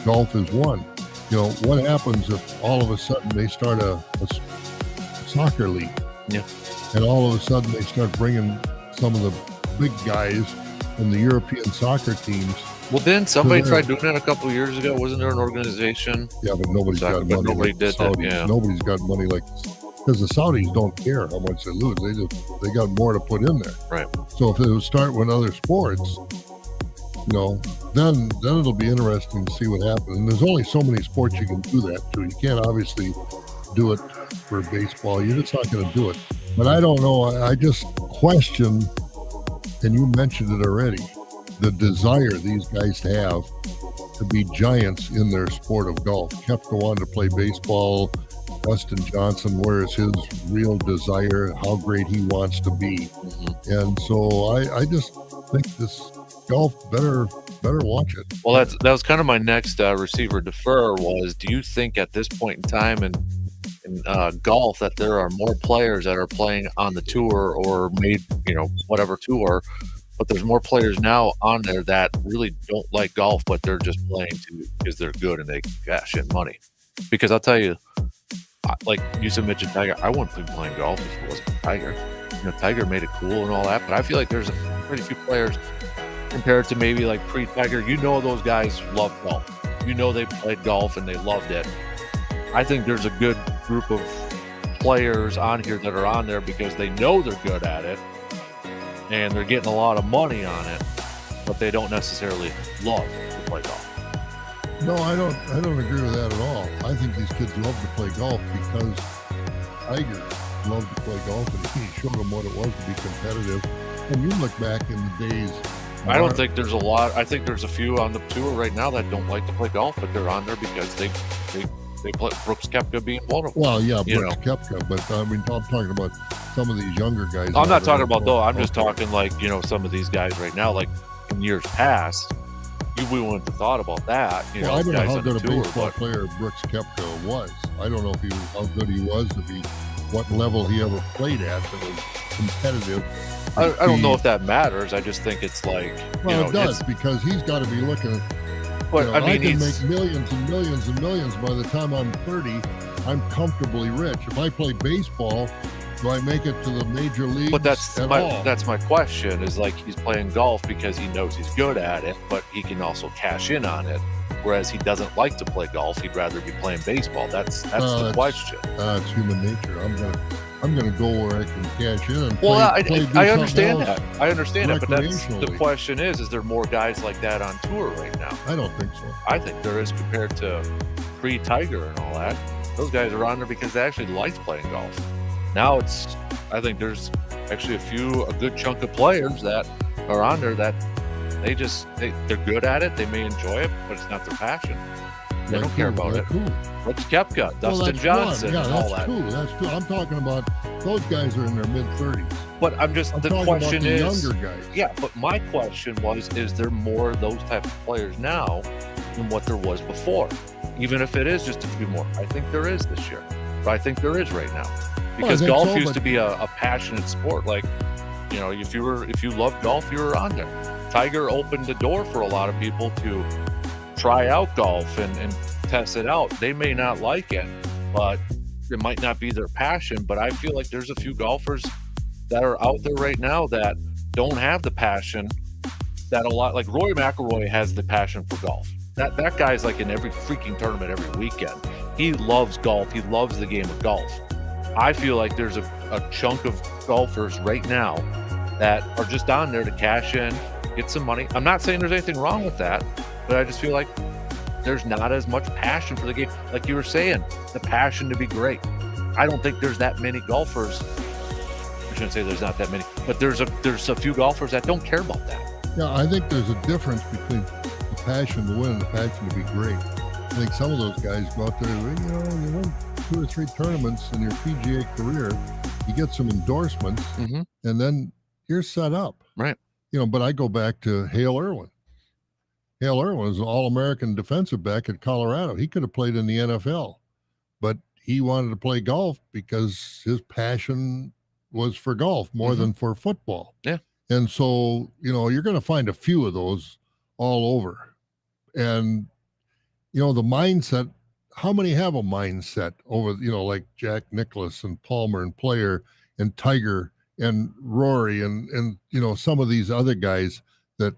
golf is one. What happens if all of a sudden they start a soccer league? Yeah. And all of a sudden they start bringing some of the big guys from the European soccer teams. Well, didn't somebody try doing that a couple of years ago? Wasn't there an organization? Yeah, but nobody's got money. Nobody like did the Saudis. that. Yeah. Nobody's got money like, because the Saudis don't care how much they lose. They got more to put in there. Right. So if it would start with other sports, then it'll be interesting to see what happens. And there's only so many sports you can do that to. You can't obviously do it for baseball. You're just not going to do it. But I don't know. I just question, and you mentioned it already, the desire these guys have to be giants in their sport of golf. Koepka wanted to play baseball. Dustin Johnson, where is his real desire, how great he wants to be. Mm-hmm. And so I just think this golf better watch it. Well, that was kind of my next receiver defer was, do you think at this point in time in golf that there are more players that are playing on the tour or made, whatever tour, but there's more players now on there that really don't like golf, but they're just playing because they're good and they cash in money? Because I'll tell you, like you said, mentioned Tiger, I wouldn't be playing golf if it wasn't Tiger. Tiger made it cool and all that, but I feel like there's pretty few players compared to maybe like pre-Tiger. Those guys love golf. They played golf and they loved it. I think there's a good group of players on here that are on there because they know they're good at it and they're getting a lot of money on it, but they don't necessarily love to play golf. No, I don't agree with that at all. I think these kids love to play golf because Tiger loved to play golf and he showed them what it was to be competitive. And you look back in the days. I don't think there's a lot. I think there's a few on the tour right now that don't like to play golf, but they're on there because they play. Brooks Koepka being one of them. Well, yeah, Brooks Koepka, but I mean, I'm talking about some of these younger guys. I'm not talking about though. I'm just talking like some of these guys right now, like in years past. We wouldn't have thought about that. I don't know how good a baseball player Brooks Koepka was. I don't know how good he was, what level he ever played at that was competitive. I don't know if that matters. I just think it's like, it does, because he's got to be looking at. But I can make millions and millions and millions by the time I'm 30. I'm comfortably rich. If I play baseball, do I make it to the major leagues? But that's my question. Is like he's playing golf because he knows he's good at it, but he can also cash in on it. Whereas he doesn't like to play golf; he'd rather be playing baseball. That's the question. It's human nature. I'm gonna go where I can cash in and play. I understand that. I understand that. But that's the question: is there more guys like that on tour right now? I don't think so. I think there is compared to pre-Tiger and all that. Those guys are on there because they actually liked playing golf. Now I think there's actually a good chunk of players that are on there that they're good at it. They may enjoy it, but it's not their passion. They don't care about it. Brooks Koepka, Dustin Johnson, and all that. That's cool. I'm talking about those guys are in their mid-30s. But the question is, younger guys. Yeah, but my question was, is there more of those type of players now than what there was before? Even if it is just a few more. I think there is this year. But I think there is right now. Because golf used to be a passionate sport. Like, if you loved golf, you were on there. Tiger opened the door for a lot of people to try out golf and test it out. They may not like it, but it might not be their passion. But I feel like there's a few golfers that are out there right now that don't have the passion that a lot, like Rory McIlroy has the passion for golf. That guy's like in every freaking tournament every weekend. He loves golf. He loves the game of golf. I feel like there's a chunk of golfers right now that are just on there to cash in, get some money. I'm not saying there's anything wrong with that, but I just feel like there's not as much passion for the game. Like you were saying, the passion to be great. I don't think there's that many golfers. I shouldn't say there's not that many, but there's a few golfers that don't care about that. Yeah, I think there's a difference between the passion to win and the passion to be great. I think some of those guys go out there, you win 2 or 3 tournaments in your PGA career, you get some endorsements, and then you're set up. Right. But I go back to Hale Irwin. Hale Irwin was an All-American defensive back at Colorado. He could have played in the NFL, but he wanted to play golf because his passion was for golf more than for football. Yeah. And so, you're going to find a few of those all over. And, the mindset, how many have a mindset over, like Jack Nicklaus and Palmer and Player and Tiger and Rory and some of these other guys that,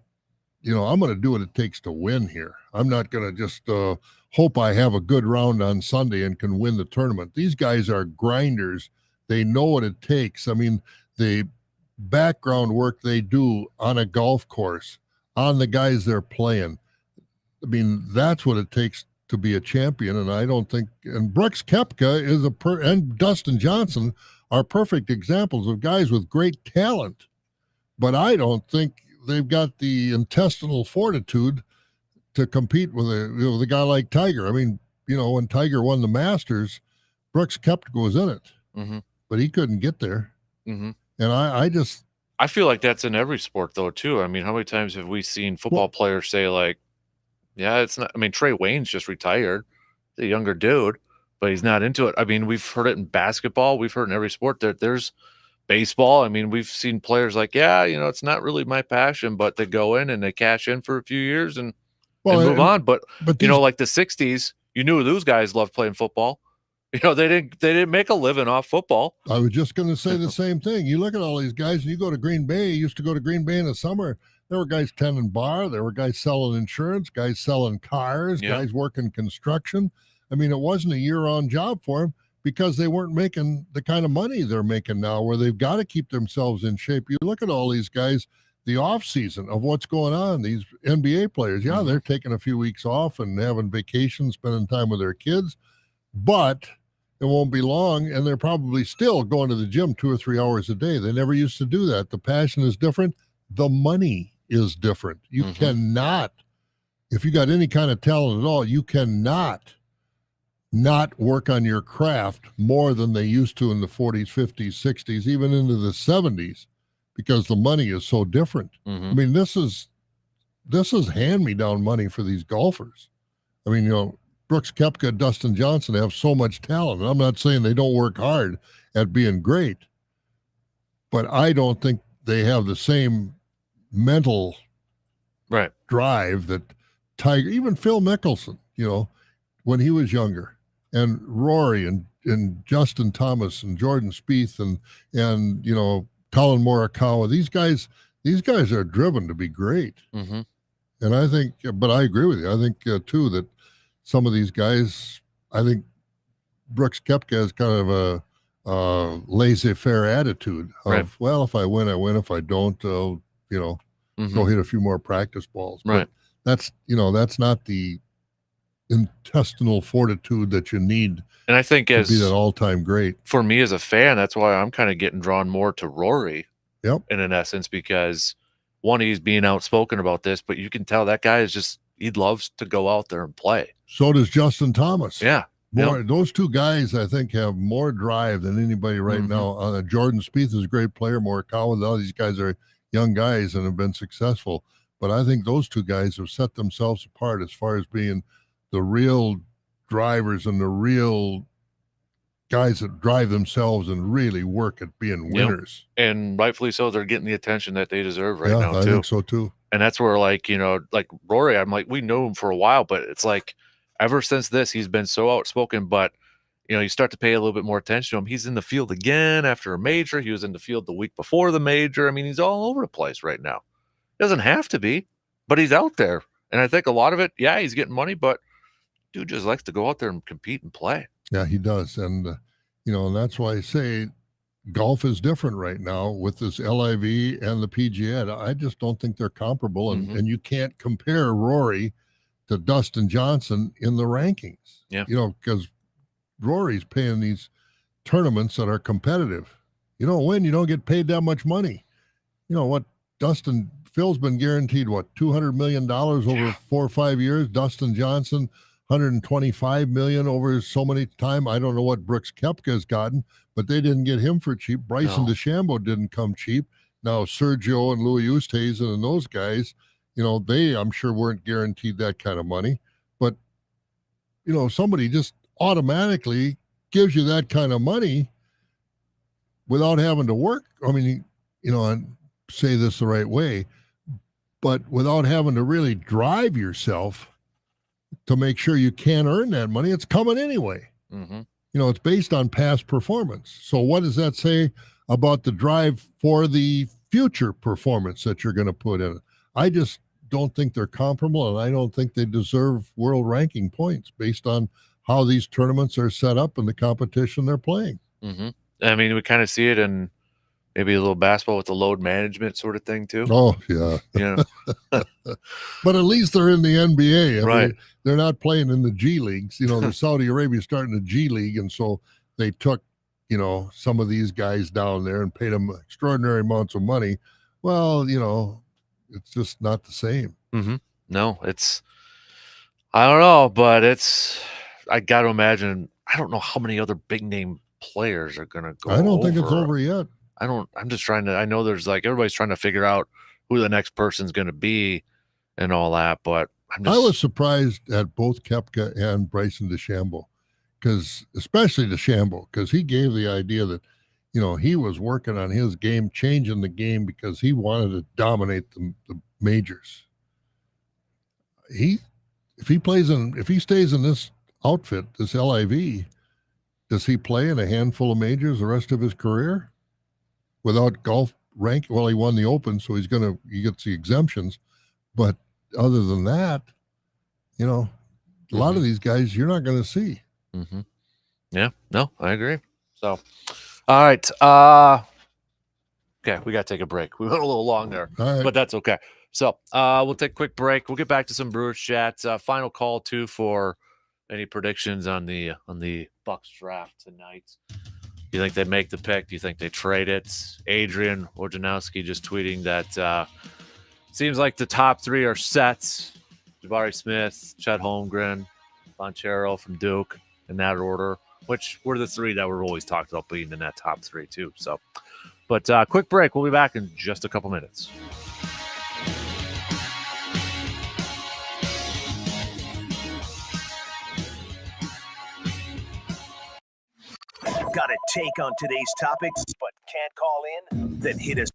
I'm going to do what it takes to win here. I'm not going to just hope I have a good round on Sunday and can win the tournament. These guys are grinders. They know what it takes. I mean, the background work they do on a golf course, on the guys they're playing. I mean, that's what it takes to be a champion. And I don't think, and Brooks Koepka is and Dustin Johnson are perfect examples of guys with great talent. But I don't think they've got the intestinal fortitude to compete with a guy like Tiger. I mean, when Tiger won the Masters, Brooks Koepka was in it, but he couldn't get there. And I feel like that's in every sport though too. I mean, how many times have we seen football players say like, yeah, it's not, I mean, Trey Wayne's just retired, the younger dude, but he's not into it. I mean, we've heard it in basketball. We've heard in every sport that there's baseball. I mean, we've seen players like, yeah, it's not really my passion, but they go in and they cash in for a few years and move on. But these, like the 60s, you knew those guys loved playing football. They didn't make a living off football. I was just going to say the same thing. You look at all these guys, and you go to Green Bay. You used to go to Green Bay in the summer. There were guys tending bar. There were guys selling insurance, guys selling cars, guys working construction. I mean, it wasn't a year-round job for them because they weren't making the kind of money they're making now where they've got to keep themselves in shape. You look at all these guys, the off-season of what's going on, these NBA players, they're taking a few weeks off and having vacations, spending time with their kids, but it won't be long, and they're probably still going to the gym 2 or 3 hours a day. They never used to do that. The passion is different. The money is different. You cannot, if you got any kind of talent at all, you cannot not work on your craft more than they used to in the 40s, 50s, 60s, even into the 70s, because the money is so different. I mean, this is hand-me-down money for these golfers. I mean, Brooks Koepka, Dustin Johnson have so much talent. And I'm not saying they don't work hard at being great, but I don't think they have the same mental drive that Tiger, even Phil Mickelson, when he was younger, and Rory and Justin Thomas and Jordan Spieth and Colin Morikawa, these guys are driven to be great. And I think, but I agree with you. I think too that some of these guys, I think Brooks Koepka has kind of a laissez-faire attitude of, well, if I win, I win. If I don't, I'll, go hit a few more practice balls. But that's not the intestinal fortitude that you need. And I think to be that all-time great. For me as a fan, that's why I'm kind of getting drawn more to Rory. Yep. In an essence, because one, he's being outspoken about this, but you can tell that guy is just, he loves to go out there and play. So does Justin Thomas. Yeah. Those two guys, I think, have more drive than anybody right now. Jordan Spieth is a great player. Morikawa, all these guys are young guys and have been successful. But I think those two guys have set themselves apart as far as being the real drivers and the real guys that drive themselves and really work at being winners. And rightfully so, they're getting the attention that they deserve now, too. I think so, too. And that's where, like Rory, I'm like, we knew him for a while, but it's like ever since this, he's been so outspoken. But, you start to pay a little bit more attention to him. He's in the field again after a major. He was in the field the week before the major. I mean, he's all over the place right now. Doesn't have to be, but he's out there. And I think a lot of it, he's getting money, but dude just likes to go out there and compete and play. Yeah, he does. And, And that's why I say golf is different right now with this LIV and the PGA. I just don't think they're comparable, and you can't compare Rory to Dustin Johnson in the rankings. Yeah. Because Rory's paying these tournaments that are competitive. You don't win, you don't get paid that much money. What Phil's been guaranteed $200 million over 4 or 5 years. Dustin Johnson, $125 million over so many time. I don't know what Brooks Koepka's gotten, but they didn't get him for cheap. Bryson DeChambeau didn't come cheap. Now Sergio and Louis Oosthuizen and those guys, they I'm sure weren't guaranteed that kind of money. But somebody just automatically gives you that kind of money without having to work. I mean, and say this the right way, but without having to really drive yourself to make sure you can earn that money, it's coming anyway. It's based on past performance. So what does that say about the drive for the future performance that you're going to put in? I just don't think they're comparable, and I don't think they deserve world ranking points based on how these tournaments are set up and the competition they're playing. I mean, we kind of see it in maybe a little basketball with the load management sort of thing too. Oh, yeah. But at least they're in the NBA. I mean, they're not playing in the G Leagues. The Saudi Arabia starting the G League, and so they took, some of these guys down there and paid them extraordinary amounts of money. Well, it's just not the same. No, I don't know, but I got to imagine, I don't know how many other big name players are going to go. I don't think it's over yet. I'm just trying to, I know there's everybody's trying to figure out who the next person's going to be and all that, but I was surprised at both Koepka and Bryson DeChambeau, especially DeChambeau, because he gave the idea that, he was working on his game, changing the game because he wanted to dominate the majors. If he stays in this outfit, this LIV, does he play in a handful of majors the rest of his career without golf rank? Well, he won the Open, so he gets the exemptions. But other than that, a lot of these guys you're not going to see. Yeah, no, I agree. So, all right. Okay, we got to take a break. We went a little long there, but that's okay. So we'll take a quick break. We'll get back to some Brewers chat. Final call too for any predictions on the Bucks draft tonight. Do you think they make the pick? Do you think they trade it? Adrian Wojnarowski just tweeting that seems like the top three are set. Jabari Smith, Chet Holmgren, Bonchero from Duke in that order, which were the three that were always talked about being in that top three too. So, but quick break. We'll be back in just a couple minutes. Got a take on today's topics but can't call in? Then hit us.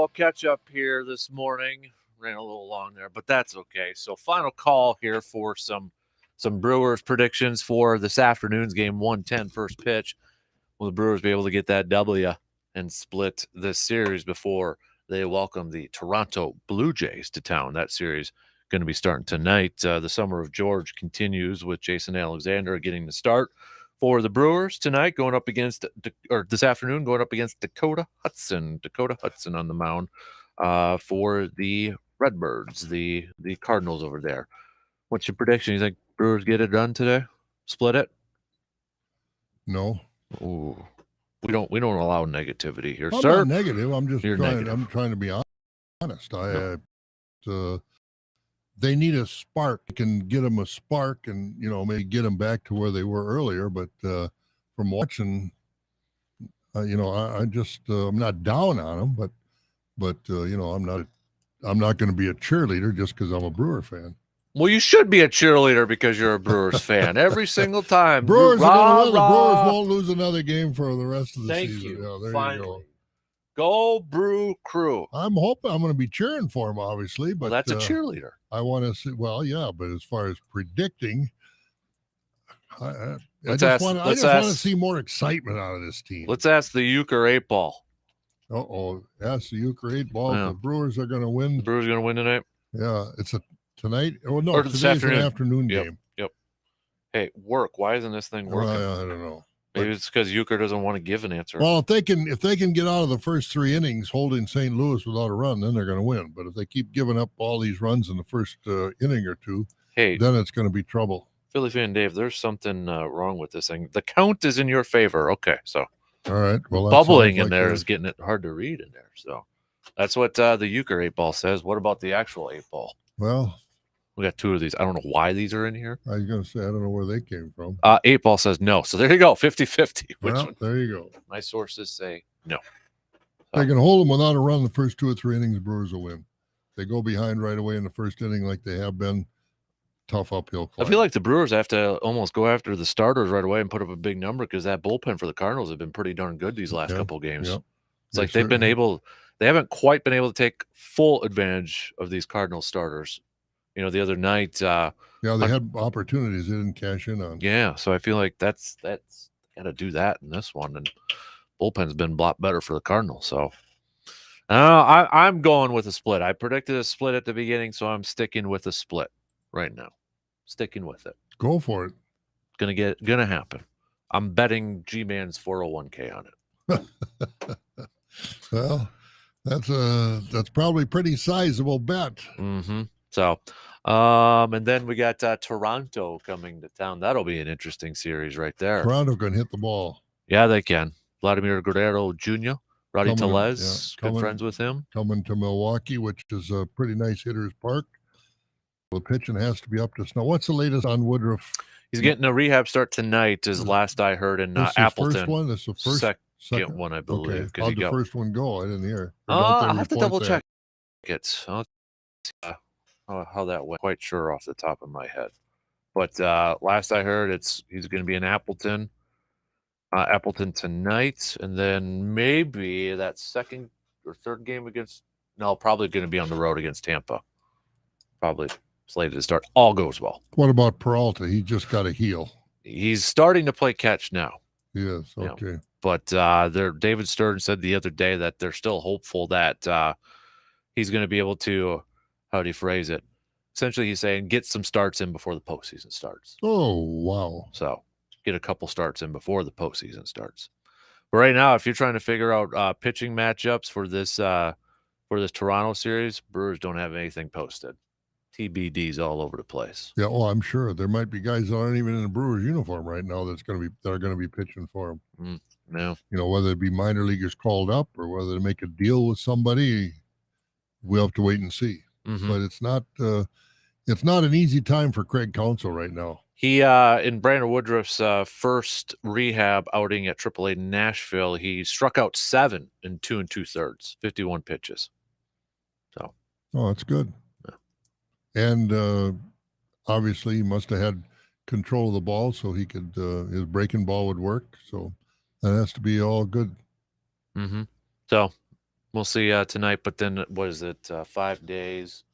I'll catch up here this morning. Ran a little long there, but that's okay. So final call here for some Brewers predictions for this afternoon's game. 1:10 first pitch. Will the Brewers be able to get that W and split this series before they welcome the Toronto Blue Jays to town? That series going to be starting tonight. The summer of George continues with Jason Alexander getting the start for the Brewers tonight, going up against, or this afternoon, going up against Dakota Hudson. Dakota Hudson on the mound for the Redbirds, the Cardinals over there. What's your prediction? You think Brewers get it done today? Split it? No. Ooh. We don't allow negativity here, I'm sir. not negative. I'm just You're trying. negative. I'm trying to be honest. They need a spark. You can get them a spark, and maybe get them back to where they were earlier. But from watching, I just I'm not down on them, but I'm not going to be a cheerleader just because I'm a Brewer fan. Well, you should be a cheerleader because you're a Brewers fan every single time. Brewers are going to win. The Brewers won't lose another game for the rest of the Thank season. you. Yeah, there Finally. you go. Go Brew Crew. I'm hoping I'm going to be cheering for him, obviously, but Well, that's a cheerleader. I want to see. Well, yeah, but as far as predicting, I Let's want to see more excitement out of this team. Let's ask the Euchre 8-ball. Ask the Euchre 8-ball. Yeah. The Brewers are going to win. The Brewers going to win tonight? Yeah, it's tonight. Oh no, Or this today's afternoon. an afternoon game. Yep. Hey, work. Why isn't this thing working? I don't know. Maybe it's because Euchre doesn't want to give an answer. Well, if they can get out of the first 3 innings holding St. Louis without a run, then they're going to win. But if they keep giving up all these runs in the first inning or two, then it's going to be trouble. Philly fan Dave, there's something wrong with this thing. The count is in your favor. Okay, so all right. Well, bubbling in there is getting it hard to read in there. So that's what the Euchre 8-ball says. What about the actual 8-ball? Well, we got 2 of these. I don't know why these are in here. I was going to say, I don't know where they came from. 8-ball says no. So there you go, 50-50. Well, there you go. My sources say no. They can hold them without a run the first 2 or 3 innings, Brewers will win. They go behind right away in the first inning like they have been. Tough uphill climb. I feel like the Brewers have to almost go after the starters right away and put up a big number because that bullpen for the Cardinals have been pretty darn good these last couple of games. Yep. It's like they haven't quite been able to take full advantage of these Cardinals starters. The other night. They had opportunities they didn't cash in on. Yeah, so I feel like that's got to do that in this one, and bullpen's been a lot better for the Cardinals. So I'm going with a split. I predicted a split at the beginning, so I'm sticking with a split right now. Sticking with it. Go for it. Gonna happen. I'm betting G-Man's 401k on it. Well, that's probably a pretty sizable bet. Mm-hmm. So, and then we got Toronto coming to town. That'll be an interesting series right there. Toronto can hit the ball. Yeah, they can. Vladimir Guerrero Jr., Rowdy Tellez, good friends with him. Coming to Milwaukee, which is a pretty nice hitter's park. The pitching has to be up to snow. What's the latest on Woodruff? He's getting a rehab start tonight, is last I heard, in Appleton. First one? This is the second one, I believe. Okay. How'd the first one go? I didn't hear. I'll have to double check it. I'll see how that went. Quite sure off the top of my head. But last I heard, he's going to be in Appleton tonight, and then maybe that second or third game probably going to be on the road against Tampa. Probably slated to start. All goes well. What about Peralta? He just got a heel. He's starting to play catch now. Yes, okay. But David Stern said the other day that they're still hopeful that he's going to be able to, how do you phrase it? Essentially, he's saying get some starts in before the postseason starts. Oh, wow. So get a couple starts in before the postseason starts. But right now, if you're trying to figure out pitching matchups for this Toronto series, Brewers don't have anything posted. TBDs all over the place. Yeah, well, I'm sure there might be guys that aren't even in a Brewers uniform right now that are going to be pitching for them. Yeah. Whether it be minor leaguers called up or whether to make a deal with somebody, we'll have to wait and see. Mm-hmm. But it's not an easy time for Craig Counsell right now. He in Brandon Woodruff's first rehab outing at AAA Nashville, he struck out 7 in 2 2/3, 51 pitches. So, that's good. And obviously, he must have had control of the ball so he could his breaking ball would work. So that has to be all good. Mm-hmm. So We'll see tonight, but then what is it? 5 days.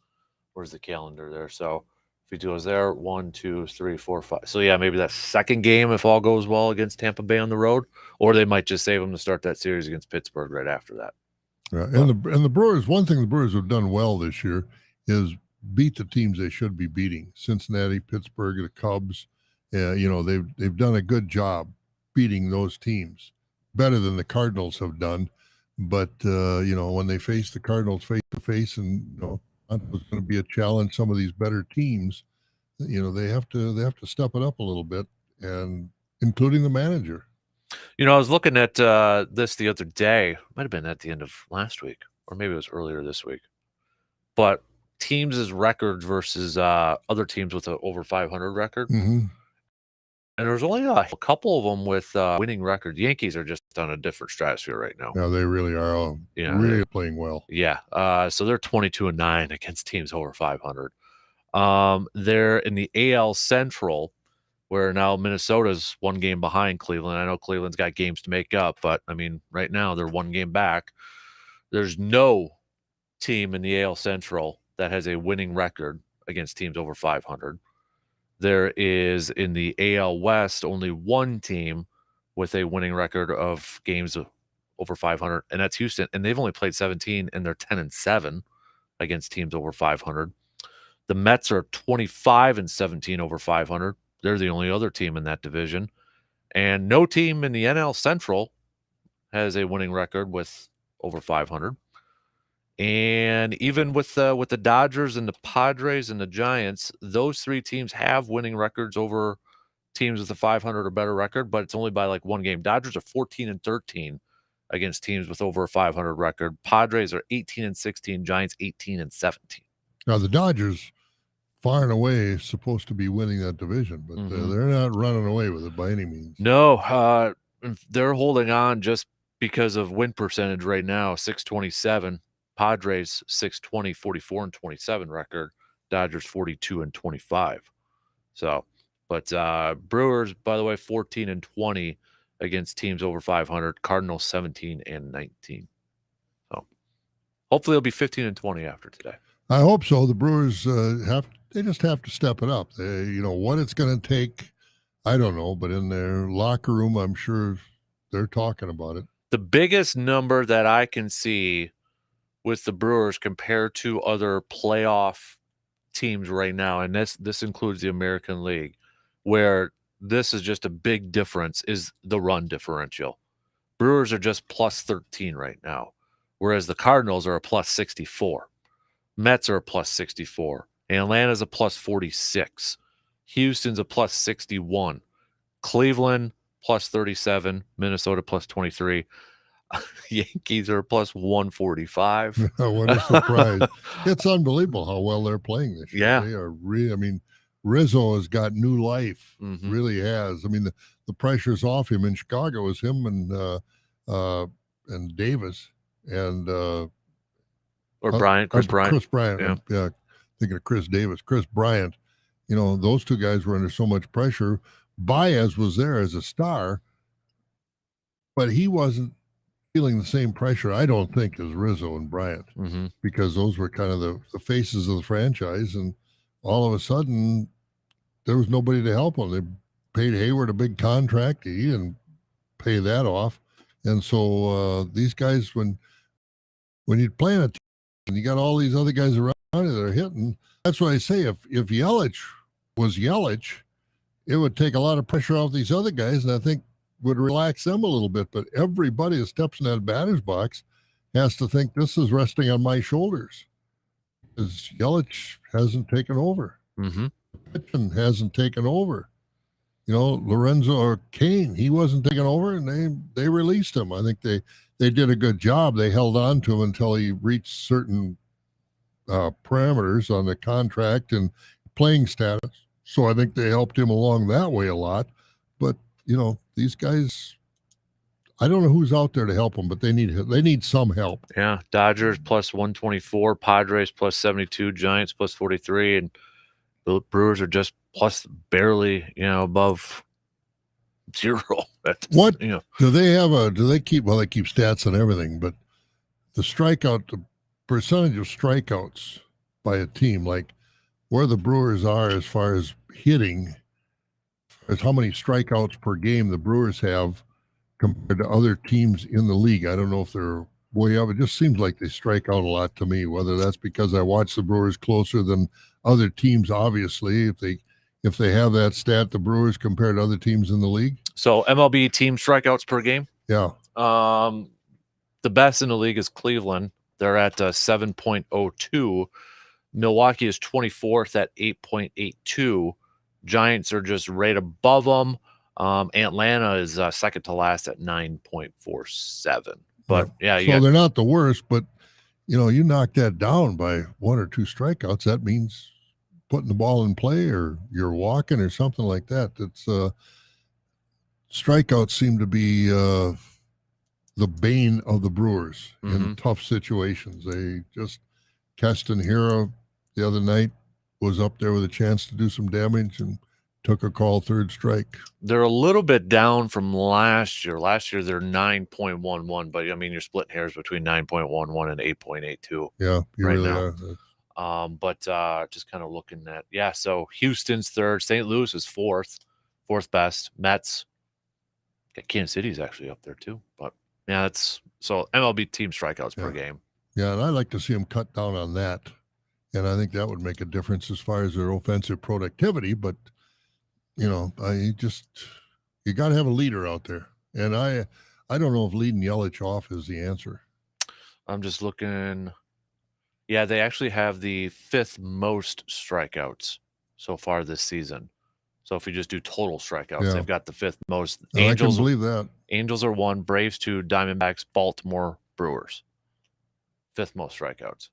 Where's the calendar there? So if he goes there, 1, 2, 3, 4, 5. So yeah, maybe that second game if all goes well against Tampa Bay on the road, or they might just save him to start that series against Pittsburgh right after that. Yeah, and the Brewers. One thing the Brewers have done well this year is beat the teams they should be beating: Cincinnati, Pittsburgh, the Cubs. They've done a good job beating those teams, better than the Cardinals have done. But when they face the Cardinals face to face, and it was going to be a challenge. Some of these better teams, they have to step it up a little bit, and including the manager. I was looking at this the other day. Might have been at the end of last week, or maybe it was earlier this week. But teams' records versus other teams with an over 500 record. Mm-hmm. And there's only a couple of them with winning records. Yankees are just on a different stratosphere right now. Yeah, they really are. Really playing well. Yeah. So they're 22-9 against teams over 500. They're in the AL Central, where now Minnesota's one game behind Cleveland. I know Cleveland's got games to make up, but I mean, right now they're one game back. There's no team in the AL Central that has a winning record against teams over 500. There is in the AL West only one team with a winning record of games over 500, and that's Houston. And they've only played 17, and they're 10-7 against teams over 500. The Mets are 25-17 over 500. They're the only other team in that division. And no team in the NL Central has a winning record with over 500. And even with the Dodgers and the Padres and the Giants, those three teams have winning records over teams with a 500 or better record, but it's only by like one game. Dodgers are 14-13 against teams with over a 500 record. Padres are 18-16, Giants 18-17. Now the Dodgers, far and away, supposed to be winning that division, but they're not running away with it by any means. No, they're holding on just because of win percentage right now, 627. Padres 620, 44-27 record. Dodgers 42-25. So, but Brewers, by the way, 14-20 against teams over 500. Cardinals 17-19. So, hopefully it'll be 15-20 after today. I hope so. The Brewers they just have to step it up. What it's going to take, I don't know, but in their locker room, I'm sure they're talking about it. The biggest number that I can see with the Brewers compared to other playoff teams right now, and this includes the American League, where this is just a big difference, is the run differential. Brewers are just plus 13 right now, whereas the Cardinals are a plus 64. Mets are a plus 64. Atlanta's a plus 46. Houston's a plus 61. Cleveland plus 37. Minnesota plus 23. Yankees are plus 145. What a surprise. It's unbelievable how well they're playing this year. Yeah. They are really, I mean, Rizzo has got new life, really has. I mean, the pressure's off him. In Chicago, it was him and Davis and Chris Bryant. Chris Bryant. Yeah. Thinking of Chris Davis. Chris Bryant. Those two guys were under so much pressure. Baez was there as a star, but he wasn't feeling the same pressure, I don't think, as Rizzo and Bryant, because those were kind of the faces of the franchise, and all of a sudden there was nobody to help them. They paid Hayward a big contract. He didn't pay that off. And so these guys, when you're playing a team and you got all these other guys around you that are hitting, that's why I say if Yelich was Yelich, it would take a lot of pressure off these other guys, and I think would relax them a little bit. But everybody that steps in that batter's box has to think this is resting on my shoulders, because Yelich hasn't taken over. Pitching hasn't taken over. Lorenzo or Kane, he wasn't taken over, and they released him. I think they did a good job. They held on to him until he reached certain parameters on the contract and playing status. So I think they helped him along that way a lot. But these guys, I don't know who's out there to help them, but they need some help. Yeah, Dodgers plus 124, Padres plus 72, Giants plus 43, and the Brewers are just plus barely, above zero. Do they keep? Well, they keep stats on everything, but the percentage of strikeouts by a team, like where the Brewers are as far as hitting, as how many strikeouts per game the Brewers have compared to other teams in the league. I don't know if they're way up. It just seems like they strike out a lot to me, whether that's because I watch the Brewers closer than other teams, obviously. If they have that stat, the Brewers compared to other teams in the league. So MLB team strikeouts per game. Yeah. The best in the league is Cleveland. They're at 7.02. Milwaukee is 24th at 8.82. Giants are just right above them. Atlanta is second to last at 9.47. But yeah, so they're not the worst, but you knock that down by one or two strikeouts, that means putting the ball in play or you're walking or something like that. It's strikeouts seem to be the bane of the Brewers in tough situations. They just Keston Hira the other night was up there with a chance to do some damage and took a call third strike. They're a little bit down from last year. Last year they're 9.11, but I mean you're splitting hairs between 9.11 and 8.82. Yeah, you right really now. are. But just kind of looking at so Houston's third, St. Louis is fourth best. Mets, Kansas City's actually up there too. But yeah, that's so MLB team strikeouts per game. Yeah, and I'd like to see them cut down on that. And I think that would make a difference as far as their offensive productivity. But, you got to have a leader out there. And I don't know if leading Yelich off is the answer. I'm just looking. Yeah, they actually have the fifth most strikeouts so far this season. So if you just do total strikeouts, they've got the fifth most. Angels, I can believe that. Angels are 1, Braves 2, Diamondbacks, Baltimore, Brewers. Fifth most strikeouts.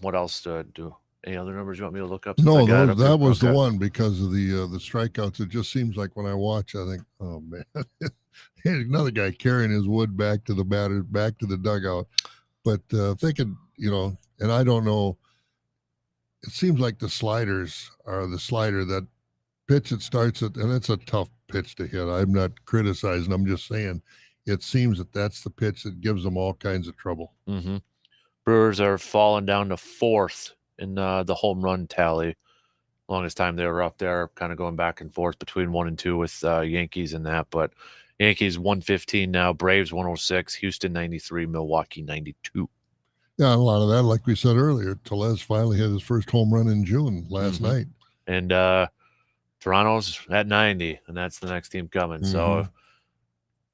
What else to do? Any other numbers you want me to look up? No, that was the one because of the strikeouts. It just seems like when I watch, I think, oh man, another guy carrying his wood back to the batter, back to the dugout. But if they could, and I don't know, it seems like the sliders are the slider, that pitch that starts it, and it's a tough pitch to hit. I'm not criticizing. I'm just saying it seems that that's the pitch that gives them all kinds of trouble. Mm-hmm. Brewers are falling down to fourth in the home run tally. Longest time they were up there, kind of going back and forth between 1 and 2 with Yankees and that. But Yankees 115 now, Braves 106, Houston 93, Milwaukee 92. Yeah, a lot of that, like we said earlier, Tellez finally hit his first home run in June last night. And Toronto's at 90, and that's the next team coming. So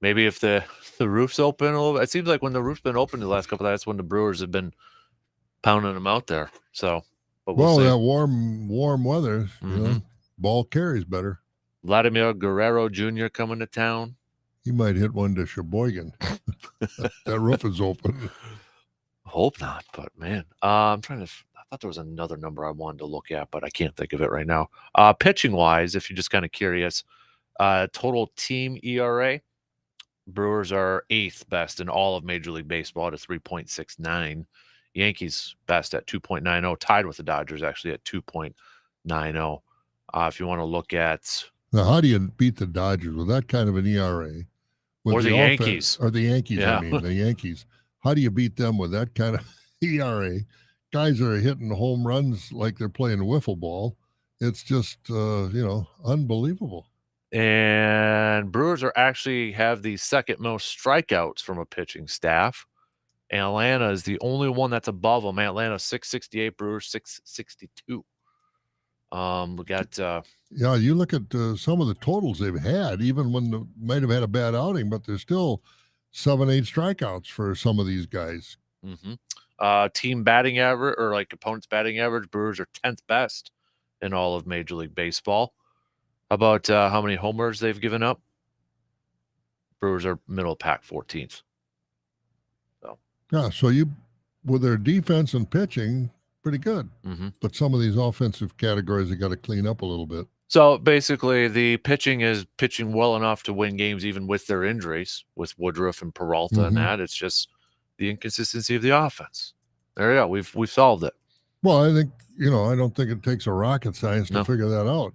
maybe if the roof's open a little bit, it seems like when the roof's been open the last couple of days, that's when the Brewers have been pounding them out there. So, but we'll see. That warm weather, ball carries better. Vladimir Guerrero Jr. coming to town. He might hit one to Sheboygan. That roof is open. Hope not, but man, I thought there was another number I wanted to look at, but I can't think of it right now. Pitching wise, if you're just kind of curious, total team ERA, Brewers are 8th best in all of Major League Baseball at a 3.69. Yankees best at 2.90, tied with the Dodgers actually at 2.90. If you want to look at now, how do you beat the Dodgers with that kind of an ERA? Or the Yankees. Or the Yankees, yeah. I mean, the Yankees. How do you beat them with that kind of ERA? Guys are hitting home runs like they're playing wiffle ball. It's just, unbelievable. And Brewers are actually have the second most strikeouts from a pitching staff. Atlanta is the only one that's above them. Atlanta 668, Brewers 662. We got you look at some of the totals they've had, even when they might have had a bad outing, but there's still 7-8 strikeouts for some of these guys. Team batting average, or like opponent's batting average, Brewers are 10th best in all of Major League Baseball. How about how many homers they've given up? Brewers are middle pack 14th. So with their defense and pitching, pretty good. But some of these offensive categories, they got to clean up a little bit. So basically, the pitching is pitching well enough to win games, even with their injuries, with Woodruff and Peralta and that. It's just the inconsistency of the offense. There you go. We've solved it. Well, I think I don't think it takes a rocket science to figure that out.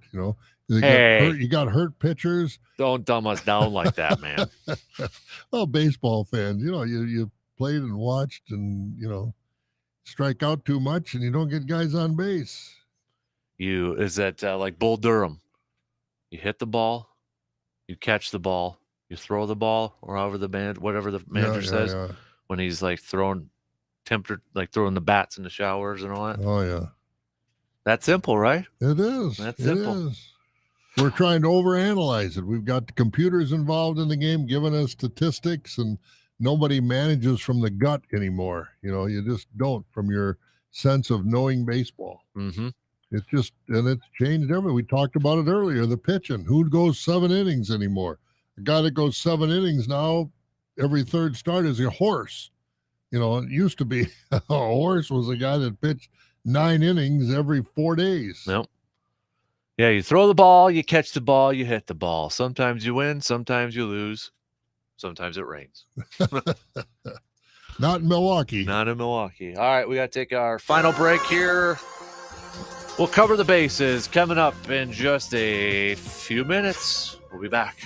You got hurt pitchers. Don't dumb us down like that, man. Well, baseball fans, you played and watched, and strike out too much, and you don't get guys on base. Is that like Bull Durham? You hit the ball, you catch the ball, you throw the ball, or whatever the manager says when he's like throwing the bats in the showers and all that. Oh yeah, that's simple, right? It is. That's simple. It is. We're trying to overanalyze it. We've got the computers involved in the game, giving us statistics, and nobody manages from the gut anymore. You just don't, from your sense of knowing baseball. Mm-hmm. It's changed everything. We talked about it earlier, the pitching. Who goes 7 innings anymore? A guy that goes 7 innings now, every third start is a horse. It used to be a horse was a guy that pitched 9 innings every 4 days. Nope. Yeah, you throw the ball, you catch the ball, you hit the ball. Sometimes you win, sometimes you lose. Sometimes it rains. Not in Milwaukee. Not in Milwaukee. All right, we got to take our final break here. We'll cover the bases coming up in just a few minutes. We'll be back.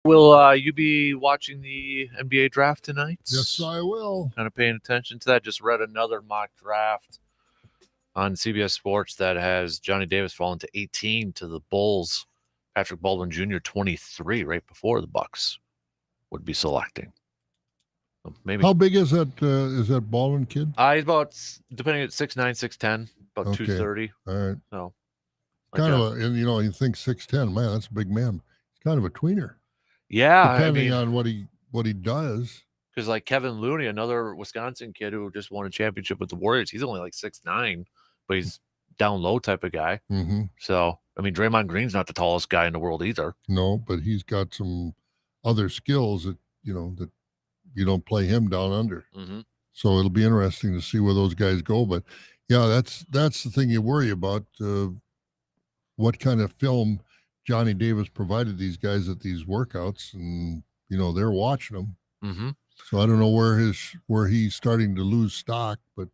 Will you be watching the NBA draft tonight? Yes, I will. Kind of paying attention to that. Just read another mock draft on CBS Sports that has Johnny Davis falling to 18 to the Bulls. Patrick Baldwin Jr. 23, right before the Bucks would be selecting. So maybe. How big is that Baldwin kid? He's about, depending at 6'9", 6'10", about Okay. 230. All right. So Kind of and you think 6'10", man, that's a big man. He's kind of a tweener. Yeah, depending on what he does. Because like Kevin Looney, another Wisconsin kid who just won a championship with the Warriors, he's only like 6'9", but he's down low type of guy. Mm-hmm. So I mean, Draymond Green's not the tallest guy in the world either. No, but he's got some other skills that that you don't play him down under. Mm-hmm. So it'll be interesting to see where those guys go. But yeah, that's the thing you worry about. What kind of film Johnny Davis provided these guys at these workouts, and they're watching them. Mm-hmm. So I don't know where he's starting to lose stock, but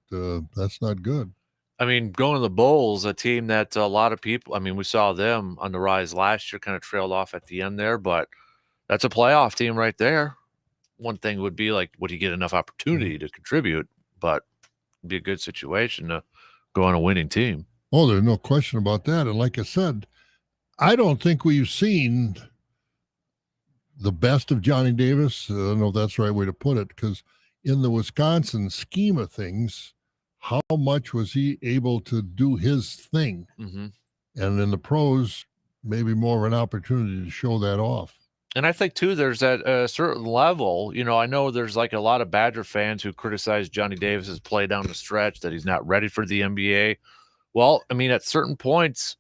that's not good. I mean, going to the Bulls, a team that a lot of people, I mean, we saw them on the rise last year, kind of trailed off at the end there, but that's a playoff team right there. One thing would be like, would he get enough opportunity to contribute? But it'd be a good situation to go on a winning team. Oh, there's no question about that. And like I said, I don't think we've seen the best of Johnny Davis. I don't know if that's the right way to put it, because in the Wisconsin scheme of things, how much was he able to do his thing? Mm-hmm. And in the pros, maybe more of an opportunity to show that off. And I think, too, there's at a certain level, I know there's like a lot of Badger fans who criticize Johnny Davis's play down the stretch, that he's not ready for the NBA. Well, I mean, at certain points,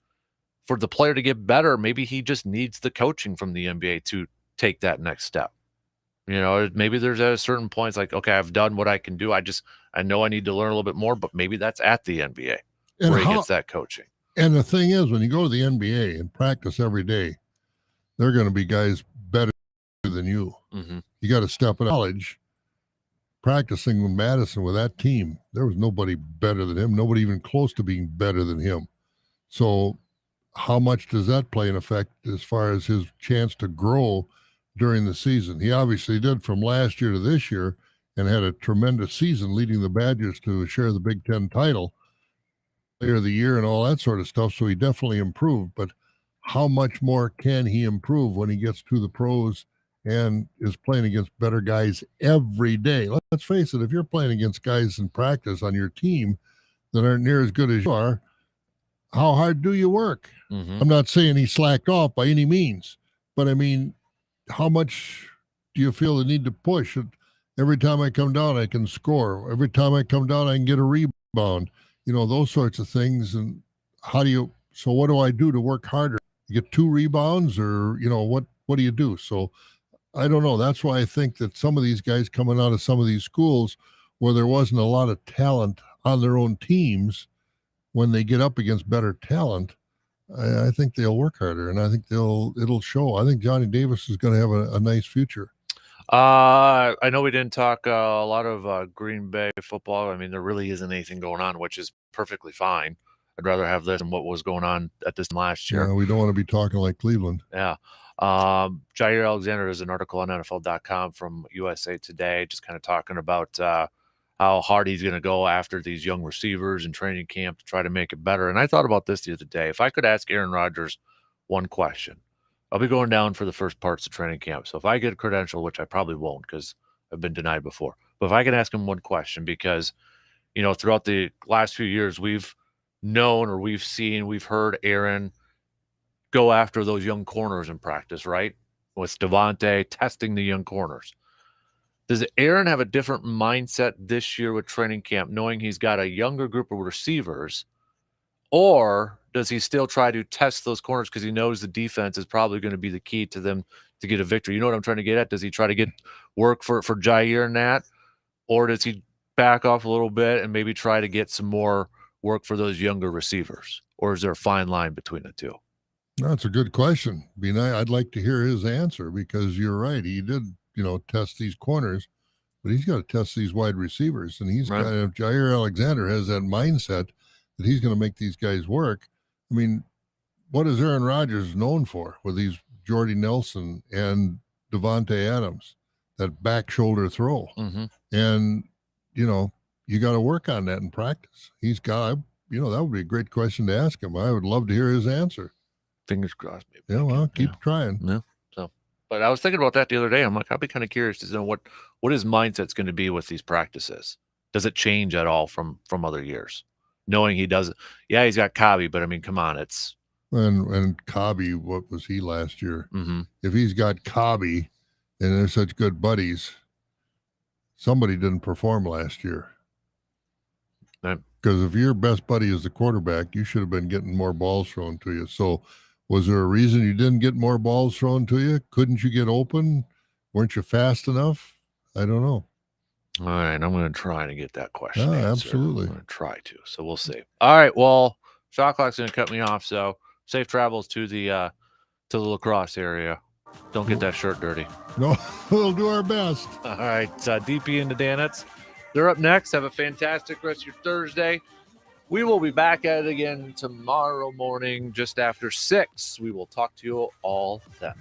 for the player to get better, maybe he just needs the coaching from the NBA to take that next step. Maybe there's at a certain point, it's like, okay, I've done what I can do. I know I need to learn a little bit more, but maybe that's at the NBA where he gets that coaching. And the thing is, when you go to the NBA and practice every day, they're going to be guys better than you. Mm-hmm. You got to step in college. Practicing with Madison with that team, there was nobody better than him, nobody even close to being better than him. So how much does that play in effect as far as his chance to grow during the season? He obviously did from last year to this year and had a tremendous season, leading the Badgers to share the Big Ten title, player of the year and all that sort of stuff. So he definitely improved, but how much more can he improve when he gets to the pros and is playing against better guys every day? Let's face it, if you're playing against guys in practice on your team that aren't near as good as you are, how hard do you work? Mm-hmm. I'm not saying he slacked off by any means, but I mean, how much do you feel the need to push? Every time I come down, I can score. Every time I come down, I can get a rebound. Those sorts of things. And so what do I do to work harder? You get 2 rebounds, or, what do you do? So I don't know. That's why I think that some of these guys coming out of some of these schools where there wasn't a lot of talent on their own teams, when they get up against better talent, I think they'll work harder, and I think it'll show. I think Johnny Davis is going to have a nice future. I know we didn't talk a lot of Green Bay football. I mean, there really isn't anything going on, which is perfectly fine. I'd rather have this than what was going on at this last year. Yeah, we don't want to be talking like Cleveland. Yeah. Jair Alexander, has an article on NFL.com from USA Today, just kind of talking about how hard he's going to go after these young receivers in training camp to try to make it better. And I thought about this the other day. If I could ask Aaron Rodgers one question, I'll be going down for the first parts of training camp. So if I get a credential, which I probably won't because I've been denied before, but if I can ask him one question, because, throughout the last few years, we've known, or we've heard Aaron go after those young corners in practice, right? With Devontae testing the young corners. Does Aaron have a different mindset this year with training camp, knowing he's got a younger group of receivers, or does he still try to test those corners because he knows the defense is probably going to be the key to them to get a victory? You know what I'm trying to get at? Does he try to get work for Jair in that, or does he back off a little bit and maybe try to get some more work for those younger receivers, or is there a fine line between the two? That's a good question. I'd like to hear his answer, because you're right. He did, test these corners, but he's got to test these wide receivers. And if Jair Alexander has that mindset that he's going to make these guys work. I mean, what is Aaron Rodgers known for with these Jordy Nelson and Devontae Adams, that back shoulder throw. Mm-hmm. And, you got to work on that in practice. He's got, that would be a great question to ask him. I would love to hear his answer. Fingers crossed. Maybe. Yeah, well, keep trying. Yeah. So, but I was thinking about that the other day. I'm like, I'd be kind of curious to know what his mindset's going to be with these practices. Does it change at all from other years? Knowing he doesn't. Yeah, he's got Cobby, but I mean, come on, it's. And Cobby, what was he last year? Mm-hmm. If he's got Cobby and they're such good buddies, somebody didn't perform last year. Because if your best buddy is the quarterback, you should have been getting more balls thrown to you. So was there a reason you didn't get more balls thrown to you? Couldn't you get open? Weren't you fast enough? I don't know. All right, I'm going to try to get that question answered. Absolutely. I'm going to try to. So we'll see. All right, well, shot clock's going to cut me off, so safe travels to the La Crosse area. Don't get that shirt dirty. No, we'll do our best. All right, DP and the Danettes. They're up next. Have a fantastic rest of your Thursday. We will be back at it again tomorrow morning just after 6. We will talk to you all then.